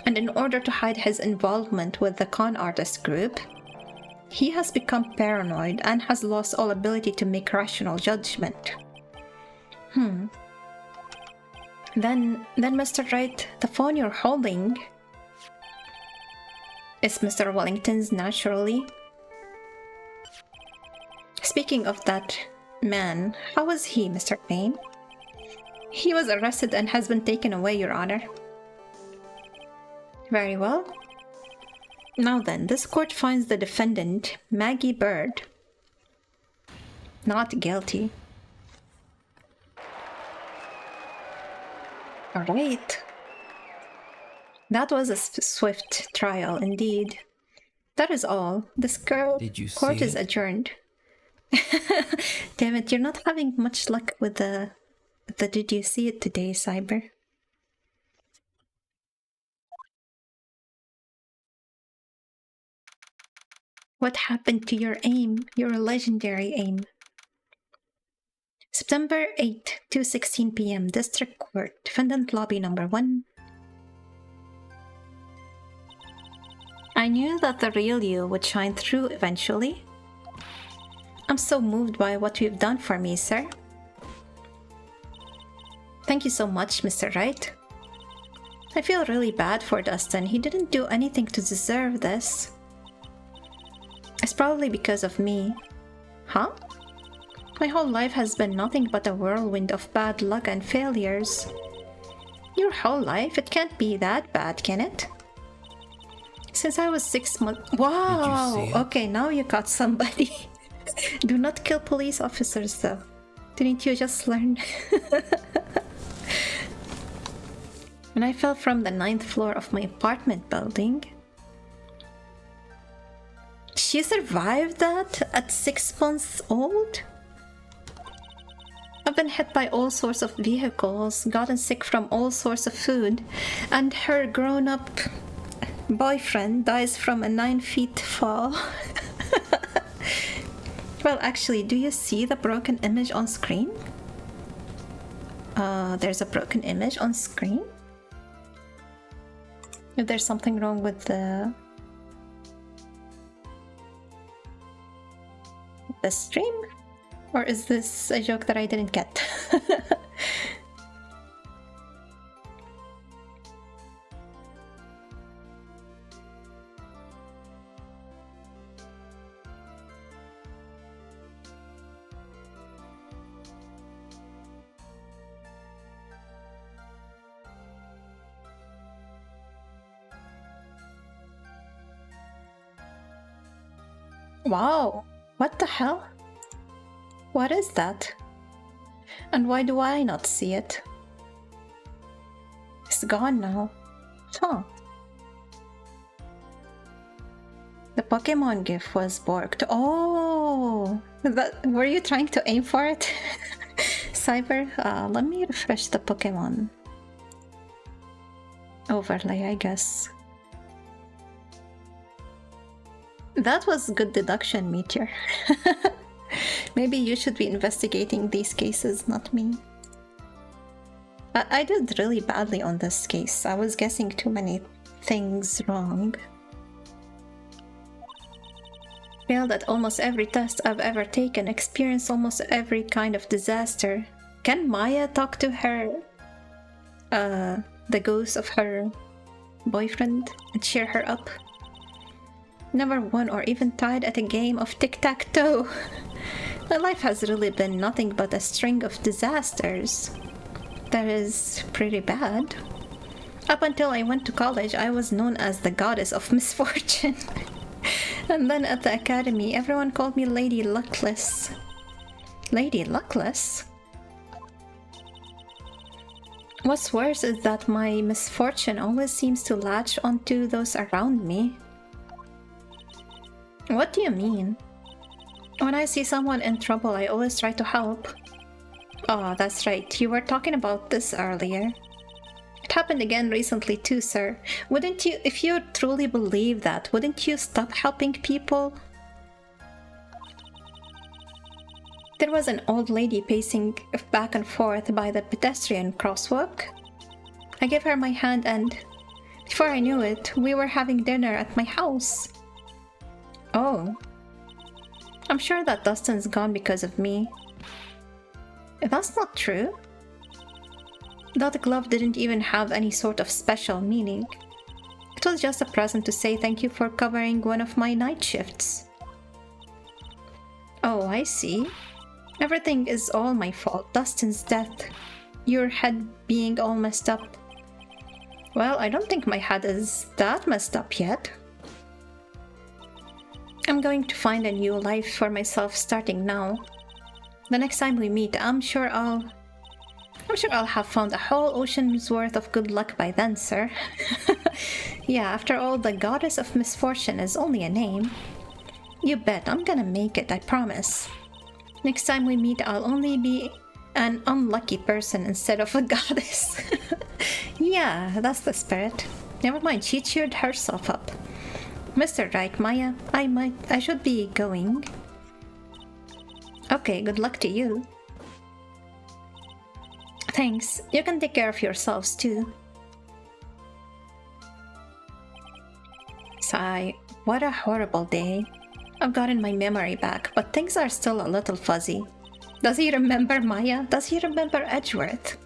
And in order to hide his involvement with the con artist group, he has become paranoid and has lost all ability to make rational judgment. Then Mr. Wright, the phone you're holding is Mr. Wellington's naturally. Speaking of that man, how was he, Mr. Payne? He was arrested and has been taken away, Your Honor. Very well. Now then, this court finds the defendant, Maggie Bird, not guilty. Alright. That was a swift trial, indeed. That is all. This court is adjourned. Damn it, you're not having much luck with the did you see it today, Cyber? What happened to your aim? Your legendary aim. September 8, 2:16 p.m. District Court, Defendant Lobby Number 1. I knew that the real you would shine through eventually. I'm so moved by what you've done for me, sir. Thank you so much, Mr. Wright. I feel really bad for Dustin. He didn't do anything to deserve this. It's probably because of me. Huh? My whole life has been nothing but a whirlwind of bad luck and failures. Your whole life? It can't be that bad, can it? Since I was 6 months... Wow! Did you see it? Okay, now you caught somebody. Do not kill police officers, though. Didn't you just learn? When I fell from the 9th floor of my apartment building... She survived that at 6 months old? I've been hit by all sorts of vehicles, gotten sick from all sorts of food, and her grown-up boyfriend dies from a 9-foot fall. Well, actually, do you see the broken image on screen? There's a broken image on screen? If there's something wrong with the stream? Or is this a joke that I didn't get? Wow, what the hell? What is that? And why do I not see it? It's gone now. Huh. The Pokemon GIF was borked. Oh! Were you trying to aim for it? Cyber? Let me refresh the Pokemon overlay, I guess. That was good deduction, Meteor. Maybe you should be investigating these cases, not me. I did really badly on this case. I was guessing too many things wrong. Failed at almost every test I've ever taken, experienced almost every kind of disaster. Can Maya talk to her, the ghost of her boyfriend, and cheer her up? Never won or even tied at a game of tic-tac-toe. My life has really been nothing but a string of disasters. That is pretty bad. Up until I went to college, I was known as the goddess of misfortune. And then at the academy, everyone called me Lady Luckless. Lady Luckless? What's worse is that my misfortune always seems to latch onto those around me. What do you mean? When I see someone in trouble, I always try to help. Oh, that's right. You were talking about this earlier. It happened again recently too, sir. Wouldn't you, if you truly believe that, wouldn't you stop helping people? There was an old lady pacing back and forth by the pedestrian crosswalk. I gave her my hand and, before I knew it, we were having dinner at my house. Oh. I'm sure that Dustin's gone because of me. That's not true. That glove didn't even have any sort of special meaning. It was just a present to say thank you for covering one of my night shifts. Oh, I see. Everything is all my fault. Dustin's death. Your head being all messed up. Well, I don't think my head is that messed up yet. I'm going to find a new life for myself starting now. The next time we meet, I'm sure I'll have found a whole ocean's worth of good luck by then, sir. Yeah, after all, the goddess of misfortune is only a name. You bet, I'm gonna make it, I promise. Next time we meet, I'll only be an unlucky person instead of a goddess. Yeah, that's the spirit. Never mind, she cheered herself up. Mr. Wright, Maya, I should be going. Okay, good luck to you. Thanks. You can take care of yourselves too. Sigh. What a horrible day. I've gotten my memory back, but things are still a little fuzzy. Does he remember Maya? Does he remember Edgeworth?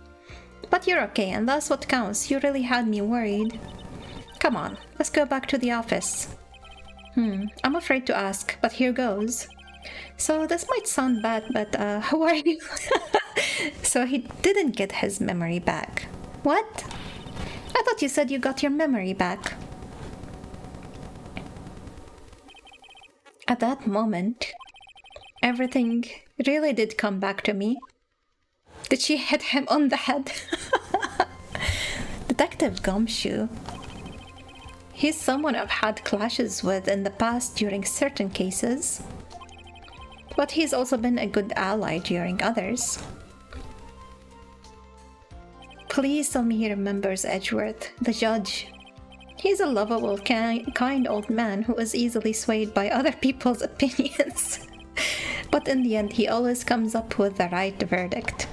But you're okay, and that's what counts. You really had me worried. Come on, let's go back to the office. I'm afraid to ask, but here goes. So this might sound bad, but how are you? So he didn't get his memory back. What? I thought you said you got your memory back. At that moment, everything really did come back to me. Did she hit him on the head? Detective Gumshoe. He's someone I've had clashes with in the past during certain cases. But he's also been a good ally during others. Please tell me he remembers Edgeworth, the judge. He's a lovable, kind old man who is easily swayed by other people's opinions. But in the end, he always comes up with the right verdict.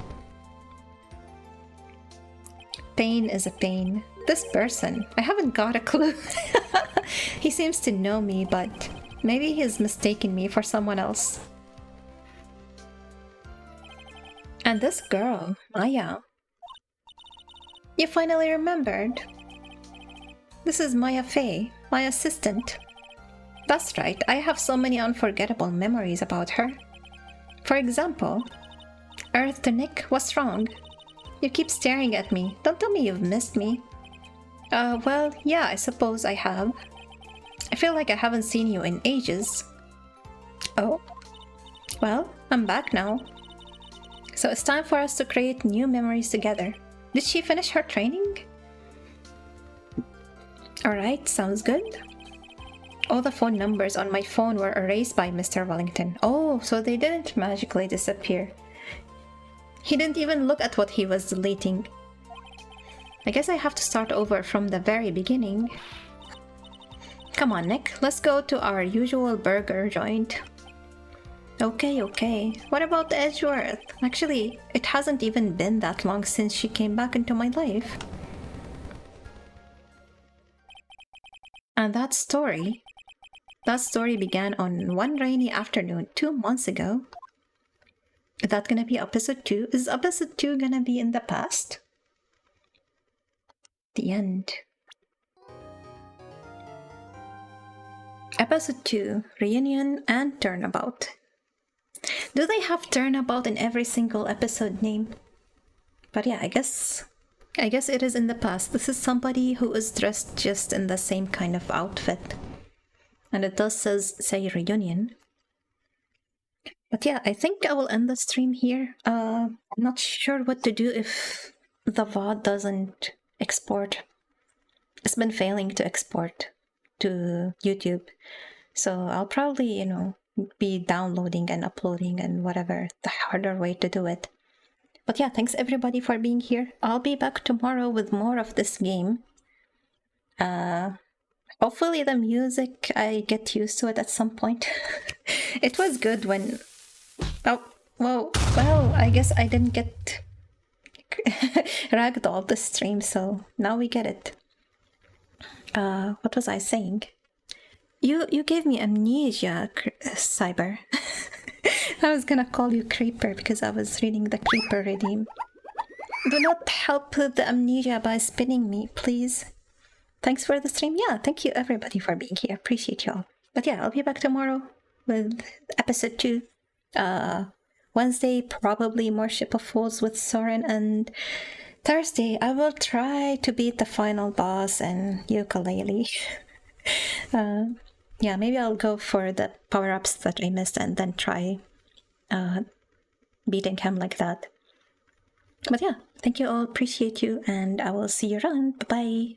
Pain is a pain. This person, I haven't got a clue. He seems to know me, but maybe he's mistaken me for someone else. And this girl, Maya. You finally remembered. This is Maya Fey, my assistant. That's right, I have so many unforgettable memories about her. For example, Earth to Nick, what's wrong? You keep staring at me. Don't tell me you've missed me. Well, yeah, I suppose I have. I feel like I haven't seen you in ages. Oh? Well, I'm back now. So it's time for us to create new memories together. Did she finish her training? Alright, sounds good. All the phone numbers on my phone were erased by Mr. Wellington. Oh, so they didn't magically disappear. He didn't even look at what he was deleting. I guess I have to start over from the very beginning. Come on, Nick, let's go to our usual burger joint. Okay. What about Edgeworth? Actually, it hasn't even been that long since she came back into my life. And that story began on one rainy afternoon 2 months ago. Is that gonna be episode 2? Is episode 2 gonna be in the past? The end. Episode 2, Reunion and Turnabout. Do they have Turnabout in every single episode name? But yeah, I guess it is in the past. This is somebody who is dressed just in the same kind of outfit. And it does say Reunion. But yeah, I think I will end the stream here. I'm not sure what to do if the VOD doesn't export. It's been failing to export to YouTube. So I'll probably, be downloading and uploading and whatever, the harder way to do it. But yeah, thanks everybody for being here. I'll be back tomorrow with more of this game. Hopefully the music, I get used to it at some point. It was good when... Oh, whoa. Well, I guess I didn't get ragdoll this stream, so now we get it. What was I saying? You gave me amnesia, Cyber. I was gonna call you Creeper because I was reading the Creeper redeem. Do not help with the amnesia by spinning me, please. Thanks for the stream. Yeah, thank you everybody for being here. Appreciate y'all. But yeah, I'll be back tomorrow with episode 2. Wednesday, probably more Ship of Fools with Soren, and Thursday, I will try to beat the final boss and ukulele. Yeah, maybe I'll go for the power-ups that I missed and then try beating him like that. But yeah, thank you all, appreciate you, and I will see you around. Bye-bye.